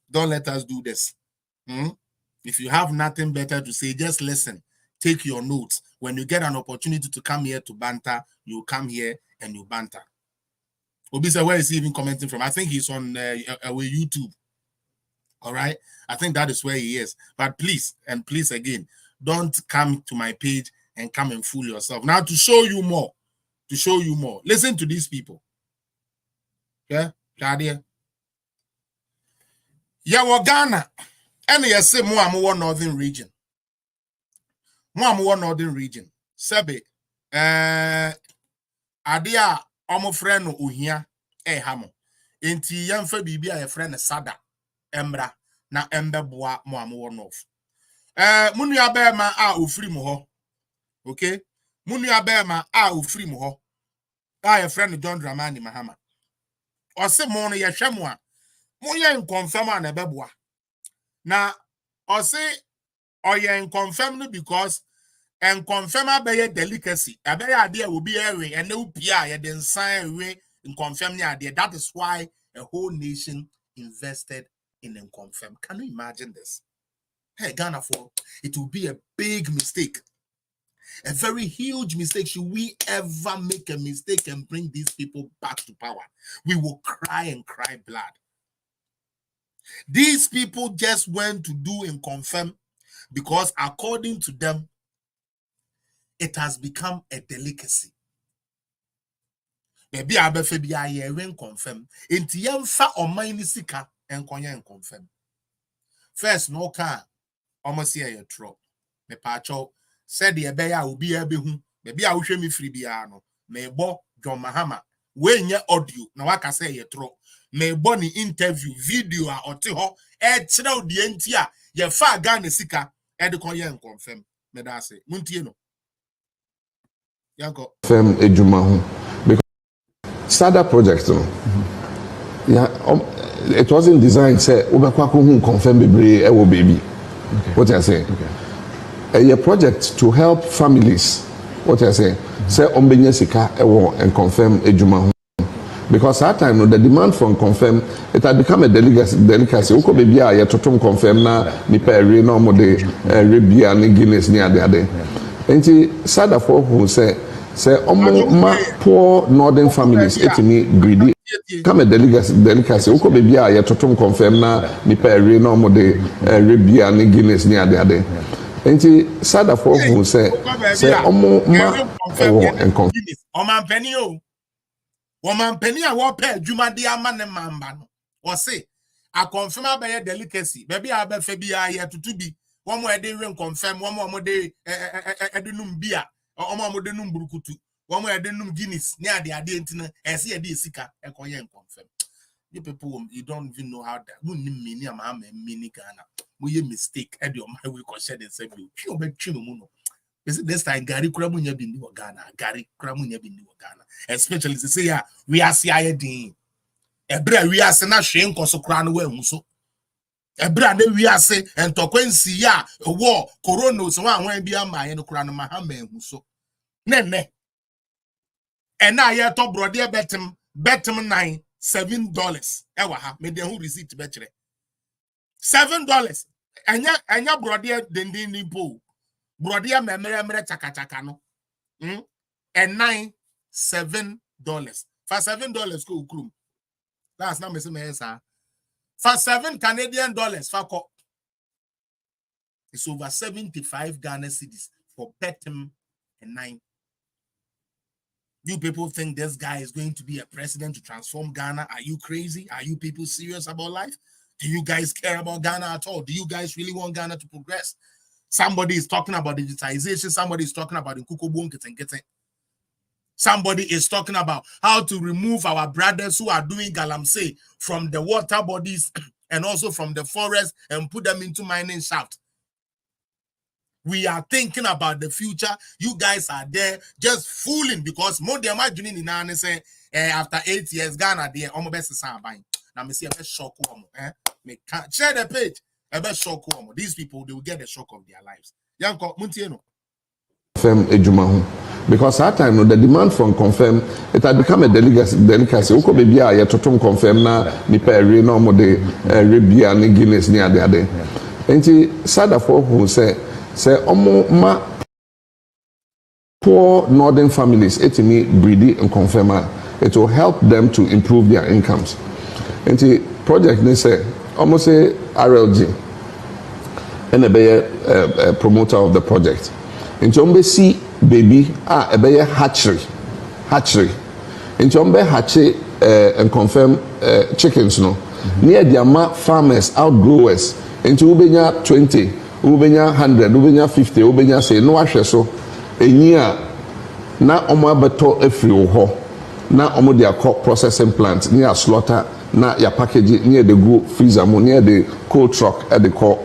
Don't let us do this. If you have nothing better to say, just listen. Take your notes. When you get an opportunity to come here to banter, you come here and you banter. Obisa, where is he even commenting from? I think he's on YouTube. All right. I think that is where he is. But please, and please again, don't come to my page and come and fool yourself. Now to show you more, listen to these people. Yeah, Shadia. Yeah, Ghana, and yes, say more northern region. More northern region. Sebe, adia omo friend no uhia hamo. Enti yamfa bibia ye friend sada embra na embeboa mo north. Munu abema a ofiri mo ho. Okay? Munu abema a ofiri mo ho. Ye friend John Dramani Mahama. Ose mo no ye hwemo a mo ye confirm an ebeboa. Na ose oye confirm no because and confirm abeye delicacy. Abeye ade will be ewe and no pia ye den sign away in confirm the idea. That is why a whole nation invested in confirm. Can you imagine this? Hey, Ghana, for it will be a big mistake. A very huge mistake. Should we ever make a mistake and bring these people back to power? We will cry and cry blood. These people just went to do and confirm because according to them, it has become a delicacy. Maybe abefe bi aye wen confirm. Enti yemfa oman ni sika enkonya en confirm. First no ka almost here your tro. Me pacho said the ebeya obi ebehu. Maybe a wohwe me free bia no. Me bo John Mahama. We nye audio na waka say ye tro. Me bo ni interview video a ote ho e kire odi enti a ye fa Ghana sika e de konya en confirm. Me da say muntie no. Fem ejuma ho because SADA project no it wasn't designed say obekwa ko hu confirm bebre e wo baby. What you say? A project to help families. What you say? Say ombenya sika e wo and confirm ejuma ho because that time no the demand for confirm it had become a delicacy. Oko baby a ye totom confirm na ni pa re no mo de rebia ni Guinness ni ade. Enti SADA for who say ma poor northern families etimi greedy come a delicacy oko baby a ye totom confirm na ni pa re no mo de rebia ni Guinness ni ade enti SADA for who say ma and confirm Oman penny a wo pa adwuma de ama ne mamba no o say a confirm abeye delicacy baby abefa bi a ye tutu bi one more day confirm one more day edunum bia omo de num burukutu one more de num Guinness ni ade entina ese ye de sika e konye confirm. You people you don't even know how that wouldn't mean am mini Ghana we ye mistake e de my we ko share the same you be twi no mu no this time Gary Kramunya bi ni Ghana Gary Kramunya bi ni Ghana especially say ya we are see din ebra we are se na hwe nkoso kra no wa hu so ebra na wi ase entokwensi ya wo corona so anwan bia ma ye no kura no mahama hu so nenne ena ye to brode betem $9 $7 ewa ha me de hu receipt be kire $7 anya brode dendin ni po brode memere chaka no and $9 $7 for $7 go ukrum that's not me say me sir. For $7 Canadian for it's over 75 Ghana cedis for Betim and 9. You people think this guy is going to be a president to transform Ghana? Are you crazy? Are you people serious about life? Do you guys care about Ghana at all? Do you guys really want Ghana to progress? Somebody is talking about digitization. Somebody is talking about the somebody is talking about how to remove our brothers who are doing galamsey from the water bodies and also from the forest and put them into mining shaft. We are thinking about the future. You guys are there just fooling because more than my junior in say after 8 years Ghana there almost best buying. Now me see a best shock me can't share the page. A best shock these people they will get the shock of their lives. Yanko Muntieno. Because that time no the demand for confirm it had become a delicacy oko baby a ye totom confirm na ni pa re no mo de rebia ni Guinness ni ade enti SADA for who say ma poor northern families etimi greedy and confirm it will help them to improve their incomes enti project ni say almost say RLG and a promoter of the project. In Chombe see baby a be hatchery. In Chombe hatchery and confirm chickens no. Near the ama farmers outgrowers into ubenya 20, ubenya 100, ubenya 50, ubenya say no ahwe so enya na omo abeto afri wo ho na omo dia processing plant near slaughter na ya package near the go freezer mo near the cold truck at the call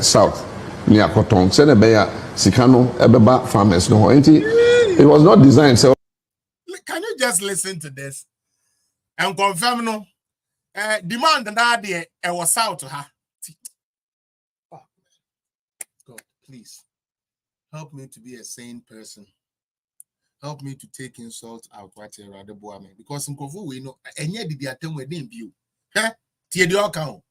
south near cotton say na be ya sika no ebeba farmers no ho. It was not designed so. Can you just listen to this and confirm no demand that there was south to her. Oh, God, please help me to be a sane person. Help me to take insult out whatever because in Kofu we know and yet the attempt within view. Tie the account.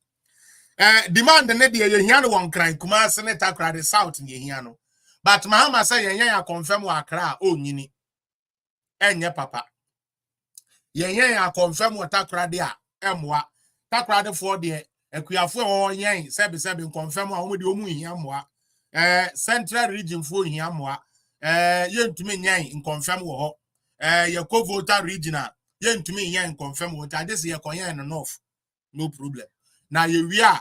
Demand the net the Yano one crying Kuma Senator cried the south in Yano. But Mahama say ya confirm wa cry oh nini. And ya papa. Ya confirm what takra dia emwa. Takra de for the Equiafo or yan sebi confirm wa the omu yamwa. Central region for yamwa. Yen to me yan in confirm wo your co-voter regional yen to me yan confirm what and this year koyan enough no problem now we are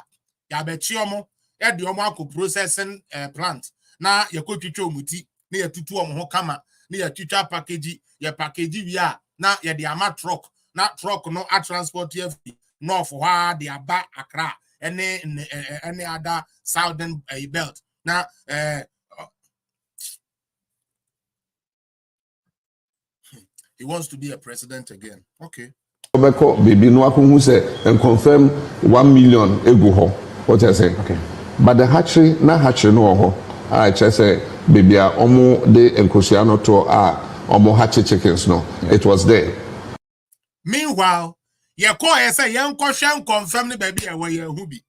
ya betiomo e de omo akọ processing plant na ya ko twitwa omuti na ya tutu omo ho kama na ya twitwa package ya package we are na ya de ama truck na truck no a transport here north wha de aba Accra any other southern belt na he wants to be a president again. Okay. Baby no who say and confirm 1 million ego ho. What I say? Okay. But the hatchery no ho. I just say baby a omo de enkosiano to omo hatchery chickens no. Yeah. It was there. Meanwhile, ye call say yan confirm the baby away ye hubi.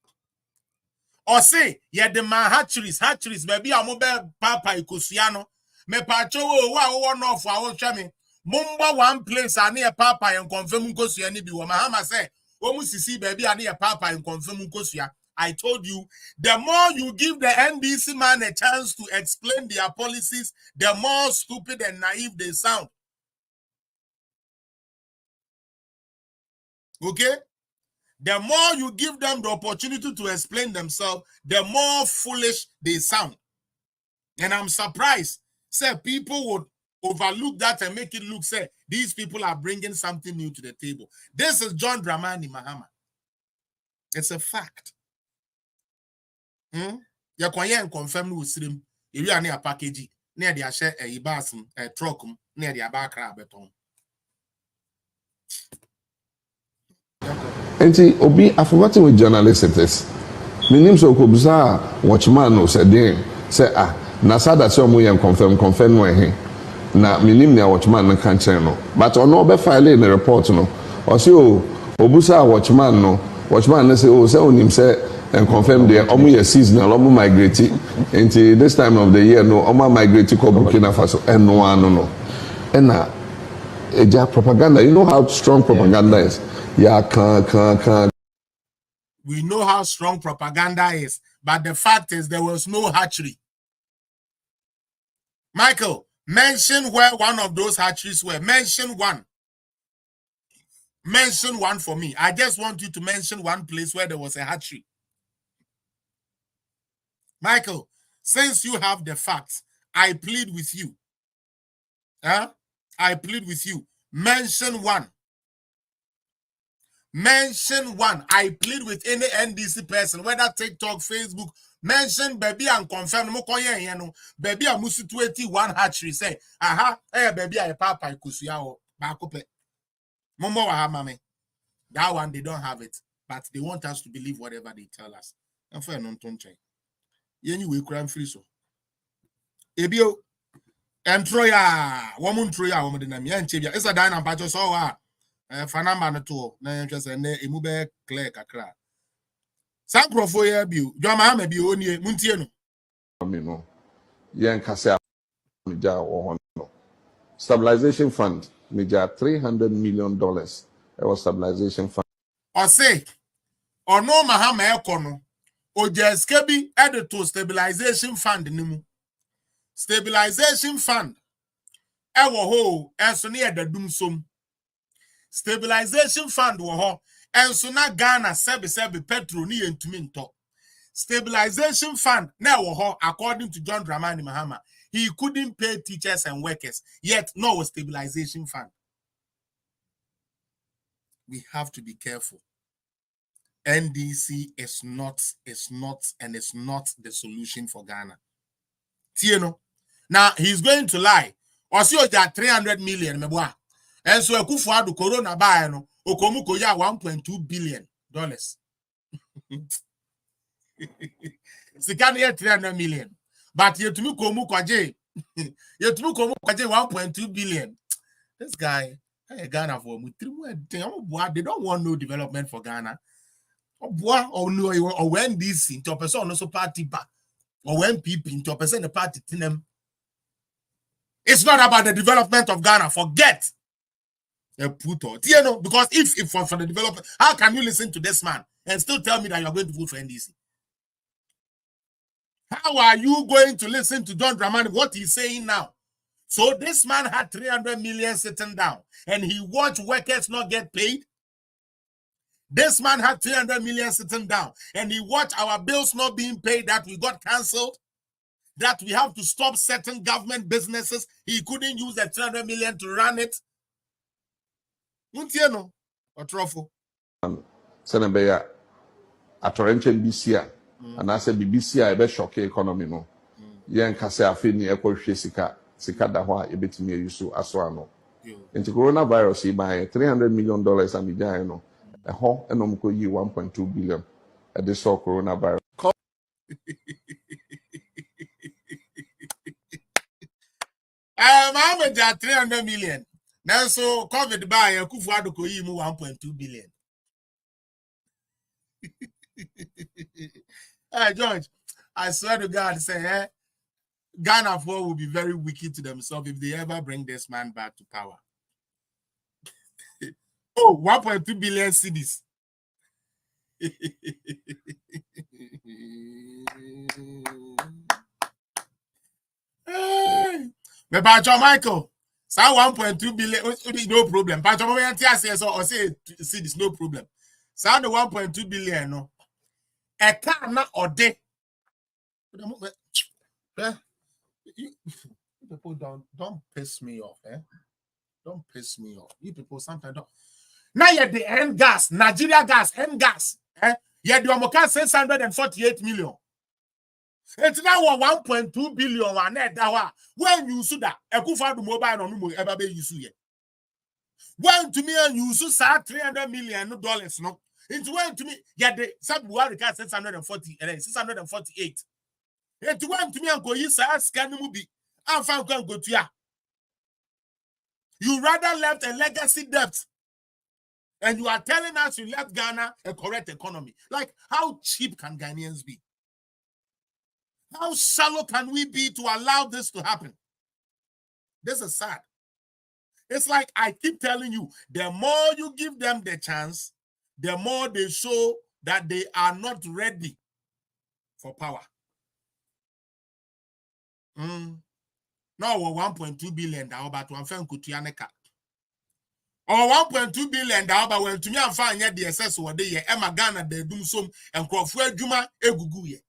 Or say ye the man hatcheries baby omo be papa ekosiano. Me pacho wa no for our chami. Mumba one place near papa and confirm Kosia ni bi Mahama say, Omusisi baby near papa and confirm Kosia. I told you, the more you give the NDC man a chance to explain their policies, the more stupid and naive they sound. Okay? The more you give them the opportunity to explain themselves, the more foolish they sound. And I'm surprised, say people would overlook that and make it look, say, these people are bringing something new to the table. This is John Dramani Mahama. It's a fact. You can confirm with stream. If you are near package, near the share a basin, a truck, near the abakra beton. And see, Obi, I've forgotten with journalists it is. My name is Okobusa, watchman, no said, say, Nasada Somu and confirm where he. Na minim na watchman no kan chen no but ono be file in the report no o se obusa watchman no say say onim say and confirm there omo ye seasonal omo migrate until this time of the year no omo migrate ko Burkina Faso no ano no na eja propaganda. You know how strong propaganda is. Yeah, can. We know how strong propaganda is, but the fact is there was no hatchery. Michael, mention where one of those hatcheries were. Mention one. Mention one for me. I just want you to mention one place where there was a hatchery. Michael, since you have the facts, I plead with you. I plead with you. Mention one. Mention one. I plead with any NDC person, whether TikTok, Facebook. Mention baby and confirm baby a musu one hatchery say baby a papa kusuya o bakope momo wa mame. That one they don't have it, but they want us to believe whatever they tell us. And for non tonche yeni we crime free so ebio entroya woman troya woman na me enchebia isa dan na pacho so wa fanamba no to na ntwese ne emu be clear kakra. Sakrofo ya biu joma ma bi onie muntie no No yen kase meja wo no stabilization fund meja $300 million. It was stabilization fund. O say ono Mahama ekono Ojeskebi added to stabilization fund nimu. Stabilization fund. Ewo ho enso ne da dum som. Stabilization fund wo ho enso na Ghana sebe petrol ni yentumi nto. Stabilization fund na wo ho according to John Dramani Mahama. He couldn't pay teachers and workers, yet no stabilization fund. We have to be careful. NDC is not the solution for Ghana. Tieno. Now he's going to lie. Osio ja 300 million meboa. And so Akufo-Addo corona buy no okomuko ya 1.2 billion dollars. Sikani 300 million. But yetumi komu kwaje. Yetumi komu kwaje 1.2 billion. This guy, hey, Ghana for me. They don't want no development for Ghana. Or no, or when this into a person also party back, or when people into a person the party to them. It's not about the development of Ghana. Forget the puto. You know, because if for the development, how can you listen to this man and still tell me that you're going to vote for NDC? How are you going to listen to John Dramani, what he's saying now? So this man had 300 million sitting down and he watched workers not get paid. This man had 300 million sitting down and he watched our bills not being paid, that we got cancelled, that we have to stop certain government businesses. He couldn't use the 300 million to run it. Muntieno or Trofo. Senebeya atorenchen BCA and I said BBC I be shock economy no. Yen kase afeni ekwohwe sika da ho a ebetimi yusu aso ano. Into coronavirus by $300 million and the no. A ho enom ko yi 1.2 billion at this coronavirus. I'm 300 million. Now so COVID by Akufo-Addo ko yi mu 1.2 billion. Hey George, I swear to God, say Ghana will be very wicked to themselves if they ever bring this man back to power. Oh, 1.2 billion cedis. Me Pacho Michael, say 1.2 billion, no problem. Pacho or say cedis, no problem. Say the 1.2 billion, no. A car not or day. People don't piss me off, eh? Don't piss me off. You people sometimes don't. Now you're the end gas, Nigeria gas, end gas. Eh? You're the Omoka 648 million. It's now 1.2 billion. When you see that, Akufo-Addo mobile on no ever be use yet. When to me and you see $300 million no. It's when to me, yeah, the Sabuari got 648. It went to me and go, yes, I scan movie. I'm found go to ya. You rather left a legacy debt. And you are telling us you left Ghana a correct economy. Like, how cheap can Ghanaians be? How shallow can we be to allow this to happen? This is sad. It's like I keep telling you, the more you give them the chance, the more they show that they are not ready for power. No, 1.2 billion, but one fan could or 1.2 billion, but when to me and find yet the SS or the Emma Ghana, they do some and Crawford Juma Eguguye.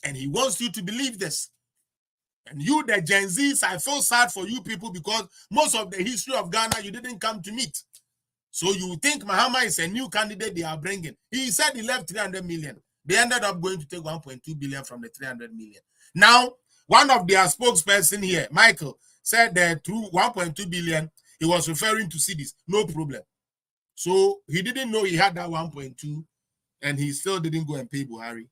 And he wants you to believe this. And you, the Gen Zs, I feel sad for you people because most of the history of Ghana you didn't come to meet. So you think Mahama is a new candidate they are bringing. He said he left 300 million. They ended up going to take 1.2 billion from the 300 million. Now, one of their spokesperson here, Michael, said that through 1.2 billion, he was referring to cedis. No problem. So he didn't know he had that 1.2 and he still didn't go and pay Buhari.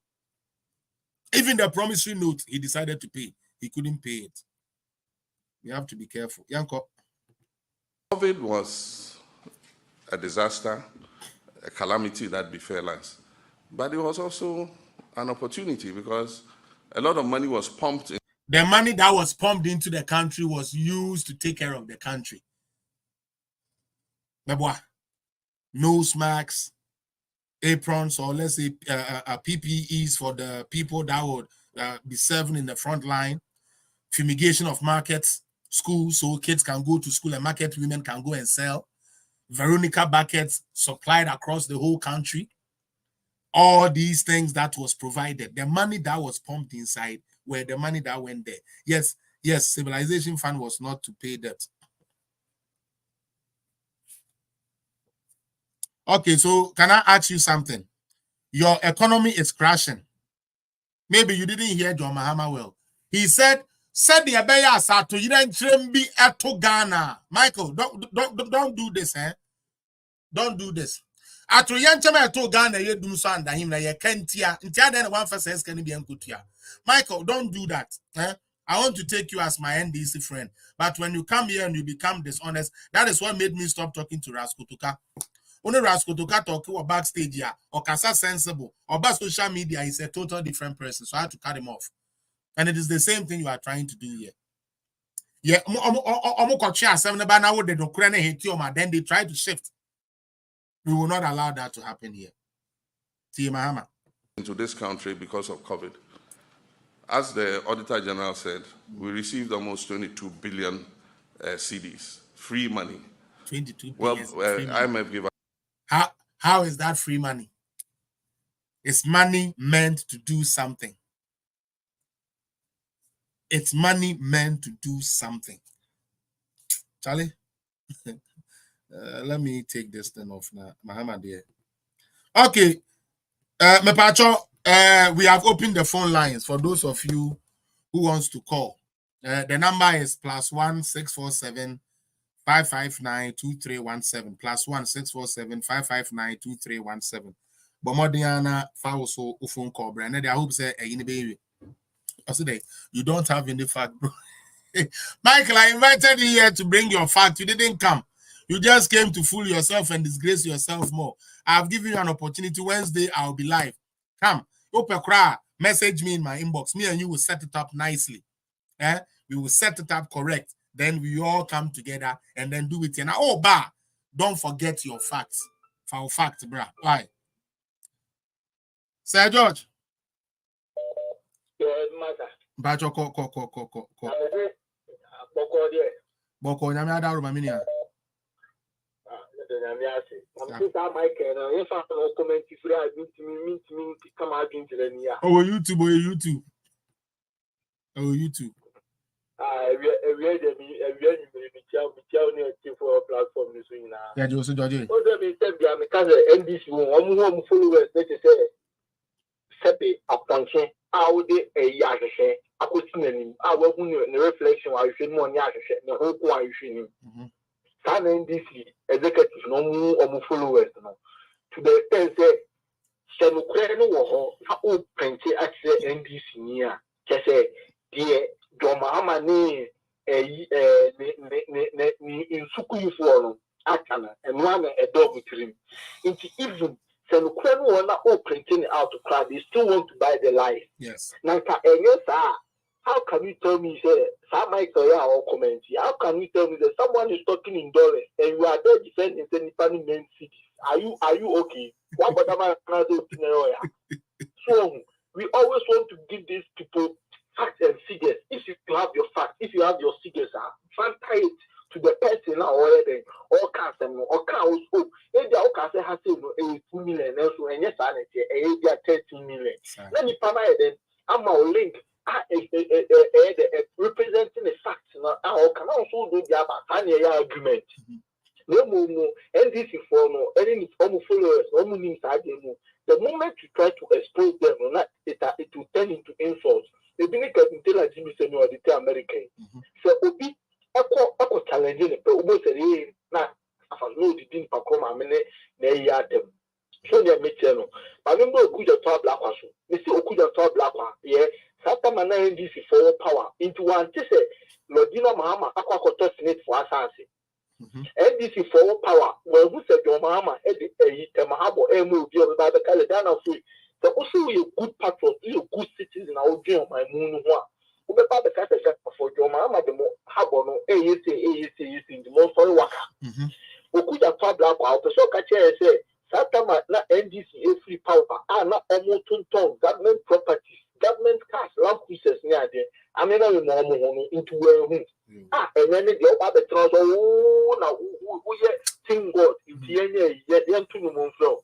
Even the promissory note, he decided to pay. He couldn't pay it. You have to be careful. Yanko. COVID was a disaster, a calamity that befell us. But it was also an opportunity because a lot of money was pumped in. The money that was pumped into the country was used to take care of the country. Nose masks, aprons or let's say PPEs for the people that would be serving in the front line, fumigation of markets, schools, so kids can go to school and market women can go and sell, Veronica buckets supplied across the whole country. All these things that was provided, the money that was pumped inside were the money that went there. Yes, civilization fund was not to pay debt. Okay, so can I ask you something? Your economy is crashing. Maybe you didn't hear John Mahama well. He said the Abeya Sato, you didn't be at Ghana. Michael, don't do this, eh? Don't do this. At Yanchama to Ghana, you do so under him, like you can't tear. Until then, one first says can be unkutia. Michael, don't do that. Eh? I want to take you as my NDC friend. But when you come here and you become dishonest, that is what made me stop talking to Raskutuka. Only Raskutuka talk or backstage here, or Kasa sensible, or by social media, he's a total different person. So I had to cut him off. And it is the same thing you are trying to do here. Yeah, then they try to shift. We will not allow that to happen here. T. Mahama. Into this country because of COVID. As the Auditor General said, we received almost 22 billion CDs, free money. 22 well, billion. IMF gave. How is that free money? It's money meant to do something. It's money meant to do something. Charlie, let me take this thing off now. Mahama dear. Okay. Mepacho, we have opened the phone lines for those of you who wants to call. The number is +1 647 559 2317 +1 647 559 2317. Bomodiana Fauso phone call brand. I hope say baby. You don't have any fact, bro. Michael, I invited you here to bring your fact. You didn't come. You just came to fool yourself and disgrace yourself more. I've given you an opportunity. Wednesday, I'll be live. Come. Message me in my inbox. Me and you will set it up nicely. We will set it up correct. Then we all come together and then do it. And don't forget your facts. For fact, bruh. Why? Sir George. Bacho ko. Boko nyame adaru maminia. Oh, YouTube. Yeah, Joseph George. NDC executive no more followers to the extent that some Ukraine war how plenty access NDC near say dear John Mahama ne in Suku for Akana and one a dog with him. Into even some Ukraine war not printing out to crowd, they still want to buy the lie. Yes. Naka how can you tell me, say, some Michael or comment? How can you tell me that someone is talking in dollars and you are there defending any main cities? Are you okay? What about So we always want to give these people facts and figures. If you have your facts, if you have your figures, transfer it to the person or anything, or cancer, or cows. If the cancer has 2 million, and yes, I need 13 million. Let me find then. I'm a link. Representing the facts now, can also do the argument. No more, NDC for no, any followers, no meaning side. The moment you try to expose them, it will turn into insults. The beginning can tell us Jimmy Samuel the American. So, Obi, I challenging it, but almost a year now. I know the didn't come a minute, they are them. So they make channel. But I remember Okuja Tower Black was. You see Okuja Tower Black, yeah. Satan and NDC for power into one. Say, Lordina Mahama, Aquacotos Senate for assassin. NDC for power. Well, who said your Mahama, Eddie, Mahabo, Emu, the other Caledana free. So also a good patrol, a good citizen, I'll dream my moon one. Who be the Catholic for your Mahama, the more Habono, AAC, the most for Waka. Okuja Tower Black, I'll show catcher say. Satama na NDC free power na almost 2 tons government properties, government cars, land cruisers near there. I mean, I'm into where and then the other trans now we sing God in the end to the flow.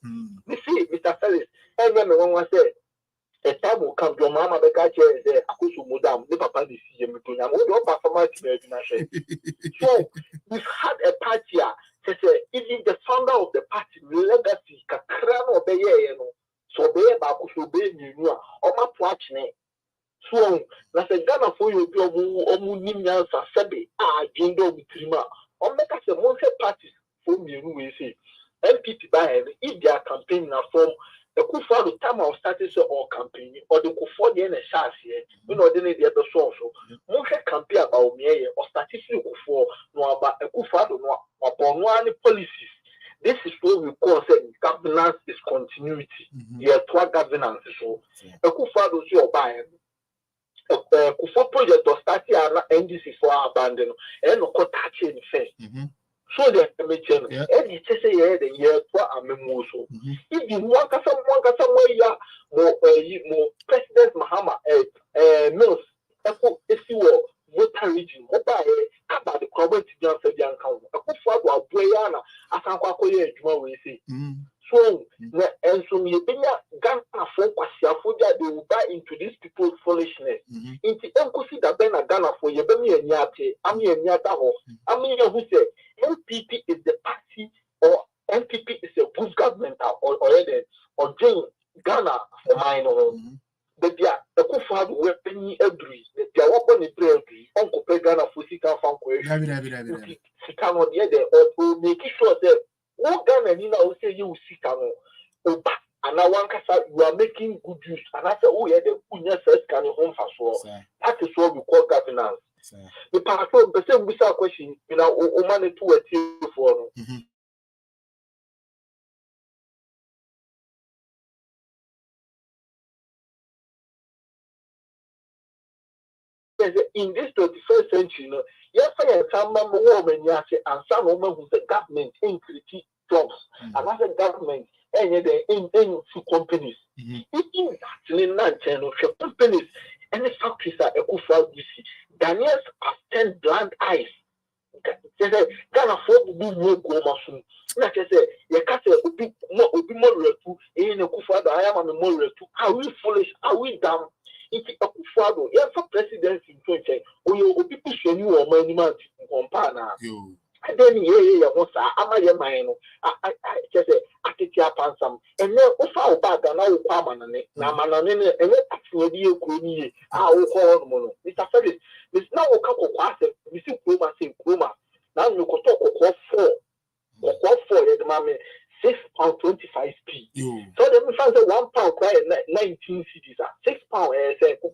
You see, Mr. Felix, and then one said, a time will come, your mama, the catcher is there, Akusu Mudam, the papa, the CM, what performance. So we've had a party. Even the founder of the party, legacy, Kakrano, so be about to be new, or my watching. So, that's a Ghana for you, Omunian Sabi, Jindo Bitrima, or make us a monster parties for me, we say. MPP by if they are campaigning from the Kufa, the time of status or campaign, or the Kufa, the NSAS here, you know, they need the other source. Monster campaign about me or statistics for no about a Kufa, no, upon one policies. This is what we call governance is continuity. Yeah, to governance. So, a Kufa, those you are buying. Kufa project or starting NDC for abandon and no touch in first. So the mention and you say the year for a memoso. If you want somewhere more President Mahama Mills, if you were voter region, about the comment to John Fabian Council, a Kufa or Brianna, as Anquacoya, we say. So, and so you bring Ghana for Kwasiafuja, they will buy into these people's foolishness. In the Enkosi that Ben Ghana for Yabemi and Yate, Ami and Yataho, Ami who said MPP is the party or MPP is a good government or Jane Ghana for mine. But yeah, the Kufa will penny agree that they are open in prayer, Uncle Pegana for Sika from Kwesi, Sika on the other, or make sure that. No Ghana, will say you see and now one case you are making good use. And I said, oh, yeah, the Punya first can home for so. That is what we call governance. The part of the same without question, you know, money to a team for. In this 21st century, yes, I am some woman, yes, and some woman who's the government in critique jobs, another government, and in companies. It is actually not companies, and the factories are a Kufa. Daniels have 10 blind eyes. Ghana folk do more go soon. Like I said, you can't say, be more to in a Kufa. I am a more to. Are we foolish? Are we dumb? It's a Kufado. Yes, for presidency in 20, or you people show you or many months in Compana. And then, yeah, I'm a man. I just say, I take your pants some. And then, if I bag and I will come on it, Naman, and let actually you could I will call Mono. Mr. Felix, Miss now will come across it. We see Kuma saying Kuma. Now you could talk of 4 the mammy. £6.25p. So then we found £1 by 19 cities at £6 say 4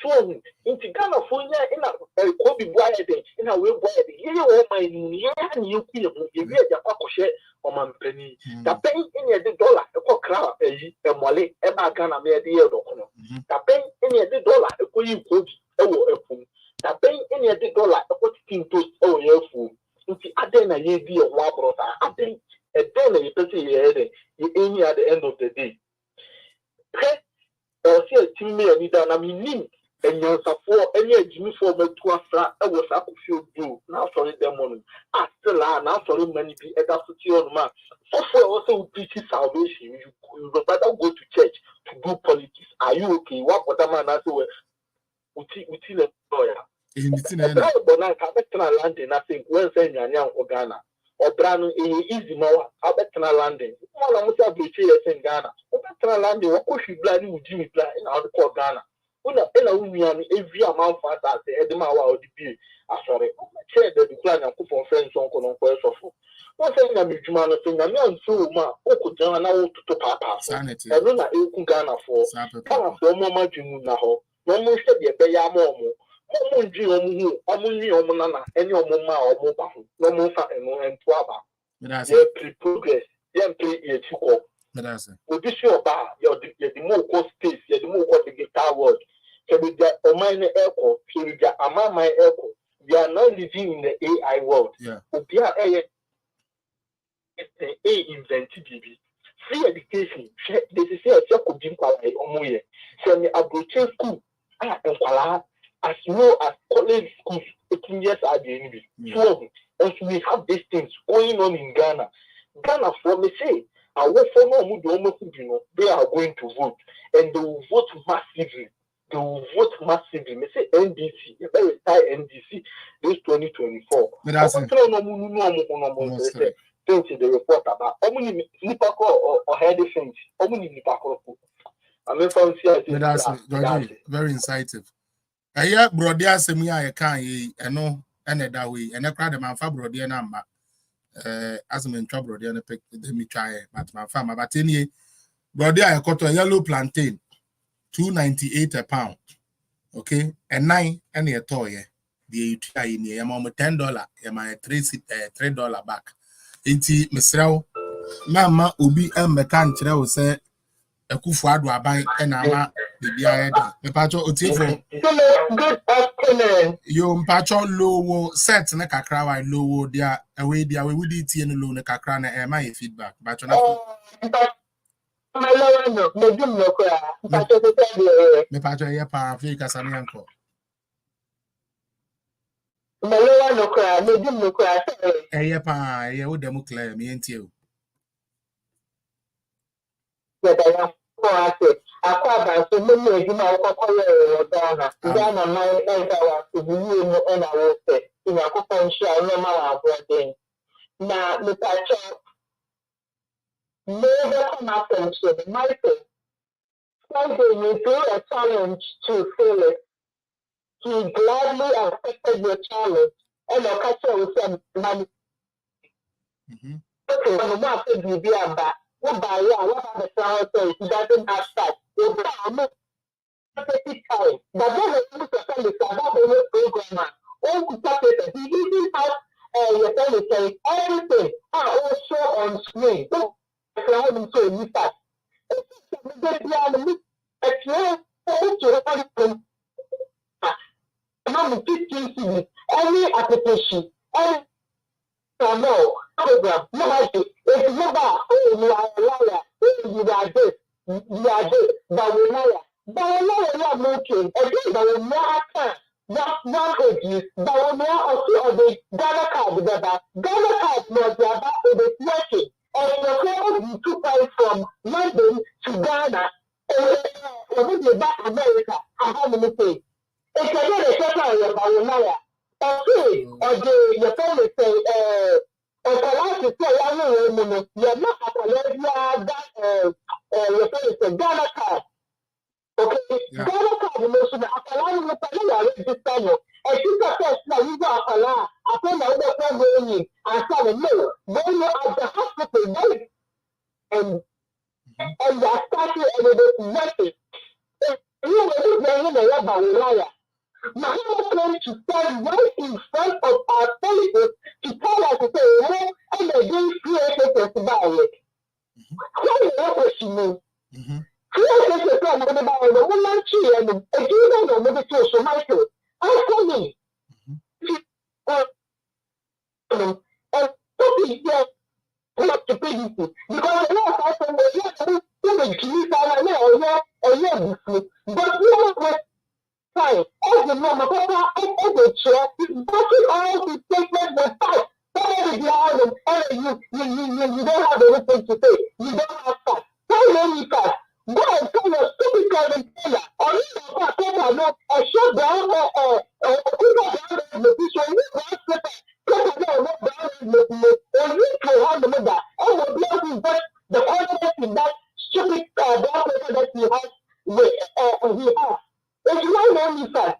so in Ghana for in a Kobe Boyd in a way Boyd, you all my new queen, you read the share or man penny. The pay in the dollar, a crowd, a mole, a Ghana made the year. The pay in the dollar, a queen coach, a fool. The pay in the dollar, a putting toast, oh, your fool. Into Adena, ye be a war brother. I think a day you put you any at the end of the day. Or see a team me and I mean, and you support any Jimmy for me to a flat. I was up to you do now. Sorry, the morning. I still are now. Sorry, many people at the on man. Also, preaching salvation. You better go to church to do politics. Are you okay? What the man I say? Within a lawyer. I landing, I think, when saying Yan or Ghana or Brano easy more, I bet landing. One of us have in Ghana. Better landing, what could you bloody with Jimmy Plan in our call Ghana? When every amount for us, Edema or the P. I sorry, chair the decline and coupon friends on Colonel of. One thing I'm Jumano thing, I'm young so much, Oko Jana to Papa. Sanity. I don't know Ghana for Ghana for more margin now. No more said the Baya Momo. Any Omunana, any Omuma or Moba, no more and Twaba. They progress, then play a chuko. With this your bar, you're the more cost space, you're the more what the guitar word. So with that, or mine echo, so with that, among my echo, we are now living in the AI world. invented BB. Free education. This is a circle gym quality or more. Send me a broader school. And as low as college schools, 18 years at the end. So, and we have these things going on in Ghana. Ghana, for me, say, I work for no more, they are going to vote, and they will vote massively. They will vote massively. Me say NDC, you better retire NDC this 2024. Things the report about Omuni Nipako or head things. Omuni Nipako. I mean, from very insightful. I hear Brodia Semia, I can't, I know, and that way, and I cried a man for Brodia number. As I'm in trouble, they pick me try, but my farmer, but in ye, Brodia, I got a yellow plantain, $2.98 a pound. Okay, and 9 and a toy. The UTI in the $10, my $3 back. Inti Mr. Mama Ubi and Mecan say a kufuadu abai and ama the beard. The patcho Otifo. Good afternoon. You patcho low set na kakra low dia away dia we would eat in low na kakra na my feedback. But my lower no, no cry. Me patcho ya pa Africa Sami uncle. My lower no cry, no cry. Eh, pa, ye would demo clear me and you. But I have I so many of Ghana. Ghana, my elder was to be and I will say, in a coupon share, no matter what. Now, the patch never come up and say, Michael, Sunday you threw a challenge to Philip. He gladly accepted your challenge, and the catcher will say, money. Okay, when the market will be about what by what are the flowers say? He doesn't have that. It's not time. But then the people say the Sabbath programmer, all the topics, he even has your family say everything are also on screen. So, if you haven't seen this, any application, any program, no, it's never, oh, you are a liar, you are this, but we liar. But we know we are looking, again, but we know not abuse, but we know also of the Ghana card, Ghana card was about the working, and the code you took out from London to Ghana, and we back America, and how many things? It's a second about a liar. Okay, or the family say, to say, you're not a your family say, Ghana card. Okay, Ghana card, emotion, Apollo, this time. And she says, now you got Apollo, I found out the family, I said, no, when you're at the hospital, and they're starting and it's working. You were just saying about a liar. Mahama came to stand right in front of our politics to tell us to say, well, and they didn't create about it. What was she mean? Create a about the woman tree and a human or maybe social Michael. Answer me. And talking here not stupidity. Because a lot of us are but we don't fine. As the normal papa, as a chair, backing all the statements were fine. Somebody behind them, you don't have anything to say. You don't have facts. Tell any facts. Go and tell your stupid commentator. Or you know, paper, no, a shut down, the position, you want paper down, not down, or you can handle that. And the blood is just the confidence in that stupid brown paper that he has. It's not only fact.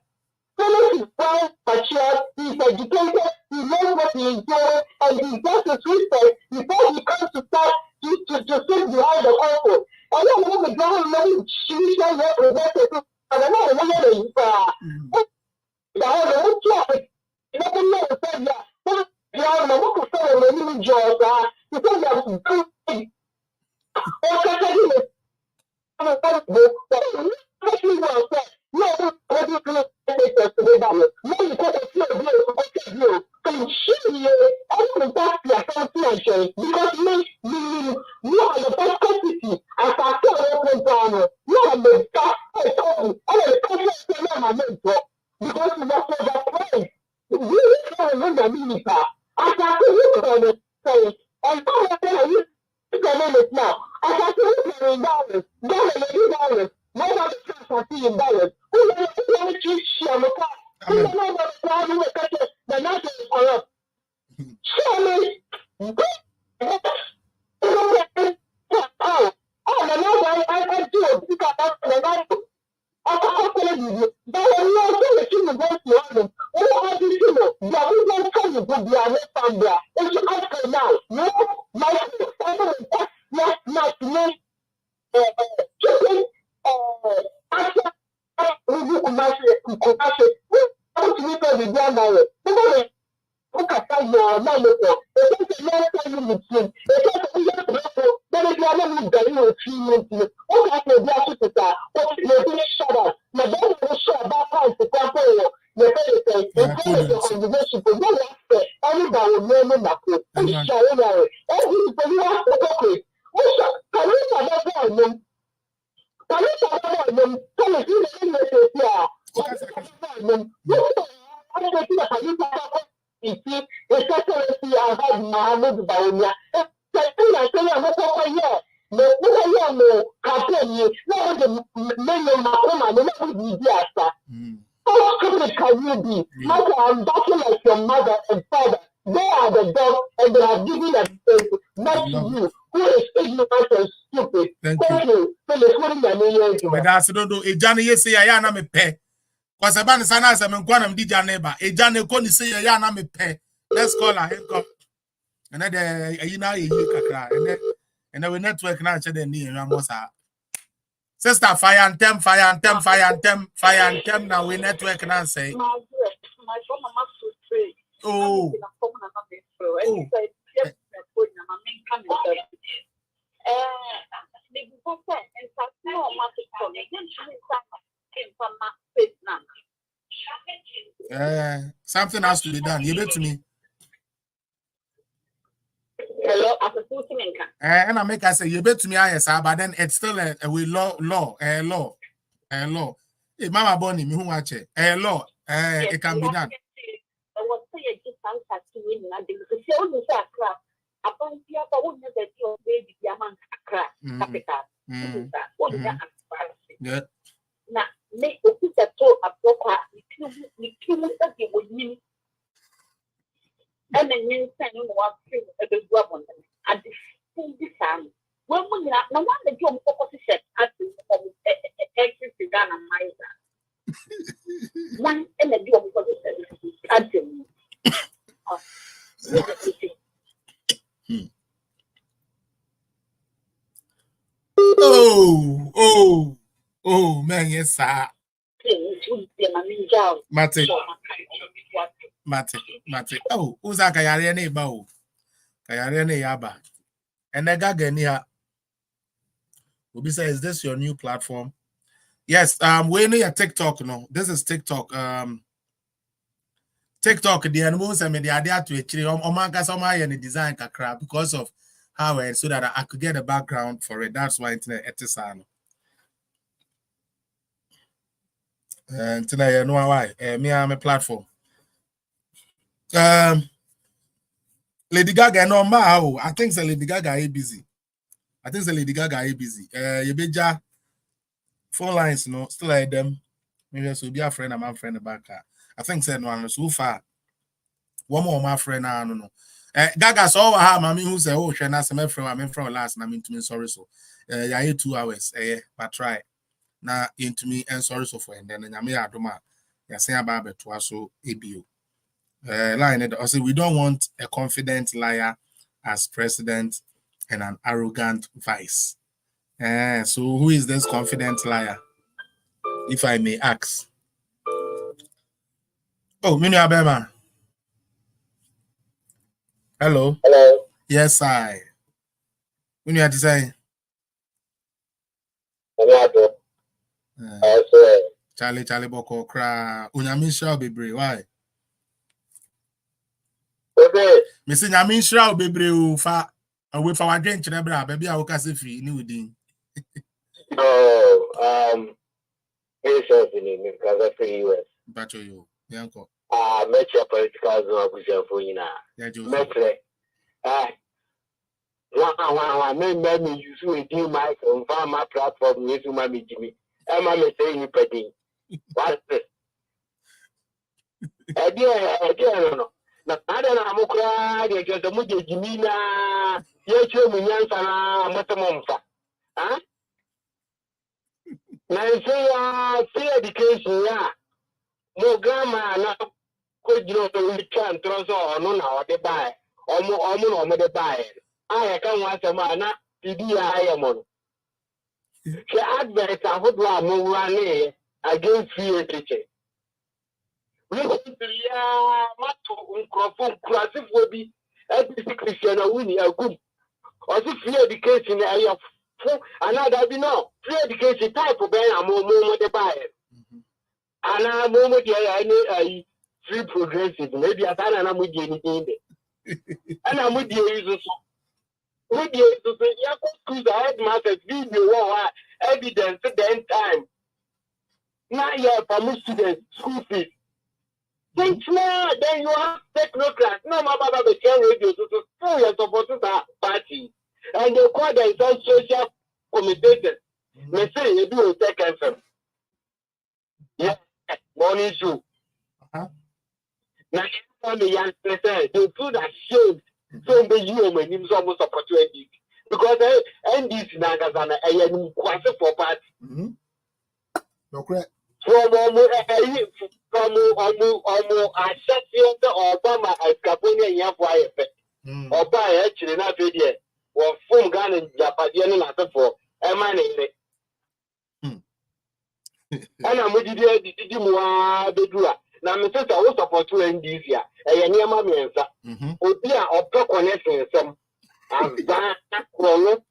Philip is well mature, he's educated, he knows what he is doing, and he does his research before he comes to start to sit behind the council. And then when the government judicial representative, and I know whether they the whole topic, nothing more said that. The government what to say when they need jobs, because they are good. No, because remember me, I can't look on it, say, and I tell you, it's now. I can't look $1 $1, nobody can see $1. Who want to choose Shamaka? Who want to catch the national corrupt? Show me. Oh, I do it because I'm How stupid can you be? Mother, I'm talking like your mother and father. They are the dogs and they are giving them space. Not you, who is ignorant and stupid. Thank you. Phyllis, what is your name? But that's no do. Ejane ye say ya na me pe. Because about sana say me nkwa na mdi jane ba. Ejane ko ni say ya na me pe. Let's call her. Come. And then you know you kakra. And then we network na che den ni ramosa. Sister, fire and tem, fire and tem, fire and tem, fire and tem. Now we network and say. My mama to pray. Oh. Something has to be done. You bet to me. Hello, and I make I say you bet to me, yes, but then it's still a law. Hey, Mama Bonnie, me who watch it. Law. It can be done. Yeah. Now, make the people a proper, and then you send one thing at the government at the same time. When we are no one the job opposition, I think every Ghana my one and the job opposition. Oh, man, yes, sir. Mate. Oh, who's that guy? Neighbor. Kayarene Yaba. And the Gagania. Obi say, is this your new platform? Yes, we know your TikTok, no. This is TikTok. TikTok, the animals and the idea to actually Omanga Somaya and the design kakra because of how so that I could get a background for it. That's why internet etisano. And today, you know why? Me, I'm a platform. Lady Gaga, no ma. I think Lady Gaga is busy. You beja phone lines, no, still like them. Maybe so be a friend and my friend back. I think said no so far. One more my friend, I don't know. Gaga saw her, mommy who say, oh, she not my friend, I'm from last, and I'm into me sorry so. Yeah, 2 hours, but try. Now into me and sorry so for and then I may adoma. Yeah, say about it was so ABO. Line it also we don't want a confident liar as president and an arrogant vice. So who is this confident liar, if I may ask? Oh, Minu Abema. Hello. Yes, I. Minu had to say. Charlie Boko cry. Unyami shall be brave. Why? Missing Yamin shall be brave. Fa away from our drink, baby. I will cast it free. New ding. Patience in it because I free US. Bacho you, Yanko. Metro political zone for you now. Metro. One me use a deal mic on my platform, use my Jimmy. I'm saying you petty. What's this? Again, no. I don't know. I'm crying because the Muji Jimina, you show me Yansana, Matamonsa. Huh? Now, say, free education, yeah. No grammar, no. Could you can transfer or no now they buy or more they buy. I can't watch a man, I am on. She adverts I would want more run against free education. We want to Mato classic will be every Christian or winning a good or free education area of another be no free education type of bear more they buy. And I'm more any free progressive, maybe I can't am with anything. And I'm with you. With you to say, yeah, I had matters, video evidence at the end time. Now you're from students, school fees. Think now, then you have technocrats. No, my Baba became radio to school and supporting that party. And they call themselves social commentators. They say you do a second film. Yeah, morning show. Now, the young person, they feel ashamed. So the human is almost opportunity because Ndc Nagazana a quite for party. From associate Obama as Caponia Yafa or by actually not video or full gun in Japadian and for a man. And I'm with you. Now, Mr. I was supposed to end this year. I near my mensa. Oh, dear, or talk connection some as that chrono.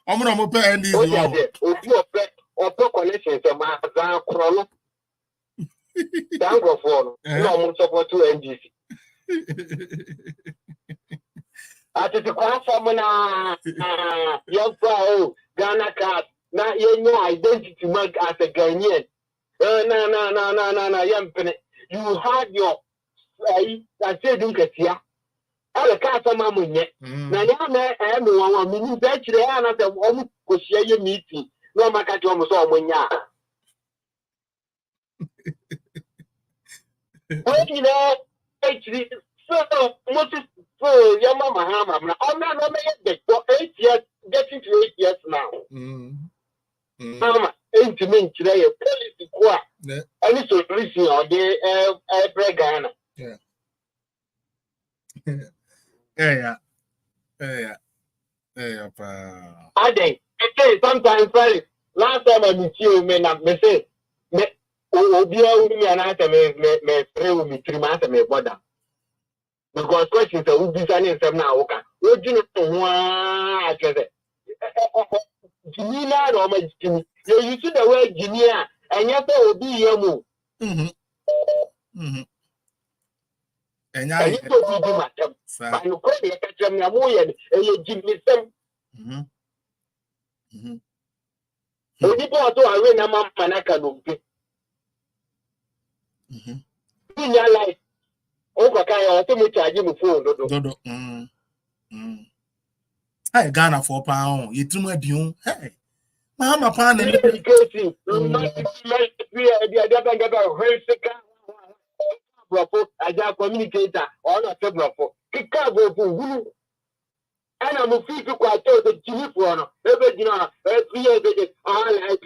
I'm going to pay and Oh, dear, or talk connection some as that chrono. Thank you for no supposed to end this. At the Kwassamana, young Frau, Ghana card, not your identity mark as a Ghanaian. No, you had your I said, look at ya. All the cats are mamma yet. Now, I am one minute that you are not a woman could share your meeting. No, my cat almost all when ya. Well, you know, actually, so much for your mamma. I'm not for 8 years, getting to 8 years now. Mama, intimate today, a policy quack. Any solution or the Ghana. I think sometimes last time I meet you, may not say, oh, dear, and I may pray with me 3 months and may bother. Because questions are who designing some now. What do you know? I Jimina or my Jimmy. You see the word Jimia, and yet there will be Yamu. And I need to be madam. I will call you a Yamu and you Jimmy some. So you go to a win a man Manaka. In your life, over Kaya, to me charge him phone. Hey, Ghana £4. You too much, you. Hey, Mama Pan and education. As a communicator, or not a bravo. Chicago, and I'm a free to quite the Jimmy for every dinner, every year, all I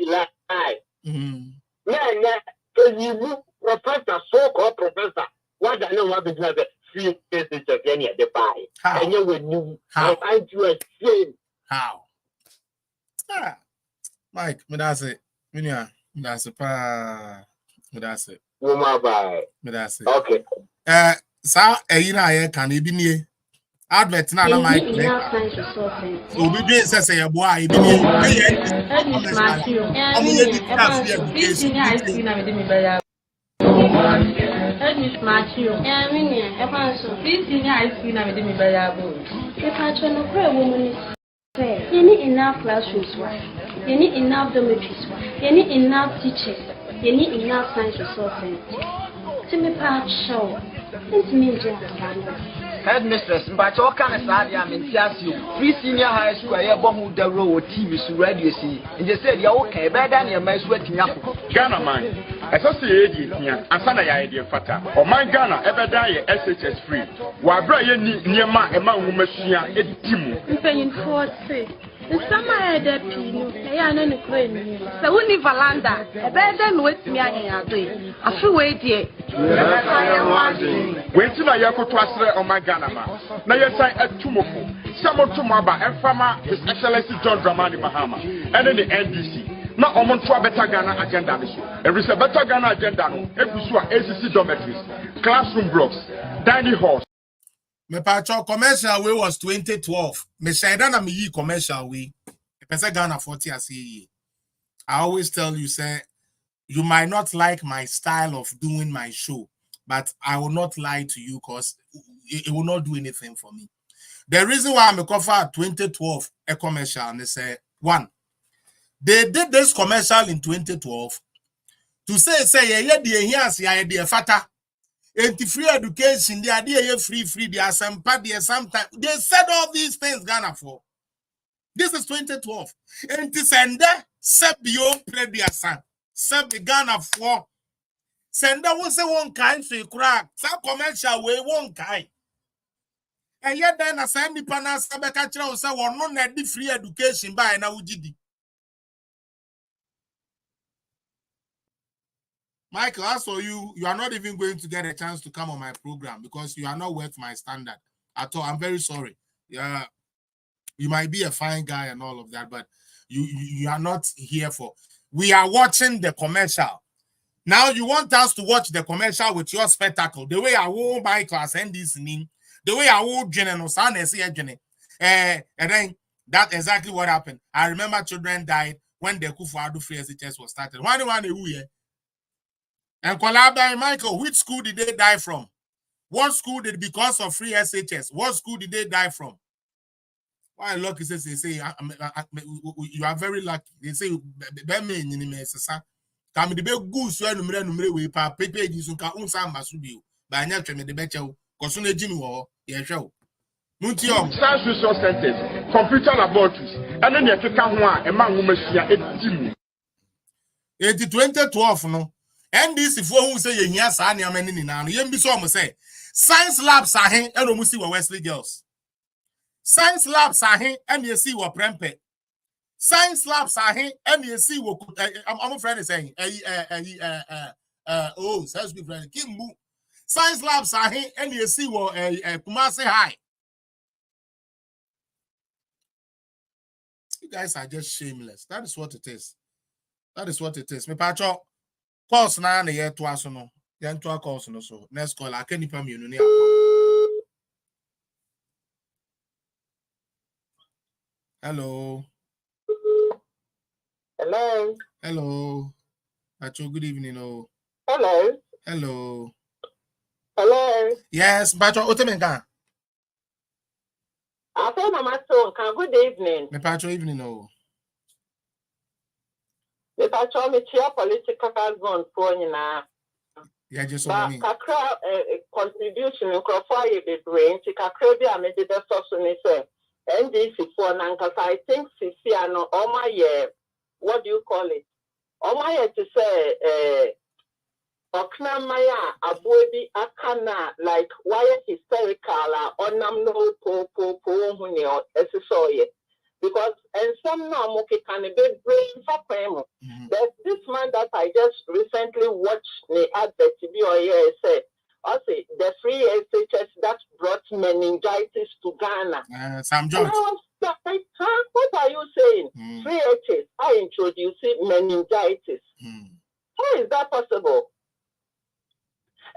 so you professor, so called professor. What I know what is not free cases of any of the buy. And you will know how I do a shame. How? Mike, me that's it. That's it. Okay. Sa eyina can e bi nie. Advert na na Mike. So we do say your boy e bi nie. Miss Matthew. Yeah, I want so. This thing I see now with me variable. If I try to pray, woman is fair. You need enough classrooms, you need enough dormitories, you need enough teachers. You need enough science resources. To me, part show. It's me, Headmistress, but all kind of sad, I'm in you. 3 senior high school, I bomb the road TV so radio see. And they said, you're okay, better than your mess wetting up. Ghana man, associate here, and Sana idea fata. Or my Ghana, ever die SHS free. While Brian near my among women, a team. Paying for say. The summer had a pino, I am on the crane. So, only Valanda, better than what me I do. I feel wait here. Wait till I go to Australia on my Ghana man. Now you say at Tumoko, someone to Maba and Farmer, His Excellency John Dramani Mahama, and then the NDC. Now, I'm on to a better Ghana agenda. There is a better Ghana agenda. Every ACC dormitories, classroom blocks, dining halls. Me pacho commercial way was 2012. Me sheda na me yi commercial way. Pese Ghana 40 as ye. I always tell you, say, you might not like my style of doing my show, but I will not lie to you because it will not do anything for me. The reason why I'm a cover 2012 a commercial, and they say, one, they did this commercial in 2012 to say, yeah, fata. Free education, the idea free, the sometimes they said all these things Ghana for. This is 2012. And this and that Sebio Prediasan. Seb Ghana for Senda was a one kind so you crack. Some commercial way one kind. And yet then a Sandy Panas Sabacatra say one non net free education by now GD. Michael, as for you, you are not even going to get a chance to come on my program because you are not worth my standard at all. I'm very sorry. Yeah, you might be a fine guy and all of that, but you are not here for. We are watching the commercial. Now you want us to watch the commercial with your spectacle, the way I will my class and this name, the way I will general son and then that's exactly what happened. I remember children died when the Kufuadu free SHS was started. And Kwalaba Michael, which school did they die from? What school did because of free SHS? What school did they die from? Why lucky says they say you are very lucky. They say come the big goose number we pa paper you can unsa masubi by nya tweme de beche because no gym wo ye hwe Muntiom Science Resource Centers, computer laboratories, and then you can come one and man who machine a team. 2012 no. NDC for who say ye sa na mani ni na no ye bi so mo say science labs are here and omusi we Wesley girls. Science labs are here and you see what Prempe. Science labs are here and you see what I'm friend saying oh science be friend Kimbu. Science labs are here and you see what Kumasi High. You guys are just shameless. That is what it is. That is what it is. Me pacho course na na ye to aso no. Ye nto course no so. Next call akanipa mienu ni akọ. Hello. Hello. Hello. Pacho, good evening. Oh. Hello. Hello. Hello. Yes, Pacho, otemenka. I say Mama Tonka, good evening. Me Pacho, evening. Oh. Me Pacho, me chia political zone for you now. Yeah, just so me. Kakra contribution in Crawford the brain. Kakra be a made the source me say. NDC for Nankas, I think Sisiano, all my year, what do you call it? All my year to say, Okna Maya, Abodi Akana, like why historical, or nam no po hunio, as you saw it. Because, and some now, can be brain for Premo. There's this man that I just recently watched the advert to be or here said, I say the free SHS that brought meningitis to Ghana. Sam George. What are you saying? Free SHS, I introduced meningitis. How is that possible?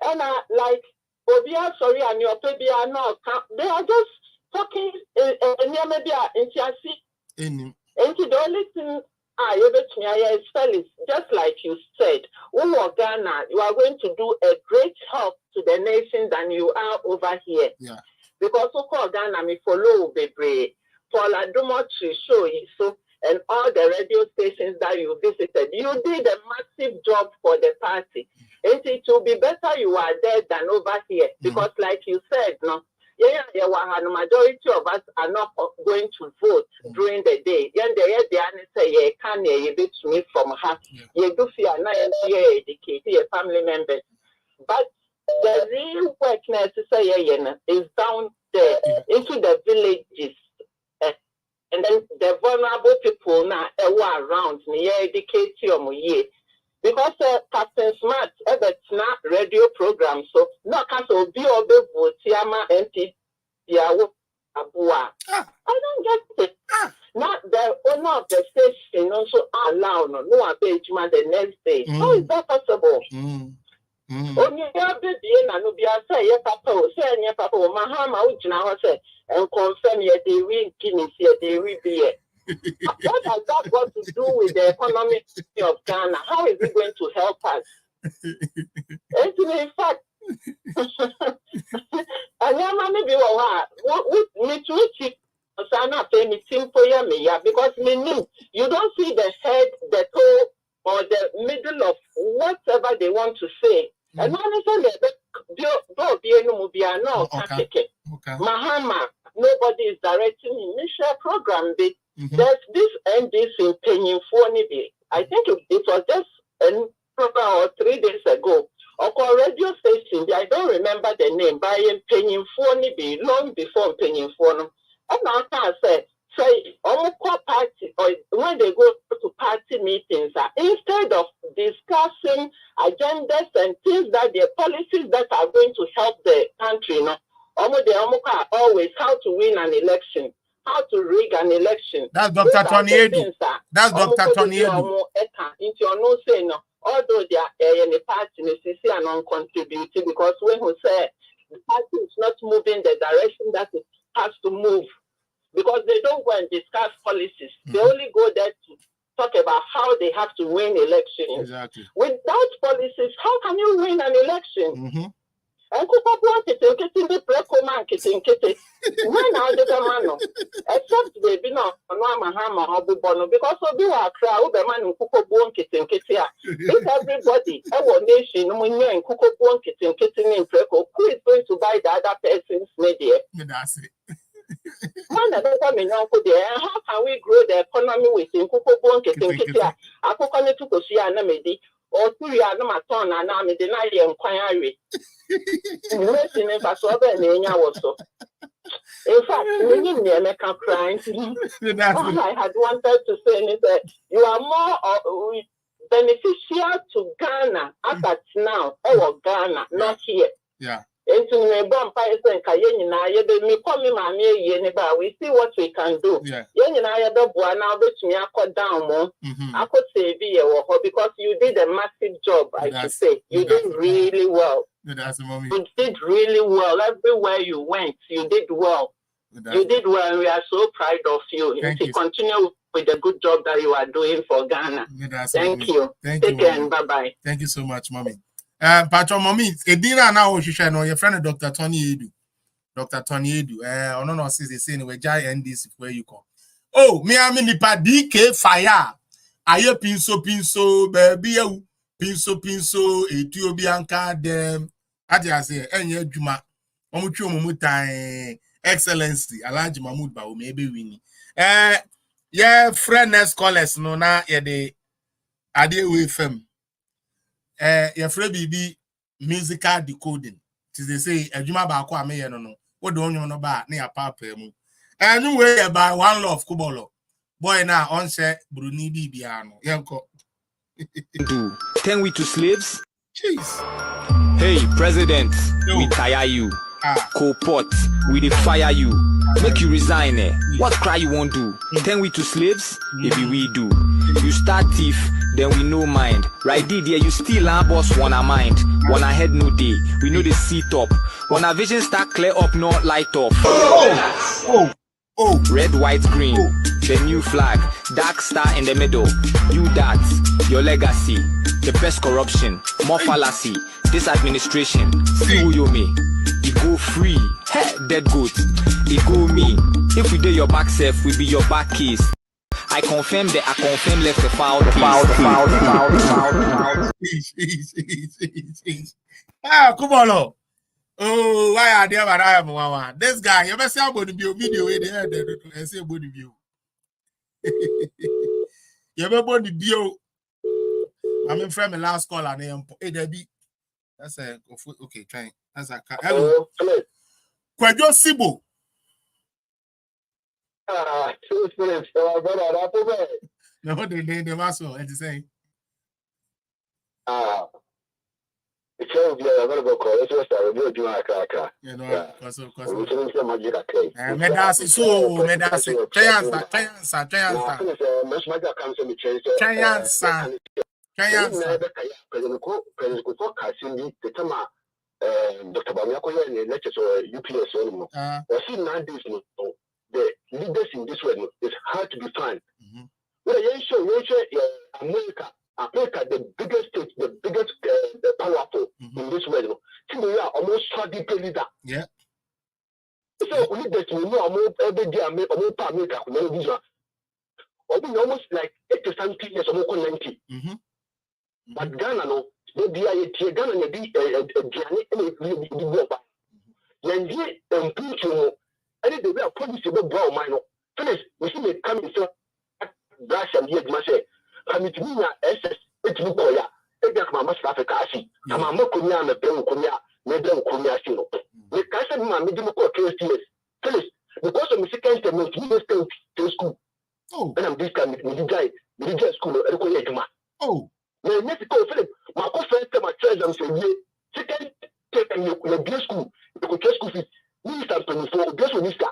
And like, Obia, sorry, and your baby are not, they are just talking maybe in Tiasi. And the only thing is Felix, just like you said, Ghana, you are going to do a great help to the nation than you are over here. Yeah. Because Ghana, me follow Bebre, for la do much show you. So and all the radio stations that you visited. You did a massive job for the party. And it will be better you are there than over here. Because like you said, no, the majority of us are not going to vote during the day. Then the say you can bit me from her. You do fear not educate your family members. But the real work necessary is down there into the villages. And then the vulnerable people now are around me educate you. Because Captain Smart it's not radio program, so no cancel be obe vote yama MP I don't get it. Not the owner of the station also allow no abejuma the next day. How is that possible? Only baby na no be say ye papa say nye papa mahama ujina ho say and confirm ye dey win Guinness ye dey win beer. What has that got to do with the economy of Ghana? How is it going to help us? And in fact, because you don't see the head, the toe, or the middle of whatever they want to say. And Mahama, nobody is directing me. Michelle program. There's this NDC paying for Nibi. I think it was just or 3 days ago. Or radio station, I don't remember the name, buying paying for Nibi long before paying for them. And now I say, party, or when they go to party meetings, instead of discussing agendas and things that their policies that are going to help the country, always how to win an election, how to rig an election. That's Dr. Tony Edu. That's Dr. Tony Edu. Although they are in the party, they are non-contributing because when we say the party is not moving the direction that it has to move, because they don't go and discuss policies. They only go there to talk about how they have to win elections. Exactly. Without policies, how can you win an election? And when I did a man, except they be not Mahama or Bubono, because of you are crowd, the man who cook bone kitten kittia. If everybody, our nation, when you're in cook bone kitten in Preco, who is going to buy the other person's media? That's it. How can we grow the economy with Kuko kitten kittia? I cook on it to go see an amedy. Or 2 years, no matter, and I'm deny the inquiry. In fact, when you make a crime, all I had wanted to say is that you are more beneficial to Ghana as at now, or Ghana, not here. Yeah. We see what we can do. I could say because you did a massive job, I should say. You did really well. You did really well. Everywhere you went, you did well. You did well. We are so proud of you. You continue with the good job that you are doing for Ghana. Thank you. Take care and bye-bye. Thank you so much, Mommy. Patron Mommy, Edina now she share no your friend Dr. Tony Edu. Dr. Tony Edu. No says they say we jai NDC where you come. Oh, me am nipa DK fire. Aye pinso baby pinso Ethiopianka dem. Ati say enye adwuma. Omutwe omutan excellency Alhaji Mahmoud Bawo maybe wini. Yeah friend scholars no na ye de ade we fam. Your friend BB musical decoding. They say adwuma ba akwa me ye no. What do you know ba na ya papa mu. Anyway by one love kubolo. Boy na on say Bruni bibia no. Yenko. Turn we to slaves? Jeez. Hey, President, we tire you. Co-pot, we dey fire you. Make you resign. What cry you won't do? Turn we to slaves? Maybe we do. You start thief, then we no mind. Right there, you still our boss wanna mind. Wanna head no day, we know the seat up. Wanna vision start clear up, not light off. Oh. Red, white, green, the new flag, dark star in the middle. You that, your legacy, the best corruption, more fallacy, this administration, see who you me. It go free, hey, dead goat, it go me. If we do your back self, we be your back case. I confirm that I confirm left the foul. Ah, come on, oh. Oh, why are there? Mama? This guy, you ever see about the video in the head? I say about the view. You ever about the video? I'm in front of my last call and hey, Debbie. That's a okay. Trying. That's a hello. Kwadwo Sibo. Ah, 2 minutes. Brother, No, they must go. And say. Ah. It's all good. I'm going to go call. It's just a review. Do you cracker? You know, because we can say magic. Medasi so medasi. Triansa. Dr. Bamiako in lectures or UPS or nowadays, the leaders in this way is hard to define. Well, you show America, the biggest state, the biggest powerful in this world. We are almost 30 leader. Yeah. So we need to know every day America, almost like 80 years or more 90. But Ghana, no, maybe I tear Ghana and be a over. When you impeach you, any day we are producing a brown minor. Finish, we see me coming so brash and yet must say. Kamitumia SS etukoya ega kama Master Africa asi kama makonya na ben konya sino me kasa ma me dimo ko KSTS finish because of my second term me stay to school and I'm this kind me guy school e ko yeduma me next ko Philip ma ko first term at am say second term you be school you go school fees minister 24 just minister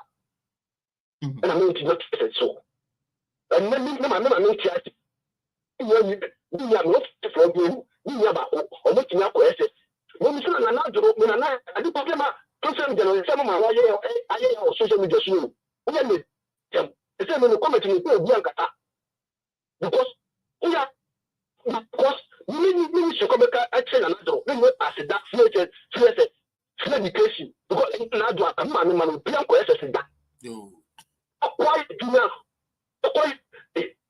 and I'm not so and me ma you are not from you. You are almost in your question. When you say, I do problem. Person generally, some of my social media soon. It's a comment in the because you need to come back and tell another. Then what I said that education because now do I come on man be a question that. Why do you why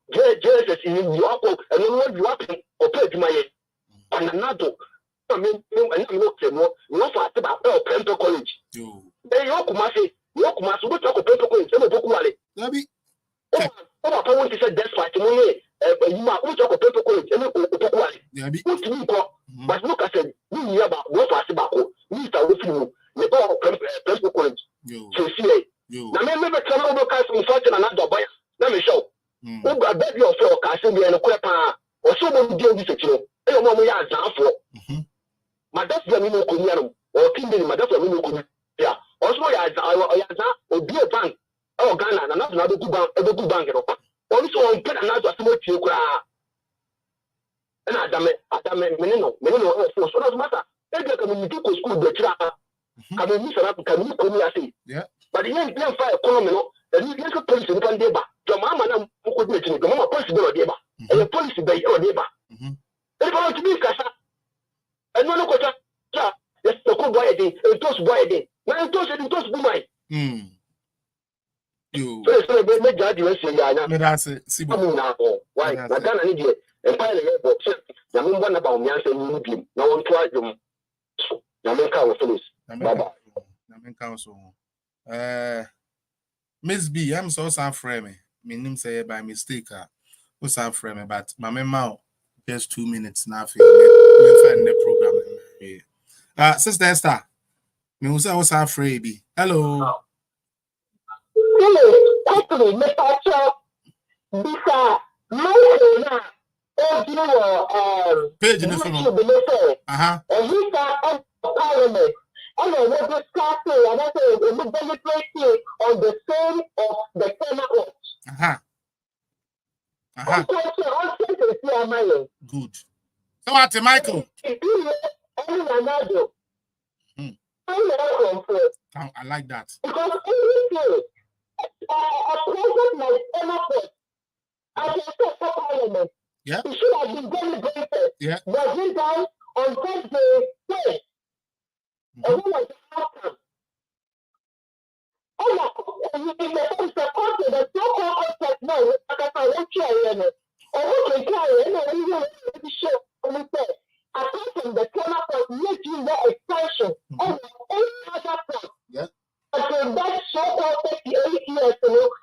Jesus in your and then you happen or pay to my and another. I mean, no for about Pento College. They Yokumasi, what talk of Pento College, and Bokuale. Nabi. Oh, I want to say that's why you are talk of Pento College, and Bokuale. What do you call? But look, I said, you hear about what was about Mr. Wifu, the power of Pento College. So see, now remember, come over from such another buyer. Let me show. Who got baby or so, casting and a crapa, or so many deal with you. I don't know where I'm for. My dad's the Mino Kumiano, or King, my dad's the Mino Kumiano. Yeah, also, I or be a bank, oh, Ghana, and another good bank. Also, on put another small to cry. And I damn it, Menino, so doesn't matter. They come in to school, the trap. Can you miss up? Can you come here? Yeah, but the young fire economy, and you get a police in Pandeba. Your mama could make the mama possible deba, and the policy by your neighbor. They want to be Casa. And no quota, yes, the good boy day, and toast boy day. Now toast and toast boy. You make that you say, that's it. See, why? I can't need it. And finally, the woman about me and say, you need him. No one tried them. Yamenka will finish. Bye bye. Yamenka so. Miss B, I'm so sorry for me. My name say by mistake. What's sorry for me, but my mouth just 2 minutes now for the program. Sister Esther, me who say what's sorry for me. Hello. Hello, actually, Mr. Chop, Bisa, Mona, page in the phone. And he got Parliament. And I was discussing, and I said, we will deliberate on the same of the Senate. Good. So what, Michael? I like that. Because anything, a president like Senate, as a Parliament, yeah, it should have been deliberated. Yeah. Was it done on Thursday? Yes. And what was the outcome? In the court, the so-called outcome, no, I want apart from the corner court, making the expansion of any other court. Yeah. So that so-called 38 years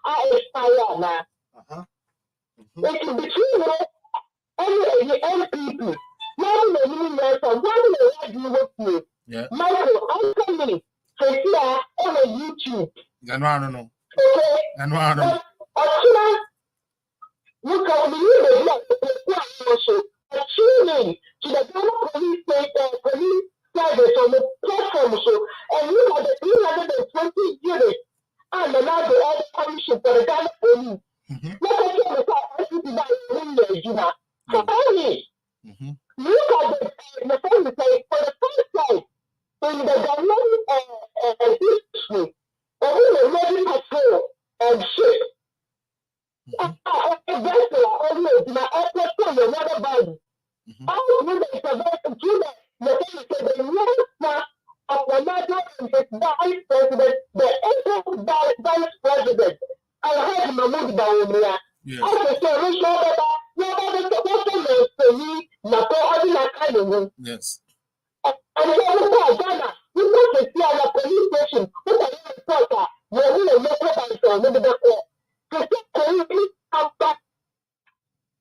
are expired now. It is between the NPP. Now the minister, yeah. Michael, answer me. So here on YouTube. No. Okay. No. Look at me, tuning to the Ghana police service on the platform, and look at the 320 units and now the other commission for the Ghana police. Look at the phone say for the first time in the government history, only Navy patrol and ship. Yes. And Ghana, you know to see our police station, who are you reporter, you're really a local bank or maybe the court. To see police after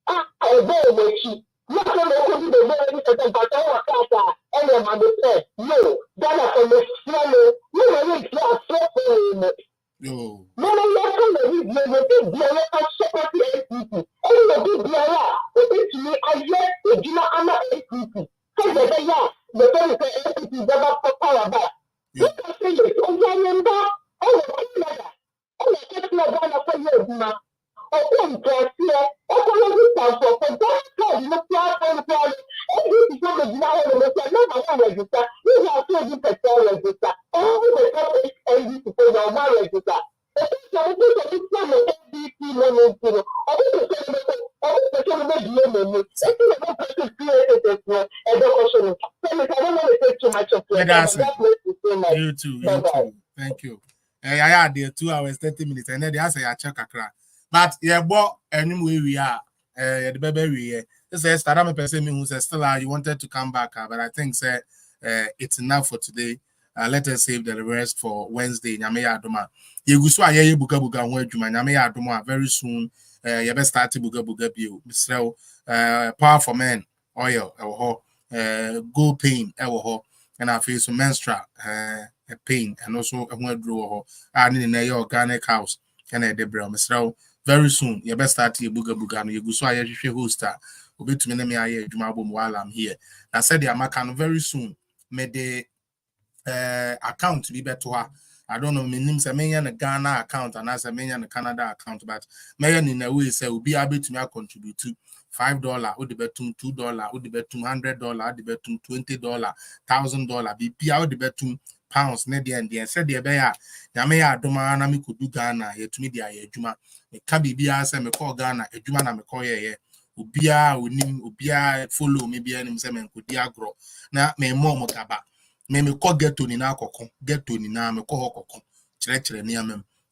a very much. Not only could the very certain but our Kata and your mother said, no, Ghana from the swallow, you know, you are so no. No, you big Biara and separate NPP. And you big Biara, it is me, I yet, the Gina Ama NPP. The very NPP never power back. You can say it, oh, Canada, oh, Ghana for years now. Oh, come to us here, oh, come on, for that, no platform, and this is what the Gina register, never register, you have to do the register, all the topics and this is for your register. You too. Thank you. I had there 2 hours, 30 minutes, and then they say I check a crack. But yeah, but anyway, we are the baby we this is Stadam person who says still you wanted to come back, but I think it's enough for today. Let us save the rest for Wednesday. Nyame Adoma. Yegusu aye buga buga ho adwuma. Nyame Adoma very soon. You best start buga buga bio. Misrel power for men oil ewo go pain ewo ho. And I feel some menstrual pain and also a one draw and in a organic house and a debra. Misrel very soon. You best start your buga buga. Yegusu aye hosta. Obi to me aye adwuma bom while I'm here. I said the Amakan very soon. May the account be better. I don't know, my name is a Ghana account and as a the Canada account, but Mayan in a way say will be able to contribute to $5, would the betum $2, would the betum $100, the betum $20, $1,000, be out the betum pounds, Nedi and the said the bear, Yamea Doma, and could do Ghana, yet to me the Juma, it can be as I call Ghana, a Juma and a coy, Ubia, Ubia, follow maybe an semen could diagro. Now, may more motaba. Me call get to Nina Kokon, get to Nina, me call Kokon,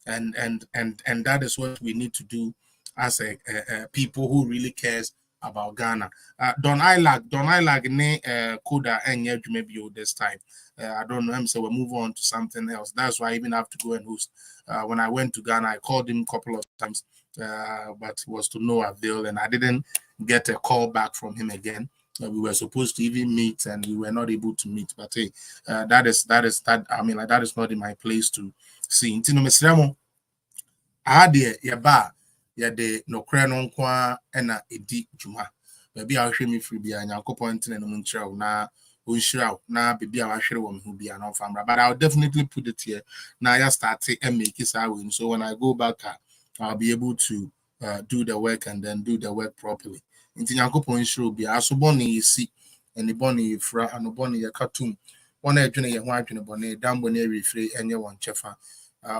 and that is what we need to do as a people who really cares about Ghana. Don't I like ne Koda and yet maybe this time. I don't know him, so we'll move on to something else. That's why I even have to go and host. When I went to Ghana, I called him a couple of times, but it was to no avail, and I didn't get a call back from him again. We were supposed to even meet and we were not able to meet, but hey, that is I mean, like, that is not in my place to see. Intino mesremo ade ye ba ye de no kre no nko na edi juma baby a hwe me free bia nyankopon ntene no nchiraw na onshiraw na baby a wahwere wo me hu bia na famra, but I'll definitely put it here now. I start and make it so when I go back I'll be able to do the work and then do the work properly. Inti Yankopon show be asoboni yesi eni boni fra anoboni yakatum wona adwene ye ho adwene boni dambo na refre enye won chefa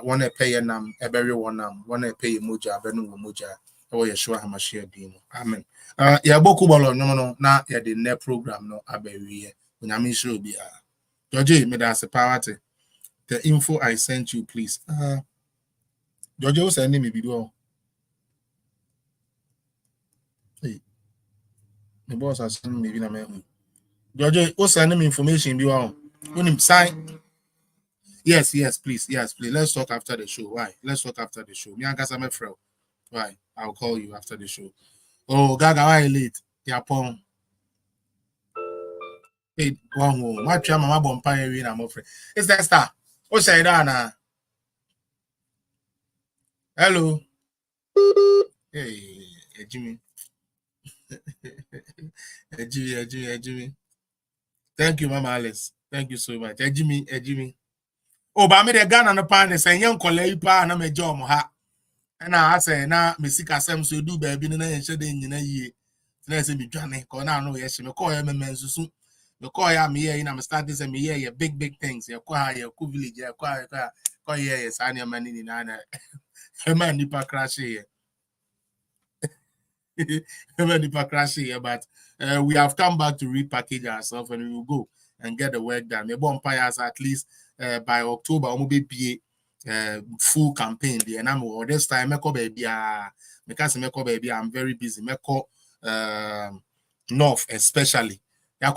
wona pay nam ebere wonam wona pay moja abenu wo moja wo Yeshua hamashia dino amen. Ya boku bolo no na ya the net program no abewie onyame show be George me da se power the info I sent you please George send me video. The boss has sent me in a man. George, what's sending me information? Be on. When him sign. Yes, please. Yes, please. Let's talk after the show. Why? Let's talk after the show. Me and Kasame Frel. Why? I'll call you after the show. Oh, Gaga, why late? Yapon. Hey, one more. My chama, my bumpire, I'm afraid. It's that star. What's that now? Hello. Hey, Jimmy. Jimmy. Thank you, Mama Alice. Thank you so much. Jimmy. Oh, but me the gun on the pan and saying young colleague pan and a job ha. And I say now me sick as some so do baby and shedding in a year. Let's be Johnny. Call now, yes, me call him a man soon. You call ya me here in I'm starting to me here big things. You call your cool village, you call yes, I am man in Anna. A man nipa crash here. But we have come back to repackage ourselves and we will go and get the work done. Maybe umpires at least by October, we'll be full campaign. And I'm this time, baby, I'm very busy. North, especially, now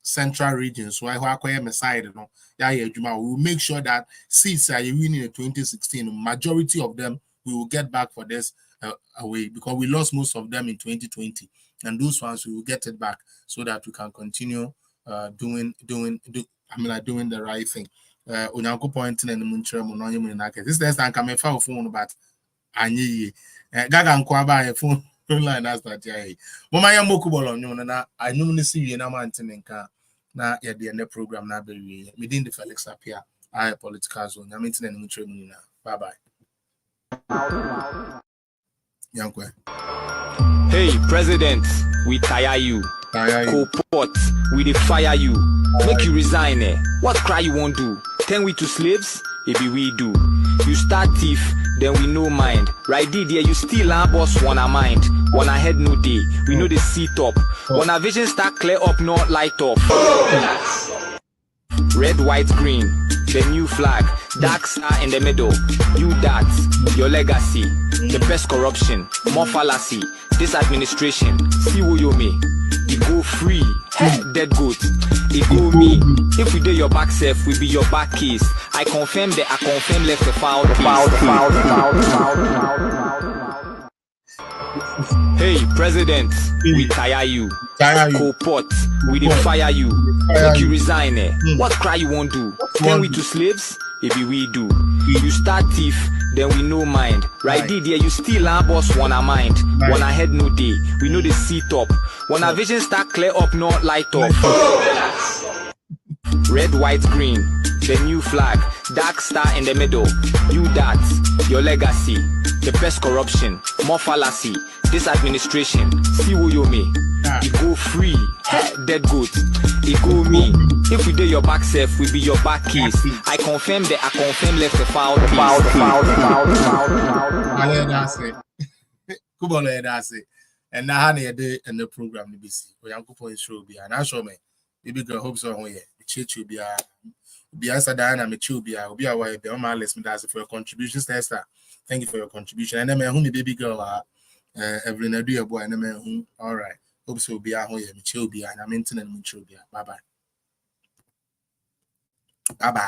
central regions. So I will make sure that seats are winning in 2016. Majority of them we will get back for this. Away because we lost most of them in 2020, and those ones we will get it back so that we can continue doing the right thing. Unyanko pointing and munchre this next time come a phone but anyi gaga nkwaba phone line as that yeah mama ya mokubolo nyo na anyum see we na mantin nka na ya the program na be within the Felix Apia I political zone ya maintain and munchre munina. Bye bye. Hey, President, we tire you. Co-pot, we dey fire you. Make you resign, eh? What cry you won't do? Turn we to slaves? It be we do. You start thief, then we no mind. Right there, you still our boss wanna mind. Wanna head no day, we know the seat up. Wanna vision start clear up, not light off. Red, white, green, the new flag. Dark star in the middle. You that, your legacy. The best corruption, more fallacy. This administration, see who you me. It go free, dead good. It go me. If we do your back self, we be your back case. I confirm left the foul Hey, President, we tire you. Co-pot, we dey fire you. Make you resign, eh? What cry you won't do? Turn we to slaves? It be we do. You start thief, then we no mind. Right there, you still our boss wanna mind. Wanna head no day, we know the seat up. Wanna vision start clear up, not light up. Red, white, green, the new flag. Dark star in the middle. You that, your legacy. The best corruption, more fallacy. This administration, see who you me. It go free, dead good. It go me. If we do your back self, we be your back case. I confirm left the foul case. And now honey a day and the program to be see. We are going to be an answer me. Baby girl hopes on here. Church will be answered Diana Michubia will be away be on my list for your contributions, Esther. Thank you for your contribution. And then whom the baby girl every day a boy and a man whom all right. Hope so be a home Michubia and I'm intending Michubia. Bye bye. Bye bye.